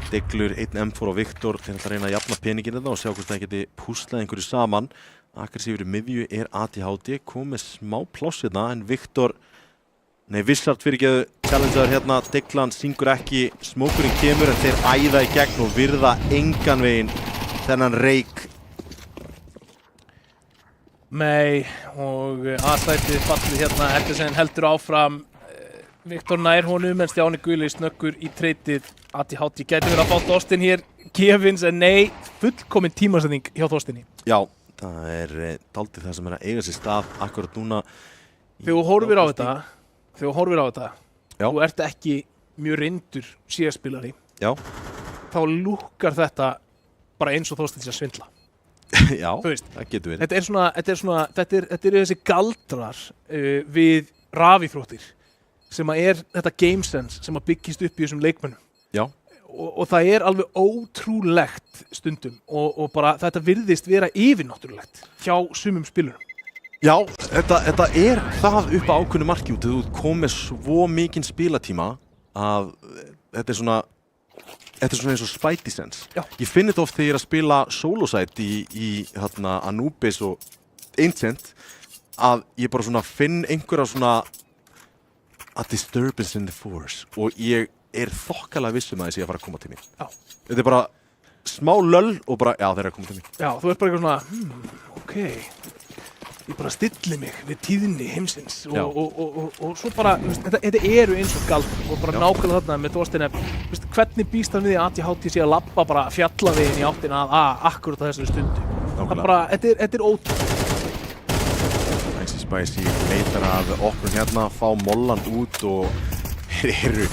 Deglur 1 M4 og Viktor til að reyna að jafna peningin þetta og sjá hvort það geti púslað einhverju saman. Aggressífur í miðju er ATHT, komið smá pláss hérna en Vissart fyrirgeðu challengeaður hérna, Deglan syngur ekki, smókurinn kemur en þeir æða í gegn og virða engan veginn þennan reik. Nei, og A-sætið fallið hérna, Edison heldur áfram, Viktor nær honum en Stjáni Guli snöggur í treytið, ATHT gæti verið að fá Þorsteinn hér, gefins en nei, fullkomin tímasetning hjá Þorsteini. Já, það er dálítið það sem er að eiga sér stað akkurat núna. Þegar þú horfir á þetta, Já. þú ert ekki mjög reyndur CS-spilari, Já. þá lúkkar þetta bara eins og Þorsteinn sé að svindla. Já, Þú veist, það getur verið. Þetta eru þessi galdrar við rafíþróttir sem að er þetta game sense sem að byggist upp í þessum leikmönnum. Já. Og það er alveg ótrúlegt stundum og bara þetta virðist vera yfirnáttúrulegt hjá sumum spilurum. Já, þetta er það upp á ákveðnu marki út. Þú komið svo mikinn spilatíma að þetta er svona eins og Spidey sense. Já. Ég finn þetta oft þegar ég er að spila solosite í Anubis og Ancient að ég bara svona finn einhverja svona a disturbance in the force og ég er þokkalega viss að þessi að fara að koma til mín. Já. Þetta er bara smá löll og bara, já, þeir eru að koma til mín. Já, þú ert bara eitthvað svona, ok. Ég bara stilli mig við tíðni heimsins og svo bara, þetta eru eins og gald og bara nákvæmlega þarna með Þorsteinn F. Hvernig býst hann við að ATHT sé að labba bara fjallaveginn í áttina að akkurat á þessari stundu. Það bara, þetta er ótrúlega. Icy Spicy leitar að opnum hérna, fá mollan út og eru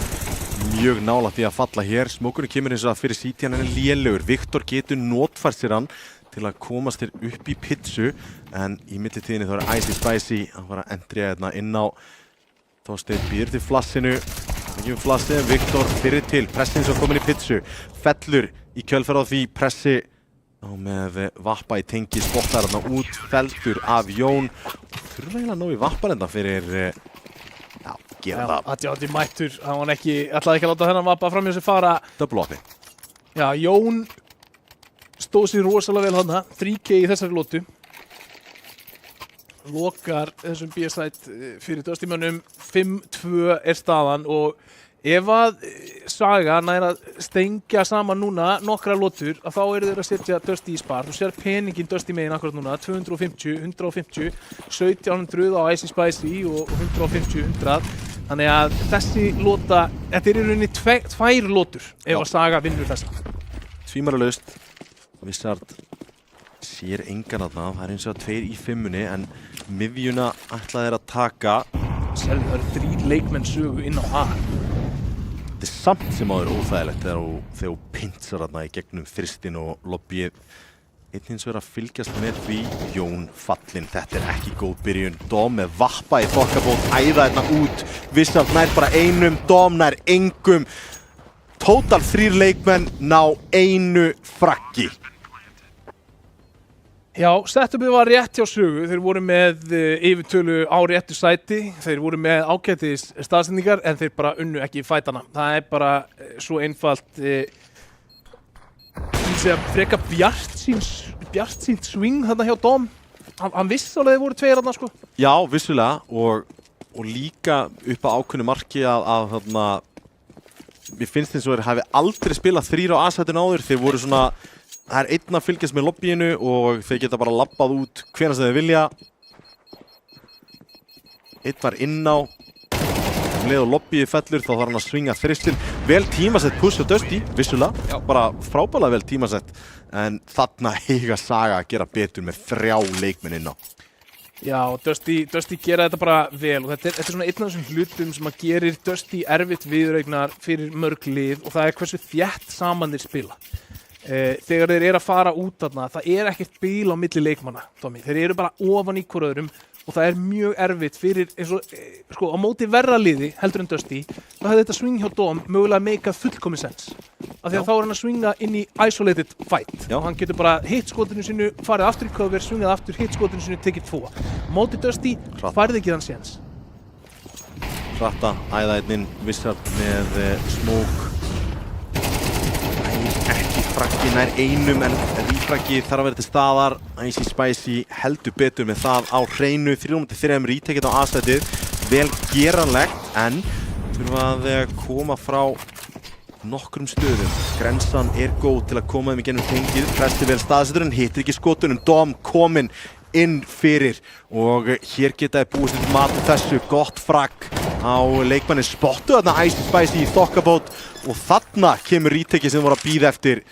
mjög nálægt því að falla hér. Smókurinn kemur eins og að fyrir CT hann er lélegur. Viktor getur notfært sér hann til að komast þér upp í pitsu en í millitíðinni þá er Icy Spicy að fara að endrija hérna inn á Þorsteinn býður til flassinu ekki um flassið, Viktor fyrir til pressin sem komin í pitsu, fellur í kjölfarið á því pressi á með vappa í tengi, spottar hérna út, fellur af Jón þurfa eiginlega að ná í vappan enda fyrir gera það. Adjandi mættur, hann ætlaði ekki að láta þennan vappa fram hjá sig fara. Double oppi. Já, Jón stóð sér rosalega vel þarna, 3K í þessari lótu. Lokar þessum B-site fyrir döstímanum, 5-2 er staðan og ef að Saga nær að stengja saman núna nokkra lótur að þá eru þeir að setja Dusty í spar. Þú sér peningin Dusty megin akkurat núna, 250, 150, 1700 á Icy Spicy og 150, 100. Þannig að þessi lóta, þetta er í rauninni tvær lótur ef að Saga vinnur þessa. Tvímaralaust, Wizard sér engan þarna, það er eins og 2 í 5-unni en miðjuna ætla þeir að taka. Sérðu, það eru 3 leikmenn sögu inn á A. Þetta er samt sem áður óþægilegt þegar þú pinsar þarna í gegnum þristin og lobbyið. Einn hins vegar að fylgjast með því, Jón fallinn, þetta er ekki góð byrjun. Dom með vappa í þokkabót, æða þarna út, Wizard nær bara einum, Dom nær engum. Total 3 leikmenn ná 1 fraggi. Já, setupið var rétt hjá sögu, þeir voru með yfirtölu á réttu sæti, þeir voru með ágætis staðsendingar en þeir bara unnu ekki fætana. Það er bara svo einfalt, freka bjartsýnt swing þarna hjá Dom. Hann vissi alveg þeir voru 2 þarna sko. Já, vissulega og líka upp á ákveðnu marki að þarna, mér finnst eins og þeir hafi aldrei spilað 3 á A-sætinu áður, þeir voru svona. Það er einn að fylgjast með lobbyinu og þeir geta bara labbað út hvenær sem þeir vilja. Einn var inn á, leið og lobbyið fellur þá þarf hann að svinga þristin. Vel tímasett push og Dusty, vissulega, bara frábælega vel tímasett. En þarna eiga Saga að gera betur með 3 leikmenn inn á. Já, Dusty gera þetta bara vel og þetta er svona einn af þessum hlutum sem að gerir Dusty erfitt viðureignar fyrir mörg lið og það er hversu þétt saman þeir spila. Þegar þeir eru að fara út þarna, það er ekkert bil á milli leikmanna, Tommy. Þeir eru bara ofan í hver öðrum og það er mjög erfitt fyrir, eins og, sko, á móti verra liði, heldur en Dusty, þá hefði þetta swing hjá Dom mögulega meikað fullkomið sens. Af því að þá er hann að swinga inn í isolated fight. Já. Og hann getur bara hitt skotinu sínu, farið aftur í cover, swingað aftur, hitt skotinu sínu, tekið 2. Móti Dusty, færði ekki þann sens. Hratta, æða einn Wizard með smoke. Fraggi nær einum en rífraggi þarf að vera til staðar. Icy Spicy heldur betur með það á hreinu. 3-3 retakið á A-sætið. Vel geranlegt en þurfa að koma frá nokkrum stöðum. Grensan er góð til að koma þeim í gennum tengið. Pressi vel staðsettur en hittir ekki skotunum. Dom kominn inn fyrir og hér geta þeir búist til mat þessu. Gott fragg á leikmanni spottu þarna Icy Spicy í þokkabót og þarna kemur retakið sem voru að bíða eftir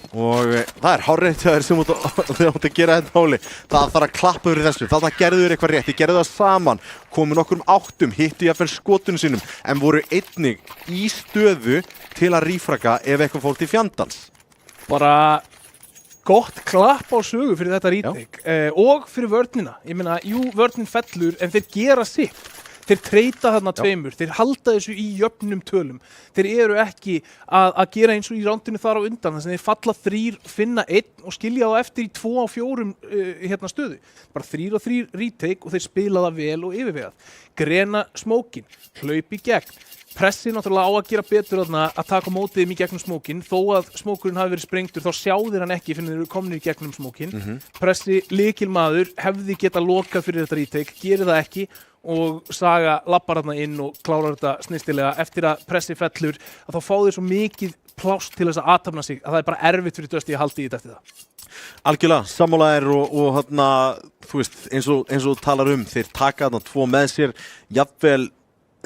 og það er hárrétt hjá þeir sem þeir átt að gera þetta máli. Það þarf að klappa fyrir þessu, þarna gerðu þeir eitthvað rétt, þeir gerðu það saman, komu nokkrum áttum, hittu jafnvel skotunum sínum en voru einnig í stöðu til að rífragga ef eitthvað fór til fjandans. Bara gott klapp á sögu fyrir þetta retake og fyrir vörnina. Ég meina, jú, vörnin fellur en þeir gera sitt. Þeir treyta þarna 2, þeir halda þessu í jöfnum tölum. Þeir eru ekki að gera eins og í rándinu þar á undan, þannig að þeir falla 3, finna 1 og skilja þá eftir í 2 á 4 stöðu. Bara 3-3 retake og þeir spila það vel og yfirvegað. Grena smókin, hlaup í gegn. Pressi náttúrulega á að gera betur þarna að taka mótið í gegnum smókin. Þó að smókurinn hafi verið sprengtur þá sjáðir hann ekki fyrir þeir eru komnir í gegnum smókin. Pressi lykilmaður hefði geta lokað fyrir þetta retake, gerir það ekki. Og Saga lappar þarna inn og klárar þetta snyrstilega eftir að pressi fellur að þá fá þeir svo mikið pláss til þess að athafna sig að það er bara erfitt fyrir Dusty að halda í þetta eftir það. Algjörlega, sammálaðir og þarna, þú veist, eins og þú talar þeir taka þarna 2 með sér, jafnvel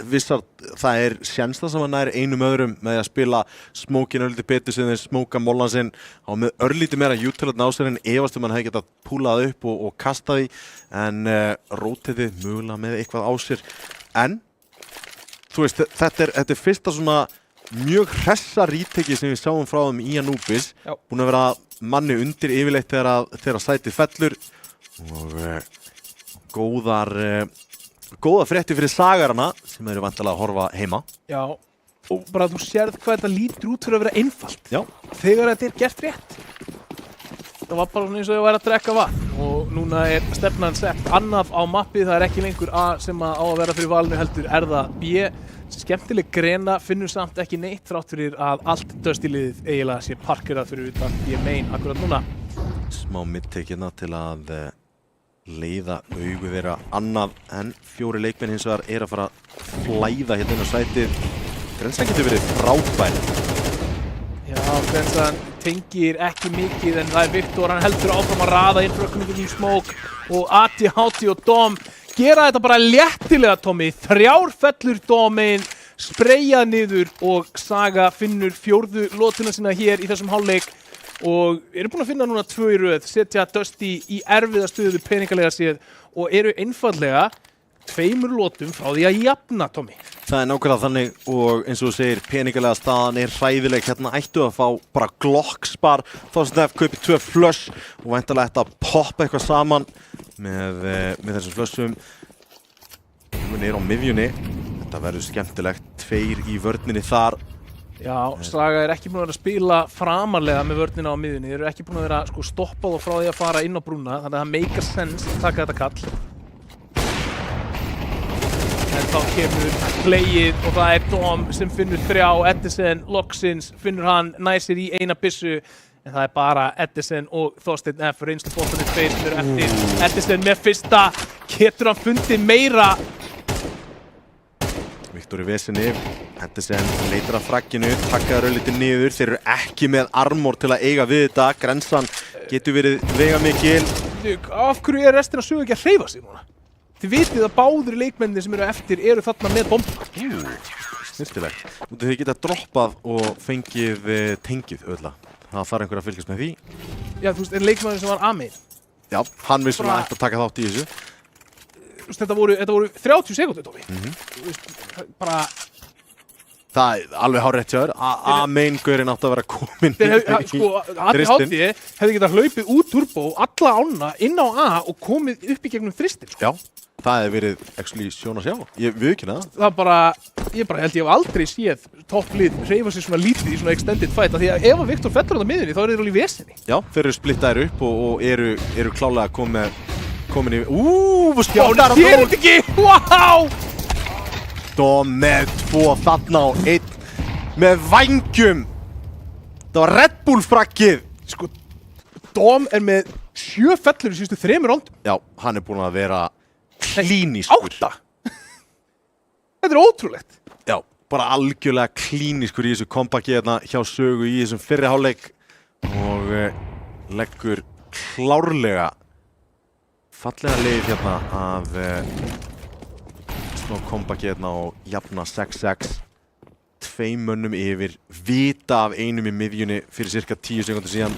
Wizard, það er sénsla sem hann er einum öðrum með að spila smókin örlítið betur sem þeir smóka mollan sinn á með örlítið meira utility á sér en efast hann hefði getað púlað upp og kastað í en rótiðið mögulega með eitthvað á sér en þú veist, þetta er fyrsta svona mjög hressa retake sem við sáum frá þeim í Anubis. Búin að vera manni undir yfirleitt þegar sætið fellur og góða fréttir fyrir sagarana sem eru vantilega að horfa heima. Já, og bara þú sérð hvað þetta lítur út fyrir að vera einfalt. Já. Þegar þetta er gert rétt. Það var bara eins og ég væri að drekka vatn og núna stefnan sett annað á mappið, það ekki lengur A sem á að vera fyrir valinu heldur það B. Skemmtileg grena, finnur samt ekki neitt þrátt fyrir að allt Dusty-liðið eiginlega sé parkerað fyrir utan B main akkurat núna. Smá midtekina til að leiða augu þeirra annað en 4 leikmenn hins vegar að fara að flæða hérna inn á sætið. Grensan getur verið frábær. Já, Grensan tengir ekki mikið en það Viktor, hann heldur áfram að raða inn frökkunum í smoke og ATHT og Dom gera þetta bara léttilega, Tommy. 3 fellur Domin, spreyjað niður og Saga finnur 4. lotuna sína hér í þessum hálfleik og eru búin að finna núna 2 í röð, setja Dusty í erfiða stöðu peningalega séð og eru einfaldlega 2 lotum frá því að jafna, Tommy. Það nákvæmlega þannig og eins og þú segir, peningalega staðan hræðileg. Hérna ættu að fá bara Glock-spar, Þorsteinn kaupi 2 flush og væntanlega ætti að poppa eitthvað saman með þessum flushum. Hún á miðjunni, þetta verður skemmtilegt, 2 í vörninni þar. Já, Saga ekki búin að vera að spila framarlega með vörnina á miðjunni, þeir eru ekki búin að vera stoppað og frá því að fara inn á brúna, þannig að það make sense að taka þetta kall. En þá kemur playið og það Dom sem finnur 3, Edison loksins finnur hann, næsir í eina byssu, en það bara Edison og Þorsteinn F. reynslu bóttanir 2 sem eru eftir. Edison með fyrsta, getur hann fundið meira? Viktor í vesinni, Edison leitar að fragginu, takkaður örlítið niður, þeir eru ekki með armor til að eiga við þetta, Grensan getur verið veigamikil. Af hverju restin af sögu ekki að hreyfa sig núna? Þið vitið að báðir leikmennir sem eru eftir eru þarna með bombuna. Snyrtilegt. Þið geta droppað og fengið tengið auðvitað. Það þarf einhver að fylgjast með því. Já, þú veist, leikmennir sem var A-main. Já, hann vissulega ætti að taka þátt í þessu. Þetta voru 30 sekúndur, Tómi. Bara... Það alveg hárrétt hjá þér. A-main-gaurinn átti að vera kominn í ATHT hefði getað hlaupið út turbo alla ána inn á A og komið upp í gegnum þristin. Já, það hefði verið actually sjón að sjá. Ég viðurkenna það. Það bara, ég held ég hef aldrei séð topplið hreyfa sig svona lítið í svona extended fight af því að ef að Viktor fellur á það miðunni þá eru þeir alveg í vesinni. Já, þeir eru splittaðir upp og eru klálega komin í... Stjáni gerir þetta ekki! Wow! Dom með 2 þarna og 1 með vængjum. Það var Red Bull frakkið. Sko, Dom með 7 fellur í síðustu 3 rondum. Já, hann búinn að vera klínískur. 8! Þetta ótrúlegt. Já, bara algjörlega klínískur í þessu kompaki hérna hjá Sögu í þessum fyrri hálfleik og leggur klárlega fallega leið hérna að smá kompaki hérna og jafna 6-6. 2 mönnum yfir, vita af einum í miðjunni fyrir cirka 10 sekundur síðan.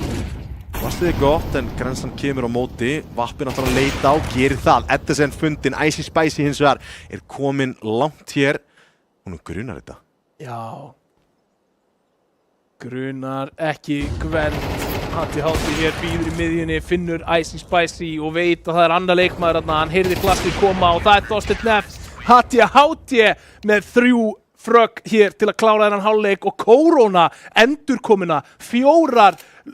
Vastiði gott en Grensan kemur á móti, Vappi náttúrulega að leita á, gerir það. Edison fundin, Icy Spicy hins vegar komin langt hér. Hún grunar þetta. Já. Grunar ekki Gwen. ATHT hér býður í miðjunni, finnur Icy Spicy og veit að það annar leikmaður þarna. Hann heyrði plastið koma og það Þorsteinn F. ATHT með 3 frögg hér til að klára þennan hálfleik og Corona endurkomina 4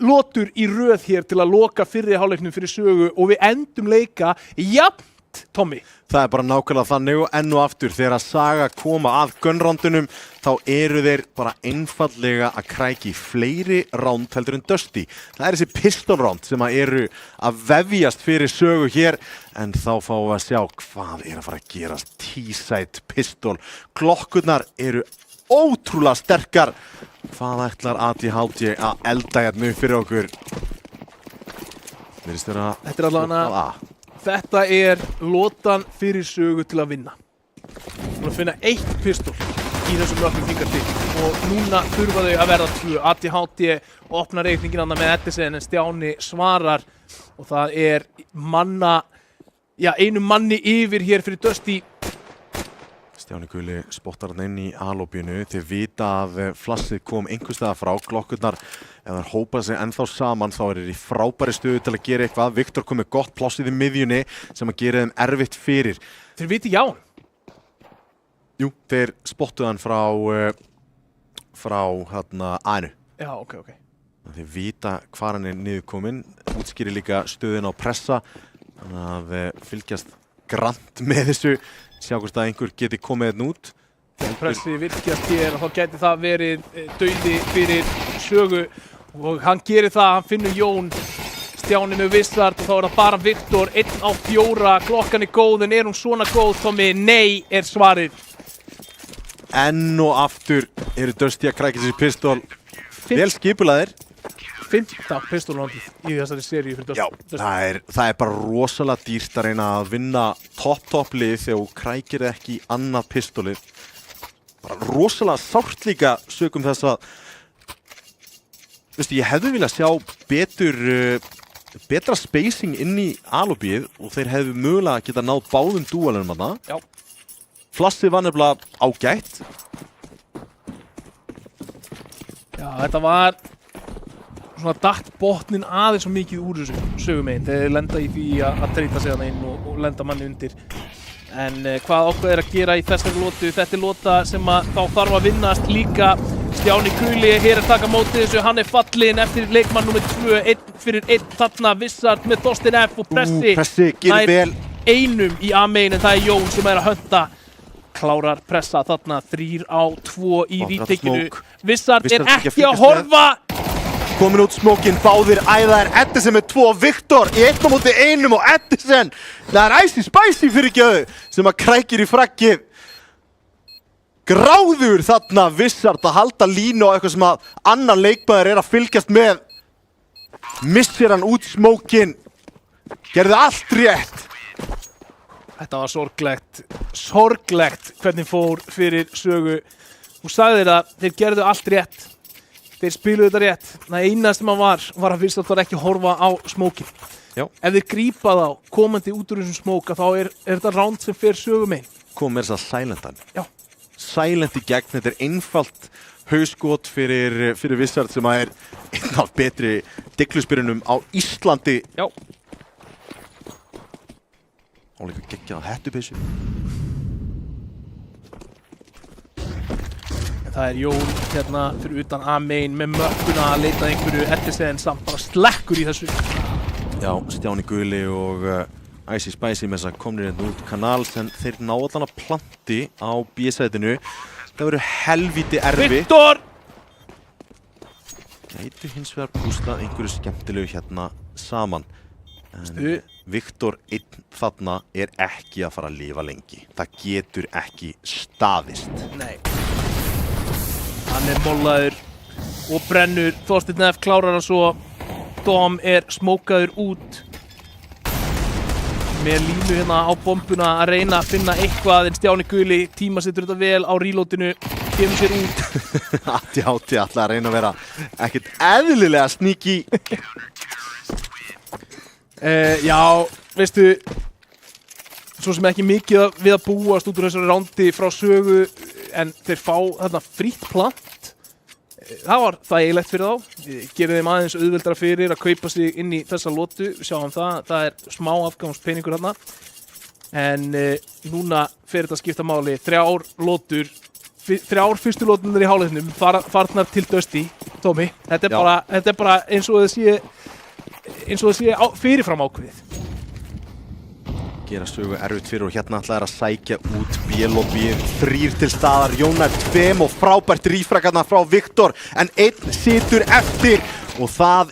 lotur í röð hér til að loka fyrri hálfleiknum fyrir Sögu og við endum leika jafnt, Tommy. Það bara nákvæmlega þannig og enn og aftur þegar að Saga koma að gunrondunum þá eru þeir bara einfaldlega að kræki fleiri ránd heldur en Dusty. Það þessi pistolránd sem eru að vefjast fyrir Sögu hér en þá fáum við að sjá hvað að fara að gerast. T-side pistol. Glokkurnar eru ótrúlega sterkar. Hvað ætlar ATHT að elda hérna fyrir okkur? Þetta allavega Þetta lotan fyrir Sögu til að vinna. Hún að finna 1 pistol í þessum löpum fingar til og núna þurfa þau að verða 2. ATHT opnar reikningin annað með Edison en Stjáni svarar og það einu manni yfir hér fyrir Dusty. Stjáni Guli spottar hann inn í A-lobbyinu. Þeir vita að flassið kom einhversstaðar frá. Glokkurnar, ef þær hópa sig ennþá saman, þá þeir í frábæri stöðu til að gera eitthvað. Viktor kom með gott plássið í miðjunni sem að gera þeim erfitt fyrir. Þeir viti já. Jú, þeir spottuð hann frá A-inu. Já, ok. Þeir vita hvar hann niðurkominn. Útskýrir líka stöðuna á pressa. að fylgjast grannt með þessu, sjá hvort að einhver geti komið þetta út. Þegar pressi virkjast hér þá gæti það verið dauði fyrir Sögu og hann gerir það, hann finnur Jón. Stjáni með Vissard og þá það bara Viktor, 1 á 4, klokkan góð en hún svona góð, Tommy? Nei er svarið. Enn og aftur eru Dusty að krækja sér pistol, vel skipulaðir. 5. pistollandið í þessari seríu fyrir Dusty. Já, það er bara rosalega dýrt að reyna að vinna topp lið þegar þú krækir ekki í annað pistolið. Bara rosalega sárt líka sögum þess að, veistu, ég hefði viljað sjá betra spacing inn í A-lobbyið og þeir hefðu mögulega geta náð báðum dúalunum þarna. Já. Flassið var nefnilega ágætt. Já, þetta var svona datt botnin aðeins svo mikið úr þessu Sögumegin. Þeir lenda í því að treyta sig þarna inn og lenda manni undir. En hvað ákveð að gera í þessari lotu? Þetta lota sem að þá þarf að vinnast líka. Stjáni Guli hér taka mótið þessu, hann fallinn eftir leikmann nummer 2, 1 fyrir 1 þarna, Vissard með Þorstein F og Pressi gerir vel. Einum í A-megin en það Jón sem að hönda. Klárar pressa þarna, 3 á 2 í rítekinu. Vissard ekki að horfa. Komin út smókin, báðir æðar, Edison með 2, Viktor í 1 á móti 1 og Edison. Það Icy Spicy fyrir gjöðu sem að krækir í frakkið. Gráður þarna Vissard að halda línu á eitthvað sem að annar leikmaður að fylgjast með. Missir hann út smókin. Gerði allt rétt. Þetta var sorglegt hvernig fór fyrir Sögu. Hún sagði það, þeir gerðu allt rétt. Þeir spiluðu þetta rétt. Það eina sem hann var að Vissard var ekki að horfa á smókin. Já. Ef þeir grípa þá komandi út úr þessum smóka þá er þetta round sem fer Sögumegin. Kom með þess að silentan. Já. Silent í gegn, þetta einfalt hauskot fyrir Vissard sem að einn af betri dygluspyrunum á Íslandi. Já. Áleikur geggjað hettupeysu. Það Jón hérna fyrir utan A-megin með mökkuna að leita einhverju Edison samt bara slekkur í þessu. Já, Stjáni Guli og Icy Spicy með þess að komnir hérna út kanals en þeir ná allan að planti á B-sætinu. Það verður helvíti erfitt. Viktor! Gæti hins vegar pústað einhverju skemmtilegu hérna saman. En Viktor 1 þarna er ekki að fara að lifa lengi. Það getur ekki staðist. Nei. Hann mollaður og brennur. Þorsteinn F klárar hann svo. Dom smókaður út. Með línu hérna á bombuna að reyna að finna eitthvað en Stjáni Guli tímasettur þetta vel á reloadinu, kemur sér út. Atti ætla að reyna að vera ekkert eðlilega sneaky. Já, veistu, svo sem ekki mikið við að búast út úr þessari rándi frá Sögu en þeir fá þarna frítt plant. Það var þægilegt fyrir þá, gerir þeim aðeins auðveldara fyrir að kaupa sig inn í þessa lotu, sjáum það er smá afgangspeningur hérna. En núna fer þetta að skipta máli, 3 lotur, 3 fyrstu lotunar í hálfleiknum, farnar til Dusty, Tommy. Þetta er bara eins og það sé fyrirfram ákveðið. Gera Sögu erfitt fyrir og hérna ætlaði að sækja út B-lobbyið, 3 til staðar, Jónar 2 og frábært rífrakarna frá Viktor en 1 situr eftir og það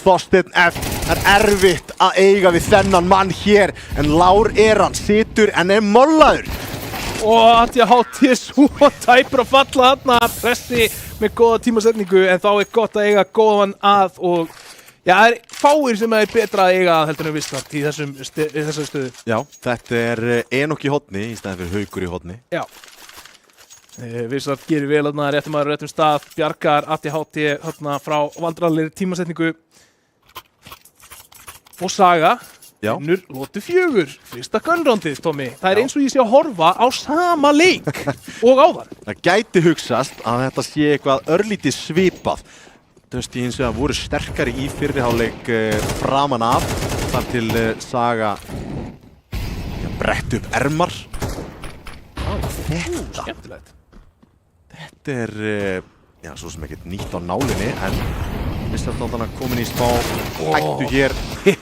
Þorsteinn F. Það erfitt að eiga við þennan mann hér en lár hann, situr en mollaður. Og ATHT svo tæpur að falla þarna, Pressi með góða tímasetningu en þá gott að eiga góðan að og já, það fáir sem er betra að eiga heldur en Vissard í þessari stöðu. Já, þetta Enok í horni í staðin fyrir Haukur í horni. Já. Vissard gerir vel þarna, réttum maður réttum stað, bjargar ATHT þarna frá vandræðalegri tímasetningu. Og Saga vinnur lotu 4, fyrsta gunroundið, Tommy. Það eins og ég sé að horfa á sama leik og áðan. Það gæti hugsast að þetta sé eitthvað örlítið svipað. Dusty hins vegar voru sterkari í fyrri hálfleik framan af þar til Saga brett upp ermar. Skemmtilegt. Þetta já, svo sem ekkert nýtt á nálinni en Vissart náttúrulega komin í smá hættu hér.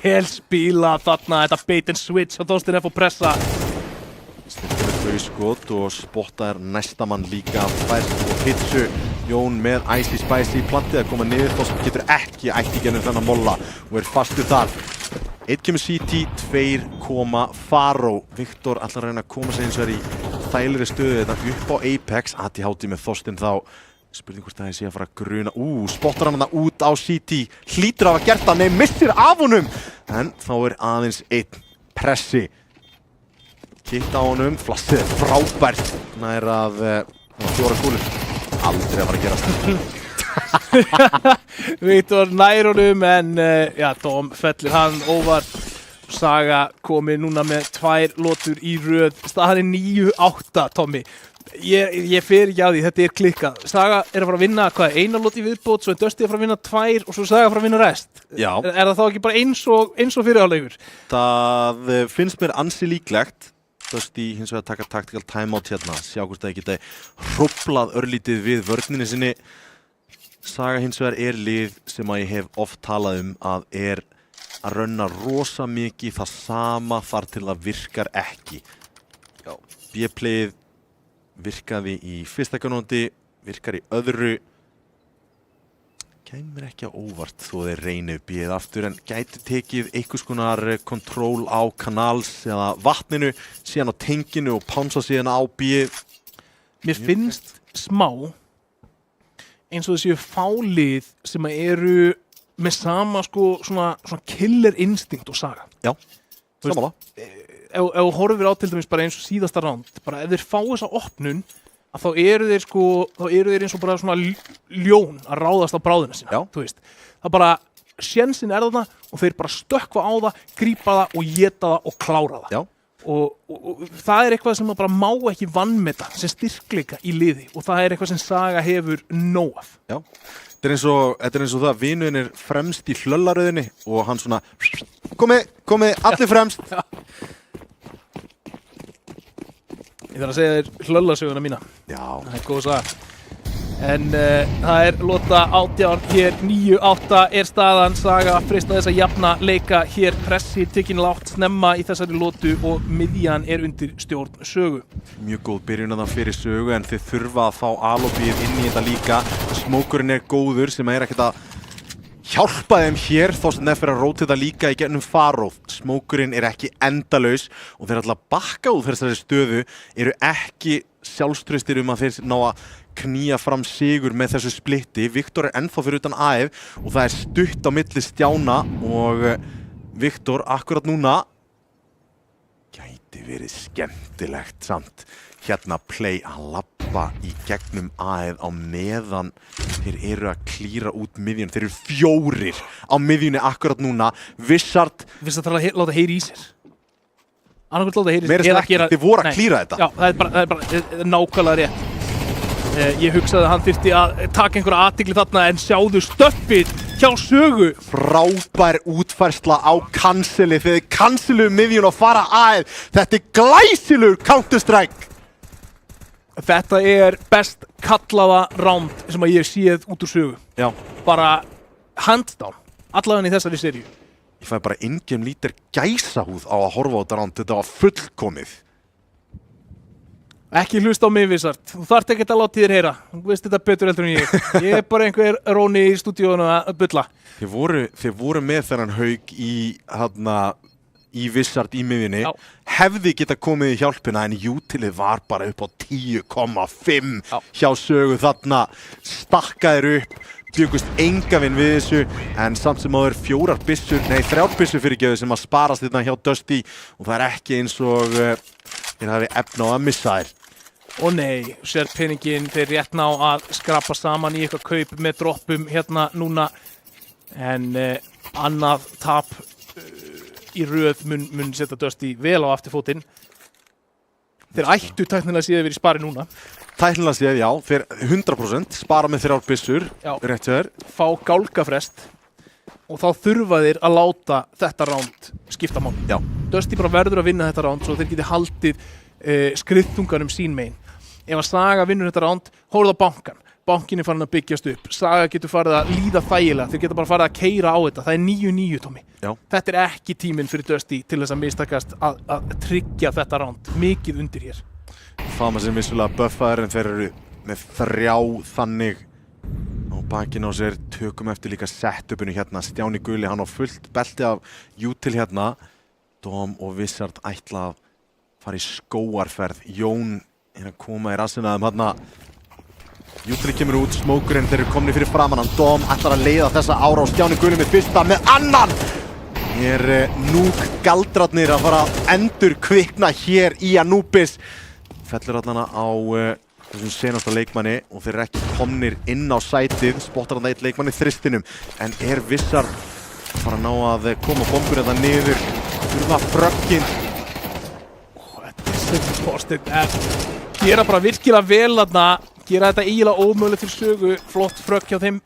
Vel spila þarna, þetta bait and switch og Þorsteinn F. og pressa. Stiltir þau skot og spottaðir næstamann líka fært og hitsu Jón með Icy Spicy plantið að koma niður. Þorsteinn getur ekki ætti gennum þennan molla og fastur þar. 1 kemur CT, 2 koma Faro. Viktor ætlar að reyna að koma sig eins og í þægilegri stöðu þetta upp á Apex. ATHT með Þorsteinn þá. Spurning hvort það sé að fara að gruna. Spottar hann út á CT. Hlýtur af að gert það. Nei, missir af honum. En þá aðeins 1 pressi. Kitt á honum. Flassið frábært. Nær að 4 kúlur. Aldrei að fara að gerast. Viktor nær honum en Dom fellir hann óvart. Saga komið núna með 2 lotur í röð. Staðan 9-8, Tommy. Ég fer ekki á því, þetta klikkað. Saga að fara að vinna, eina lot í viðbót, svo Dusty að fara að vinna 2 og svo Saga að fara að vinna rest. Já. Er það þá ekki bara eins og fyrirháleikur? Það finnst mér ansi líklegt. Dusty hins vegar taka tactical timeout hérna. Sjá hvort það geta hróflað örlítið við vörninni sinni. Saga hins vegar lið sem að ég hef oft talað að að runna rosa mikið það sama þar til það virkar ekki. Já. B-playið virkaði í fyrsta kanóti, virkar í öðru. Kæmur ekki á óvart þó þeir reyni B-ið aftur en gæti tekið einhvers konar kontról á kanals eða vatninu, síðan á tenginu og pánsa síðan á B-ið. Mér finnst smá eins og þessi fálið sem eru með sama svona killer instinct og Saga. Já, samanlega. Ef þú horfir á til dæmis bara eins og síðasta ránd, bara ef þeir fá þessa opnun, að þá eru þeir eins og bara svona ljón að ráðast á bráðina sína. Já. Þú veist, það bara, sjensin þarna og þeir bara stökkva á það, grípa það og éta það og klára það. Já. Og það eitthvað sem bara má ekki vanmeta sem styrkleika í liði og það eitthvað sem Saga hefur nóg af. Já. Þetta eins og það að vinuðin fremst í hlöllaröðinni og hann svona komið, allir fremst. Ég þarf að segja þér hlöllasöguna mína. Já. Það góð saga. En það lota 18 hér, 9-8 staðan. Saga freista þess að jafna leika hér. Pressi tekin lágt snemma í þessari lotu og miðjan undir stjórn Sögu. Mjög góð byrjun að það fyrir Sögu en þið þurfa að fá alobíð inn í þetta líka. Smókurinn góður sem ekkert að hjálpa þeim hér þó sem þeir fyrir að róta þetta líka í gegnum Faro. Smókurinn ekki endalaus og þeir ætla að bakka út þessari stöðu ekki sjálfstraustir að þeir ná að knýja fram sigur með þessu splitti. Viktor ennþá fyrir utan AF og það stutt á milli Stjána og Viktor akkurat núna gæti verið skemmtilegt samt hérna play að labba í gegnum AF á meðan þeir að klíra út miðjun. Þeir eru 4 á miðjunni akkurat núna. Vissart þarf að láta heyri í sér. Annarkvæmt láta heyri í sér. Meira ekki, þið voru að klíra þetta. Já, það er bara nákvæmlega rétt. Ég hugsaði að hann þyrfti að taka einhverja athygli þarna en sjáðu stöppið hjá Sögu. Frábær útfærsla á canceli. Þeir canceluðu miðjun og fara AF. Þetta glæsilegur Counter-Strike. Þetta best kallaða round sem að ég séð út úr Sögu. Já. Bara hands down. Allavega í þessari seríu. Ég fæ bara ingem lítir gæsahúð á að horfa á þetta round. Þetta var fullkomið. Ekki hlusta á mig, Vissart. Þú þarft ekkert að láta þér heyra. Þú veist þetta betur heldur en ég. Ég bara einhver Róni í stúdíónu að bulla. Þið voru með þennan haug í Vissart í miðjunni. Hefði geta komið í hjálpina en utilið var bara upp á 10,5 hjá Sögu þarna. Stakkaðir upp, byggust engavinn við þessu en samt sem áður 3 byssur fyrirgefðu sem að sparast þetta hjá Dusty og það ekki eins og þeir hafi efna á að missa þær. Og nei, sér peningin þeir rétt ná að skrapa saman í eitthvað kaup með droppum hérna núna en annað tap í röð mun setja Dusty vel á afturfótinn. Þeir ættu tæknilega séð verið í spari núna. Tæknilega séð, já. Þeir 100% spara með 3 byssur. Rétt hjá þér. Fá gálgafrest og þá þurfa þeir að láta þetta ránd skipta máli. Já. Dusty bara verður að vinna þetta ránd svo þeir geti haldið skriðtunganum sín megin. Ef að Saga vinnur þetta ránd, horfðu á bankan. bankin farin að byggjast upp, Saga getur farið að líða þægilega, þeir geta bara farið að keyra á þetta, það er 9-9 Tommy. Já. Þetta er ekki tíminn fyrir Dusty til þess að mistakast að tryggja þetta round, mikið undir hér. Fama sem vissulega buffaður en þeir eru með 3 þannig á bakinu á sér, tökum eftir líka setupinu hérna, Stjáni Guli, hann á fullt belti af Util hérna, Dom og Wizard ætla að fara í skóarferð, Jón er að koma í rassina hérna, Util kemur út, smókurinn, þeir eru komni fyrir framan hann, Dom ætlar að leiða þessa ára og Stjáni Guli með fyrsta með annan. Núk galdrarnir að fara að endur kvikna hér í Anubis, fellur allana á þessum senasta leikmanni og þeir eru ekki komnir inn á sætið, spottar hann eitt leikmanni þristinum, en Wizard að fara að ná að koma bombur þetta niður, þurfa frögginn. Þetta er sem Þorsteinn gera bara virkilega vel þarna, gera þetta eiginlega ómögulegt til sögu, flott frögg hjá þeim,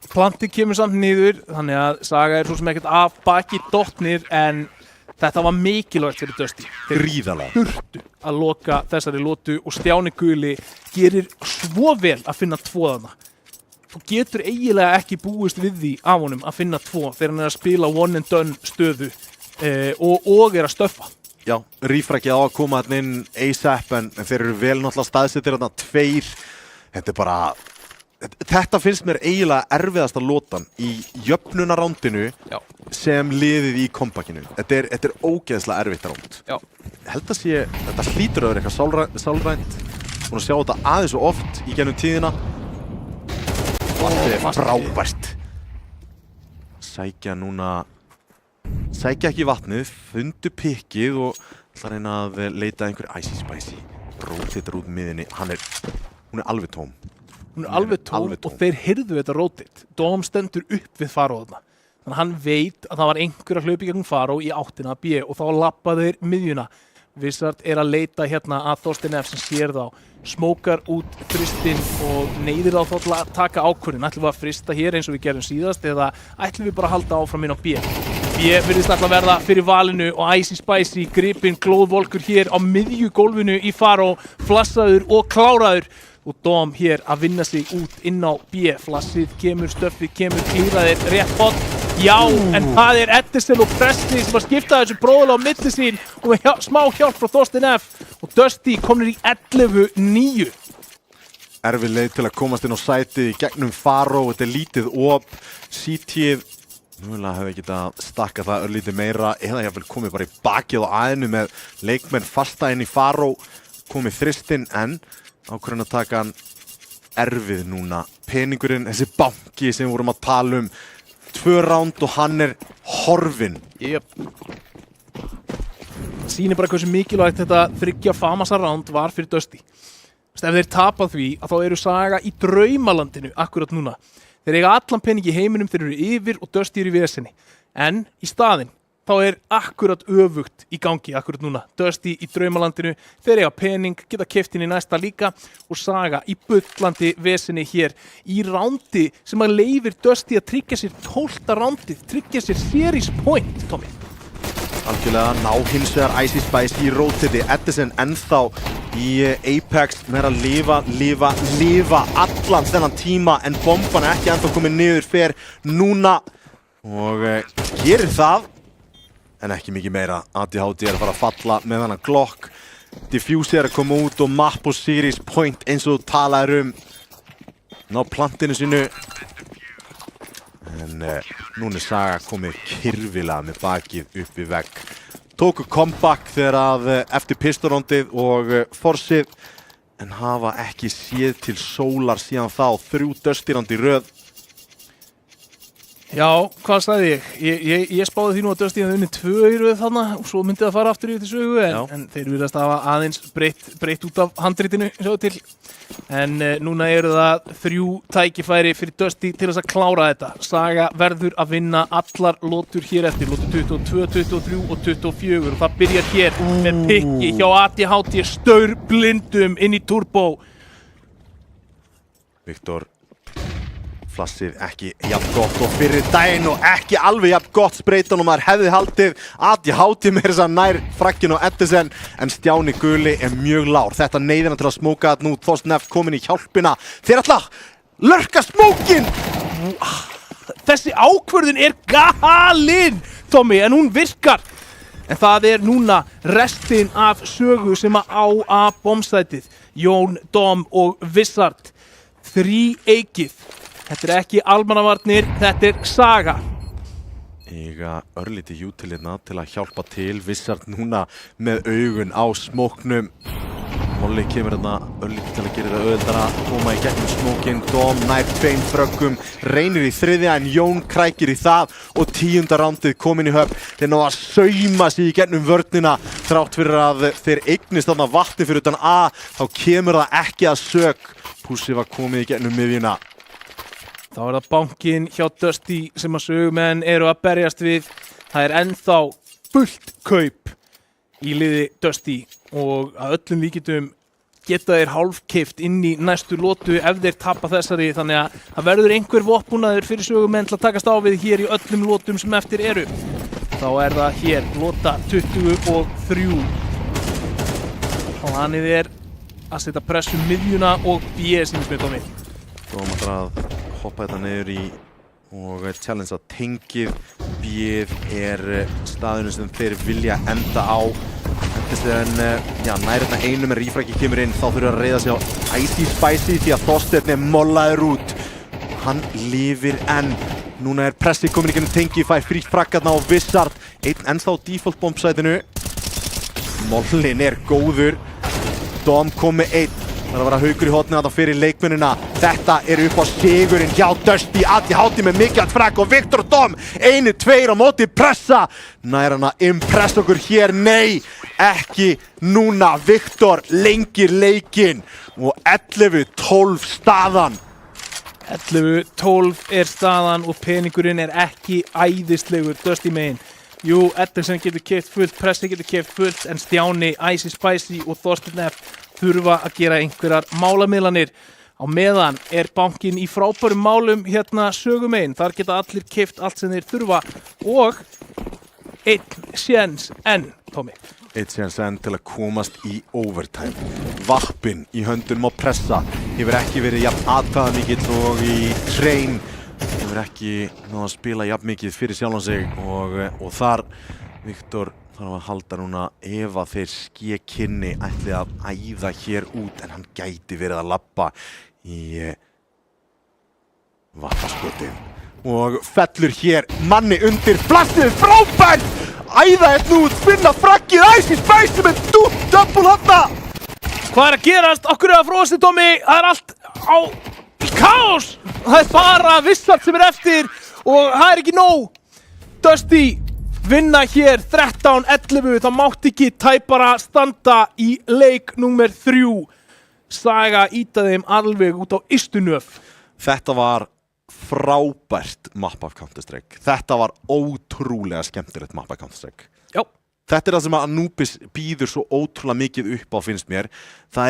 plantið kemur samt niður, þannig að Saga er svo sem ekkert af baki dottnir, en þetta var mikilvægt fyrir Dusty. Gríðarlega. Þurftu að loka þessari lotu og Stjáni Guli gerir svo vel að finna 2 þarna. Þú getur eiginlega ekki búist við því af honum að finna 2 þegar hann er að spila one and done stöðu og er að stöffa. Já, Rífraki á að koma þarna inn ASAP en þeir eru vel náttúrulega staðsettir þarna 2. Þetta finnst mér eiginlega erfiðasta lotan í jöfnunarándinu sem liðið í kompakinu. Þetta er ógeðslega erfitt ránd. Já. Held að þetta hlýtur að vera eitthvað sálrænt. Búin að sjá þetta aðeins og oft í gennum tíðina. Þetta er frábært. Sækja ekki vatnið, fundu pikkið og ætla að reyna að leita einhverju Icy Spicy. Rótitur út miðinni, hún er alveg tóm. Hún er alveg tóm og þeir heyrðu þetta rótit. Dom stendur upp við Faróðna. Þannig að hann veit að það var einhver að hlaupa í gegnum Faró í áttina að B og þá lappa þeir miðjuna. Wizard er að leita hérna að Þorsteinn F sem sér þá, smókar út fristinn og neyðir þá til að taka ákvörðin. Ætlum við að frista hér eins og við gerum síðast eða ætlum við bara að halda áfram inn á B? B virðist alltaf verða fyrir valinu og Icy Spicy gripinn glóðvolkur hér á miðju gólfinu í Faró, flassaður og kláraður. Og Dom hér að vinna sig út inn á B. Flassið kemur, stöffið kemur, klíraðir, rétt hot. Já, en það er Edison og Presley sem að skipta þessu bróðulega á milli sín og með smá hjálp frá Þorsteinn F. Og Dusty komnir í 11-9. Erfið leið til að komast inn á sætið í gegnum Faró, þetta er lítið op. CT-ið, núlega hefði getað stakkað það örlítið meira eða jáfnvel komið bara í bakið á aðinu með leikmenn fasta inn í Faró, komið þristinn en ákvörðin að taka hann erfið núna. Peningurinn, þessi banki sem við vorum að tala um, 2 ránd og hann er horfinn. Það sýnir bara hversu mikilvægt þetta 3 famasa ránd var fyrir Dusty. Ef þeir tapa því að þá eru Saga í draumalandinu akkurat núna. Þeir eiga allan pening í heiminum, þeir eru yfir og Dusty eru í vesinni. En í staðinn þá er akkurat öfugt í gangi akkurat núna. Dusty í draumalandinu, þeir eiga pening, geta keypt inn í næsta líka og Saga í bullandi vesinni hér í rándi sem að leyfir Dusty að tryggja sér 12. rándið, tryggja sér series point, Tommy. Algjörlega ná hins vegar Icy Spice í rótiti, Edison ennþá í Apex með að lifa allan þennan tíma en bomban er ekki ennþá komið niður fer núna og gerir það. En ekki mikið meira. ADHD er að fara að falla með þannig Glock. Diffuse er að koma út og map og series point eins og þú talaðir ná plantinu sínu. En núna er Saga komið kyrfilega með bakið upp í vegg. Tóku comeback þegar að eftir pistorondið og forsið en hafa ekki séð til sólar síðan þá. 3 Dusty-ránd í röð. Já, hvað sagði ég? Ég spáði því nú að Dusty hefði unnið 2 í röð þarna og svo myndi það fara aftur yfir til sögu en þeir virðast hafa aðeins breytt út af handritinu sjáðu til. En núna eru það 3 tækifæri fyrir Dusty til þess að klára þetta. Saga verður að vinna allar lotur hér eftir, lotur 22, 23 og 24 og það byrjar hér með pikki hjá ADHD staurblindum inn í turbo. Viktor flassið ekki jafn gott og fyrir daginn og ekki alveg jafn gott spreytan og maður hefði haldið ADHD með þess að nær frakkinu á Edison en Stjáni Guli er mjög lár. Þetta neyðina til að smóka þetta nú, Þorsteinn F komin í hjálpina. Þeir ætla lurka smókin. Þessi ákvörðun galin, Tommy, en hún virkar. En það núna restin af sögu sem á bombsætið. Jón, Dom og Vissard. Þríeykið. Þetta ekki almannavarnir, þetta saga. Eiga örlítið jútilina til að hjálpa til. Vissard núna með augun á smóknum. Molli kemur þarna örlítið til að gera það auðveldara að koma í gegnum smókinn. Dom nær 2 fröggum, reynir í 3. en Jón krækir í það og 10. rándið komin í höfn. Þeir ná að sauma sig í gegnum vörnina þrátt fyrir að þeir eignist þarna vatni fyrir utan A. Þá kemur það ekki að sök. Pússi var komið í gegnum miðjuna. Þá það bankinn hjá Dusty sem að sögumenn að berjast við. Það ennþá fullt kaup í liði Dusty og að öllum líkindum geta þeir hálfkeypt inn í næstu lotu ef þeir tapa þessari, þannig að það verður einhver vopnbúnaður fyrir sögumenn til að takast á við hér í öllum lotum sem eftir eru. Þá það hér lota 23 og hann að setja pressu miðjuna og B sínum Tommy. Þá maður að hoppa þetta niður í og challenge að tengið. B-ið staðinu sem þeir vilja enda á. En nær þetta einum en Rífraki kemur inn, þá þurfa að reiða sig á Icy Spicy því að Þorsteinn mollaður út. Hann lifir enn. Núna pressi komin í gegnum tengið, fær frítt frakkarna á Vissard. Einn ennþá á default bombsætinu. Mollin góður. Dom kom með 1. Það að vera haukur í hotnið þarna fyrir leikmennina. Þetta upp á sigurinn hjá Dusty. Adi Hátti með mikilvægt frakk og Viktor Dom 1-2 á móti pressa. Nær hann að impressa okkur hér? Nei, ekki núna. Viktor lengir leikinn og 11-12 staðan. 11-12 staðan og peningurinn ekki æðislegur Dusty megin. Jú, Eddersen getur keypt fullt, Pressi getur keypt fullt, en Stjáni, Icy Spicy og Þorsteinn F þurfa að gera einhverjar málamiðlanir. Á meðan bankinn í frábærum málum hérna sögumegin. Þar geta allir keypt allt sem þeir þurfa og einn séns enn, Tommy. Einn séns enn til að komast í overtime. Vappinn í höndunum á Pressa hefur ekki verið jafn atkvæðamikill og í Train. Hefur ekki náð að spila jafn mikið fyrir sjálfan sig og þar Viktor þarf að halda núna ef að þeir skekkinni ætli að æða hér út, en hann gæti verið að labba í vappaskoti og fellur hér manni undir flassið. Frábært! Æða út, finna frakkið, Icy Spicy með double hafna. Hvað að gerast? Okkur að frosið, Tommy? Það allt á kaos. Það bara Vissard sem eftir og það ekki nóg. Dusty vinna hér 13-11. Það mátti ekki tæpara standa í leik númer 3. Saga íta þeim alveg út á ystu nöf. Þetta var frábært mapp af Counter-Strike. Þetta var ótrúlega skemmtilegt mapp af Counter-Strike. Já. Þetta það sem að Anubis býður svo ótrúlega mikið upp á, finnst mér. Það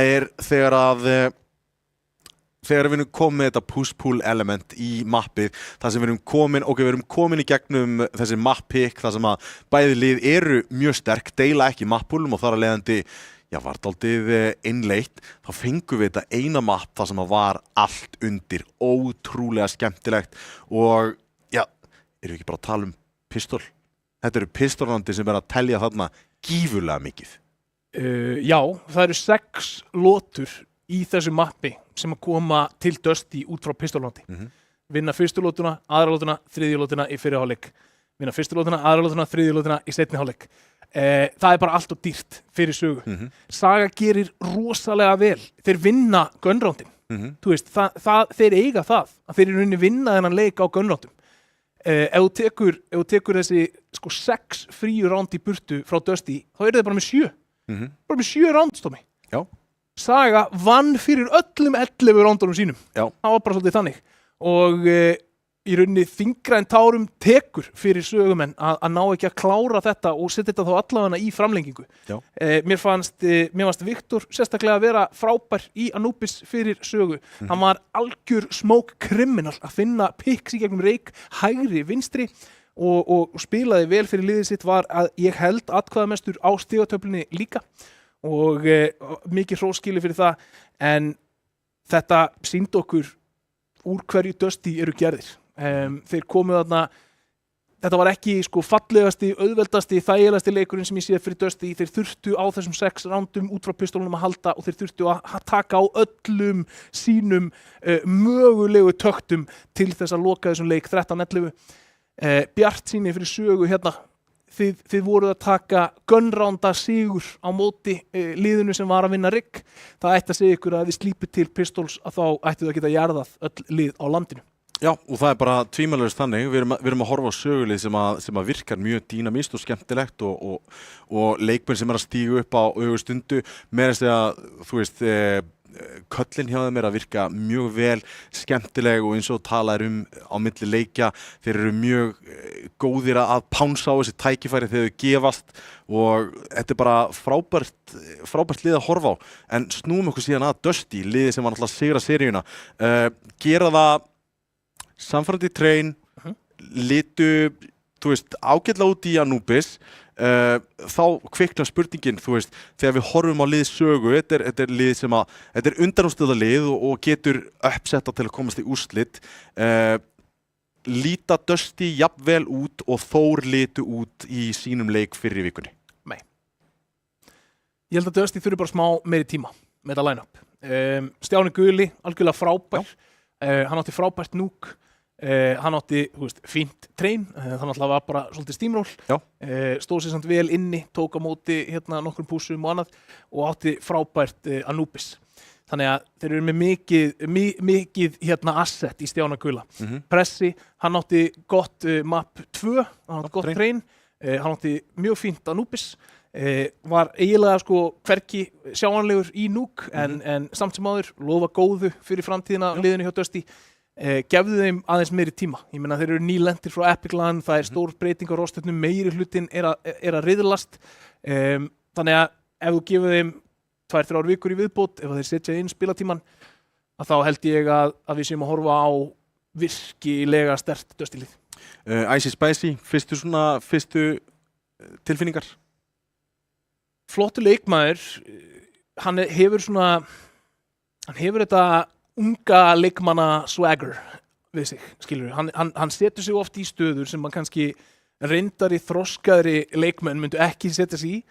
þegar við erum komið með þetta push-pull element í mappið, þar sem við erum komin í gegnum þessi map-pick, þar sem að bæði lið eru mjög sterk, deila ekki mappulum og þar að leiðandi var dálítið innleitt, þá fengum við þetta eina mapp þar sem að var allt undir, ótrúlega skemmtilegt og erum við ekki bara að tala um pistol? Þetta eru pistolandi sem að telja þarna gífurlega mikið. Já, það eru 6 lotur í þessu mappi sem að koma til Dusty út frá pistolandi. Vinna fyrstu lótuna, aðra lótuna, þriðju lótuna í fyrri hálfleik. Vinna fyrstu lótuna, aðra lótuna, þriðju lótuna í seinni hálfleik. Það bara allt og dýrt fyrir sögu. Saga gerir rosalega vel. Þeir vinna gunroundin. Þú veist, þeir eiga það. Að þeir rauninni vinna þennan leik á gunroundum. Ef þú tekur þessi 6 fríu ránd í burtu frá Dusty, þá þeir bara með 7. Bara með 7 ránd, Tommy. Já. Saga vann fyrir öllum 11 rándunum sínum. Já. Það var bara svolítið þannig. Og í rauninni þyngra en tárum tekur fyrir sögumenn að ná ekki að klára þetta og setja þetta þá allavega í framlengingu. Já. Mér fannst Viktor sérstaklega að vera frábær í Anubis fyrir sögu. Hann var algjör smoke criminal að finna picks í gegnum reik, hægri, vinstri og spilaði vel fyrir liðið sitt. Var að ég held atkvæðamestur á stigatöflunni líka. Og mikið hróskili fyrir það, en þetta sýndi okkur úr hverju Dusty eru gerðir. Þeir komu þarna, þetta var ekki sko fallegasti, auðveldasti, þægilegasti leikurinn sem ég séð fyrir Dusty. Þeir þurftu á þessum 6 rándum út frá pistólunum að halda og þeir þurftu að taka á öllum sínum mögulegu töktum til þess að loka þessum leik 13-11. Bjartsýni fyrir sögu hérna. Þið voruð að taka gunránda sigur á móti liðinu sem var að vinna rigg. Það ætti að segja ykkur að þið slípið til Pistols að þá ætti það að geta jarðað öll lið á landinu. Já, og það bara tvímælalaust þannig. Við erum að horfa á sögulið sem að virkar mjög dýnamískt og skemmtilegt og leikmenn sem að stígu upp á stundu með þess að, þú veist, köllin hjá þeim að virka mjög vel, skemmtileg og eins og talaður á milli leikja. Þeir eru mjög góðir að pánsa á þessi tækifæri þegar þau gefast og þetta bara frábært lið að horfa á. En snúum okkur síðan að Dusty, liðið sem var náttúrulega að sigra seríuna. Gera það samfærandi trein, litu, þú veist, ágætlega út í Anubis. Þá kviknar spurningin, þú veist, þegar við horfum á lið sögu, þetta er lið sem að, þetta er undanúrsliða lið og getur uppsetta til að komast í úrslit. Líta Dusty jafnvel út og Þór litu út í sínum leik fyrir vikunni? Nei. Ég held að Dusty þurfi bara smá meiri tíma með þetta line-up. Stjáni Guli, algjörlega frábær. Hann átti frábært núk. Hann átti, þú veist, fínt trein, þannig að var bara svolítið steamroll, stóð sér samt vel inni, tók á móti hérna nokkrum púsum og annað og átti frábært Anubis. Þannig að þeir eru með mikið hérna asset í Stjána Gula. Pressi, hann átti gott map 2, hann átti gott trein, hann átti mjög fínt Anubis, var eiginlega sko hvergi sjáanlegur í núk en samt sem áður lofa góðu fyrir framtíðina liðinu hjá Dusty. Gefðu þeim aðeins meiri tíma. Ég meina þeir eru nýlendir frá Epic Land, það stór breyting á rosturnum, meiri hlutin er að riðlast. Þannig að ef þú gefur þeim 2-3 vikur í viðbót, ef þeir setja inn spilatíman, að þá held ég að við séum að horfa á virkilega sterkt Dusty lið. Icy Spicy, fyrstu tilfinningar? Flottur leikmaður, hann hefur þetta unga leikmanna swagger við sig, skilur við. Hann setur sig oft í stöður sem man kannski reyndari, þroskaðri leikmenn myndu ekki setja sig í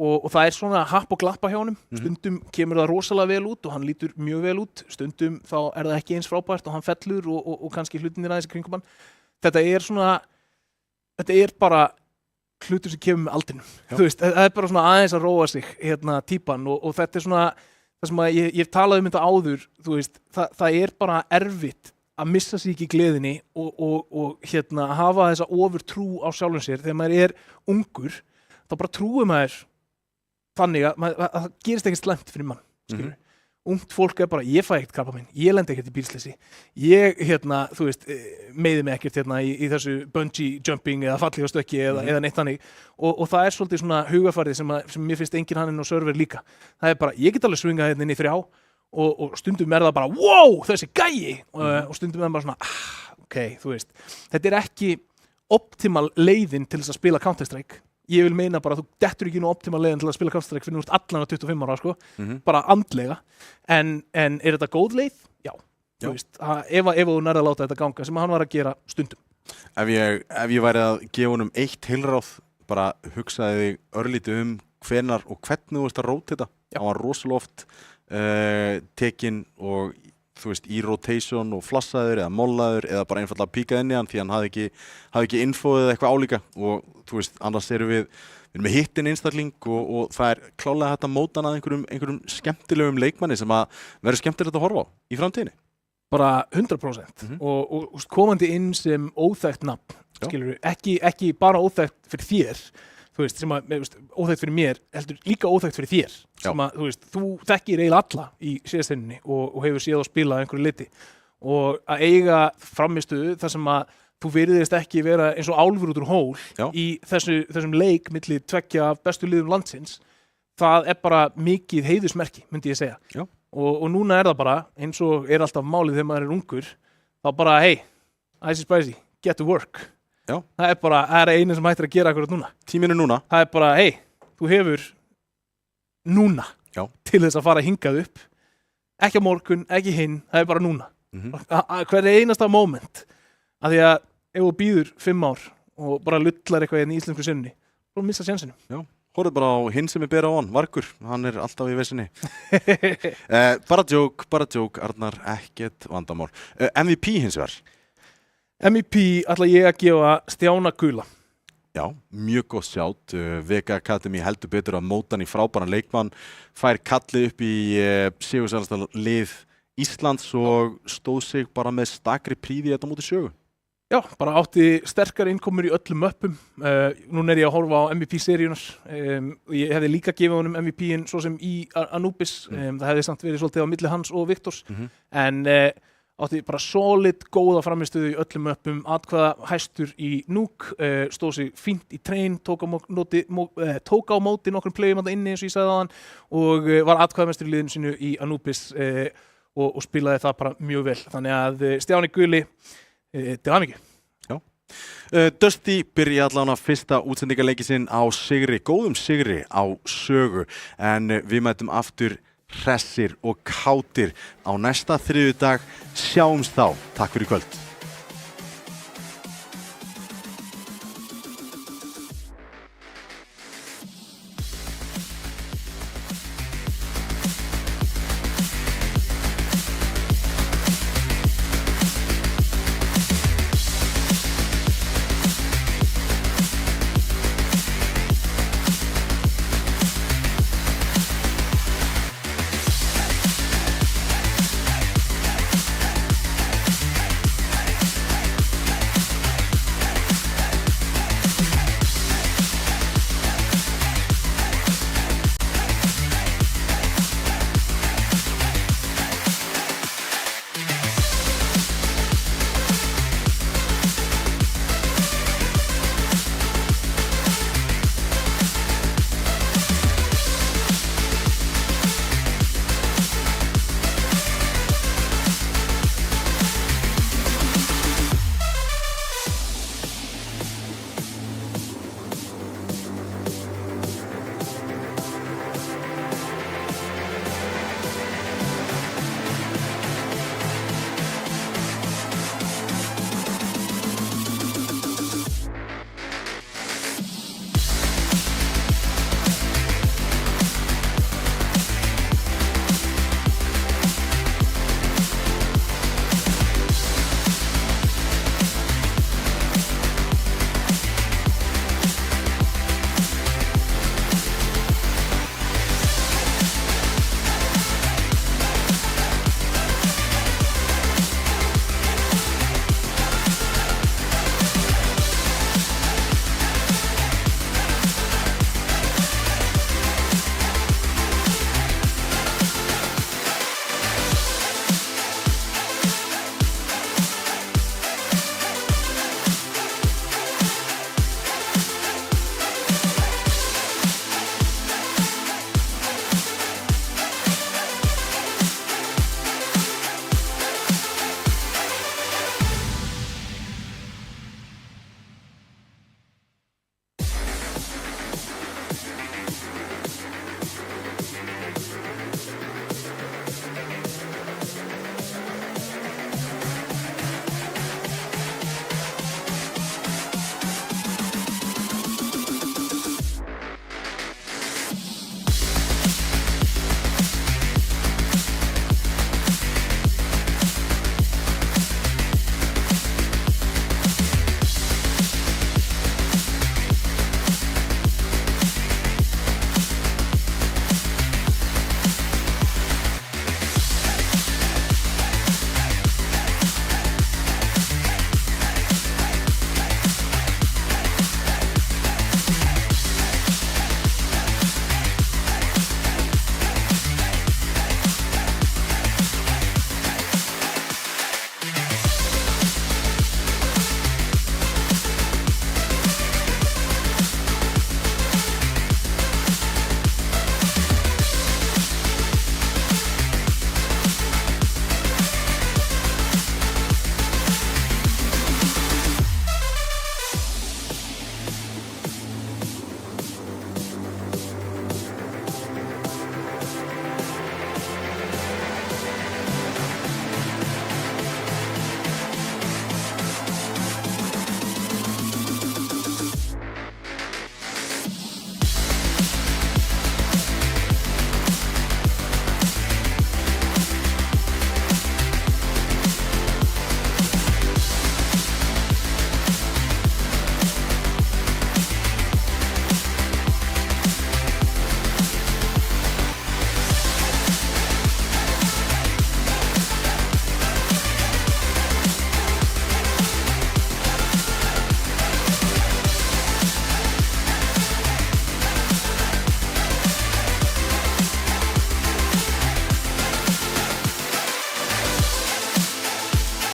og það er svona happ og glappa hjá honum. Stundum kemur það rosalega vel út og hann lítur mjög vel út. Stundum þá er það ekki eins frábært og hann fellur og kannski hlutinir aðeins í kringum hann. Þetta er bara hlutur sem kemur með aldrinum. Þú veist, það er bara svona aðeins að róa sig hérna típan og þetta er svona það sem að ég talaði þetta áður, þú veist, það er bara erfitt að missa sig ekki í gleðinni og hérna hafa þessa ofurtrú á sjálfum sér þegar maður er ungur, þá bara trúir maður þannig að það gerist ekkert slæmt fyrir mann, skilur. Ungt fólk er bara, ég fæ ekkert krabbamein, ég lendi ekkert í bílsleysi, ég þú veist, meiði mig ekkert í þessu bungee jumping eða fallega stökki eða neitt þannig og það er svolítið svona hugafarið sem mér finnst enginn hann inn á server líka. Það er bara, ég get alveg svingað hérna inn í 3 og stundum er það bara, wow, þessi gæi og stundum er það bara svona, ok, þú veist, þetta er ekki optimal leiðin til þess að spila Counter-Strike. Ég vil meina bara að þú dettur ekki nú optimal leiðin til að spila Counter-Strike fyrir allan á 25 ára, sko, bara andlega. En er þetta góð leið? Já. Þú veist, ef þú nærði að láta þetta ganga sem hann var að gera stundum. Ef ég væri að gefa honum eitt heilráð, bara hugsaði þig örlítið hvenar og hvernig þú veist að róta þetta. Hann var rosalega oft tekinn og þú veist, í rotation og flassaður eða mollaður eða bara einfallega píkað inn í hann því hann hafði ekki infóið eða eitthvað álíka og þú veist, annars erum við með hittin einstakling og það er klálega hægt að móta hann að einhverjum skemmtilegum leikmanni sem að verður skemmtilegt að horfa á í framtíðinni. Bara 100% og komandi inn sem óþekkt nafn, skilur við, ekki bara óþekkt fyrir þér, þú veist, sem að óþekkt fyrir mér, heldur líka óþekkt fyrir þér, sem að, þú veist, þú þekkir eiginlega alla í síðastinninni og hefur séð að spila einhverju liti og að eiga framistuðu þar sem að þú virðist ekki vera eins og álfur út úr hól í þessum leik milli 2 af bestu liðum landsins, það er bara mikið heiðursmerki, myndi ég segja. Og núna er það bara, eins og er alltaf málið þegar maður er ungur, þá bara, hey, Icy Spicy, get to work. Það er bara, það er einu sem hættir að gera akkurat núna. Tíminn er núna. Það er bara, hey, þú hefur núna til þess að fara hingað upp. Ekki á morgun, ekki hinn, það er bara núna. hver einasta moment að því að ef þú býður 5 ár og bara lullar eitthvað í íslensku sinni bara missa sjansinu. Já, horfðu bara á hinn sem bera á hann, Vargur, hann alltaf í vesinni. Bara djók, Arnar, ekkert vandamál. MVP hins vegar? MVP ætla ég að gefa Stjána Gula. Já, mjög góð sjátt. Vega Academy heldur betur að móta hann í frábæran leikmann, fær kallið upp í sigursælasta lið Íslands og stóð sig bara með stakri príði þetta móti Sögu. Já, bara átti sterkar innkomur í öllum möppum. Núna ég að horfa á MVP-seríunar. Ég hefði líka gefið honum MVP-in svo sem í Anubis. Það hefði samt verið svolítið á milli hans og Viktors. En átti bara solid, góða framistöðu í öllum möppum. Atkvæða hæstur í Núk. Stóð sig fínt í train, tók á móti nokkrum playum inni eins og ég sagði þaðan. Og var atkvæðamestur í liðinu sínu í Anubis og spilaði það bara mjög vel. Þannig að Stjáni Guli til hamingju. Já. Dusty byrja allan að fyrsta útsendingarleiki sinn á sigri, góðum sigri á Sögu, en við mætum aftur hressir og kátir á næsta þriðjudag. Sjáumst þá. Takk fyrir kvöld.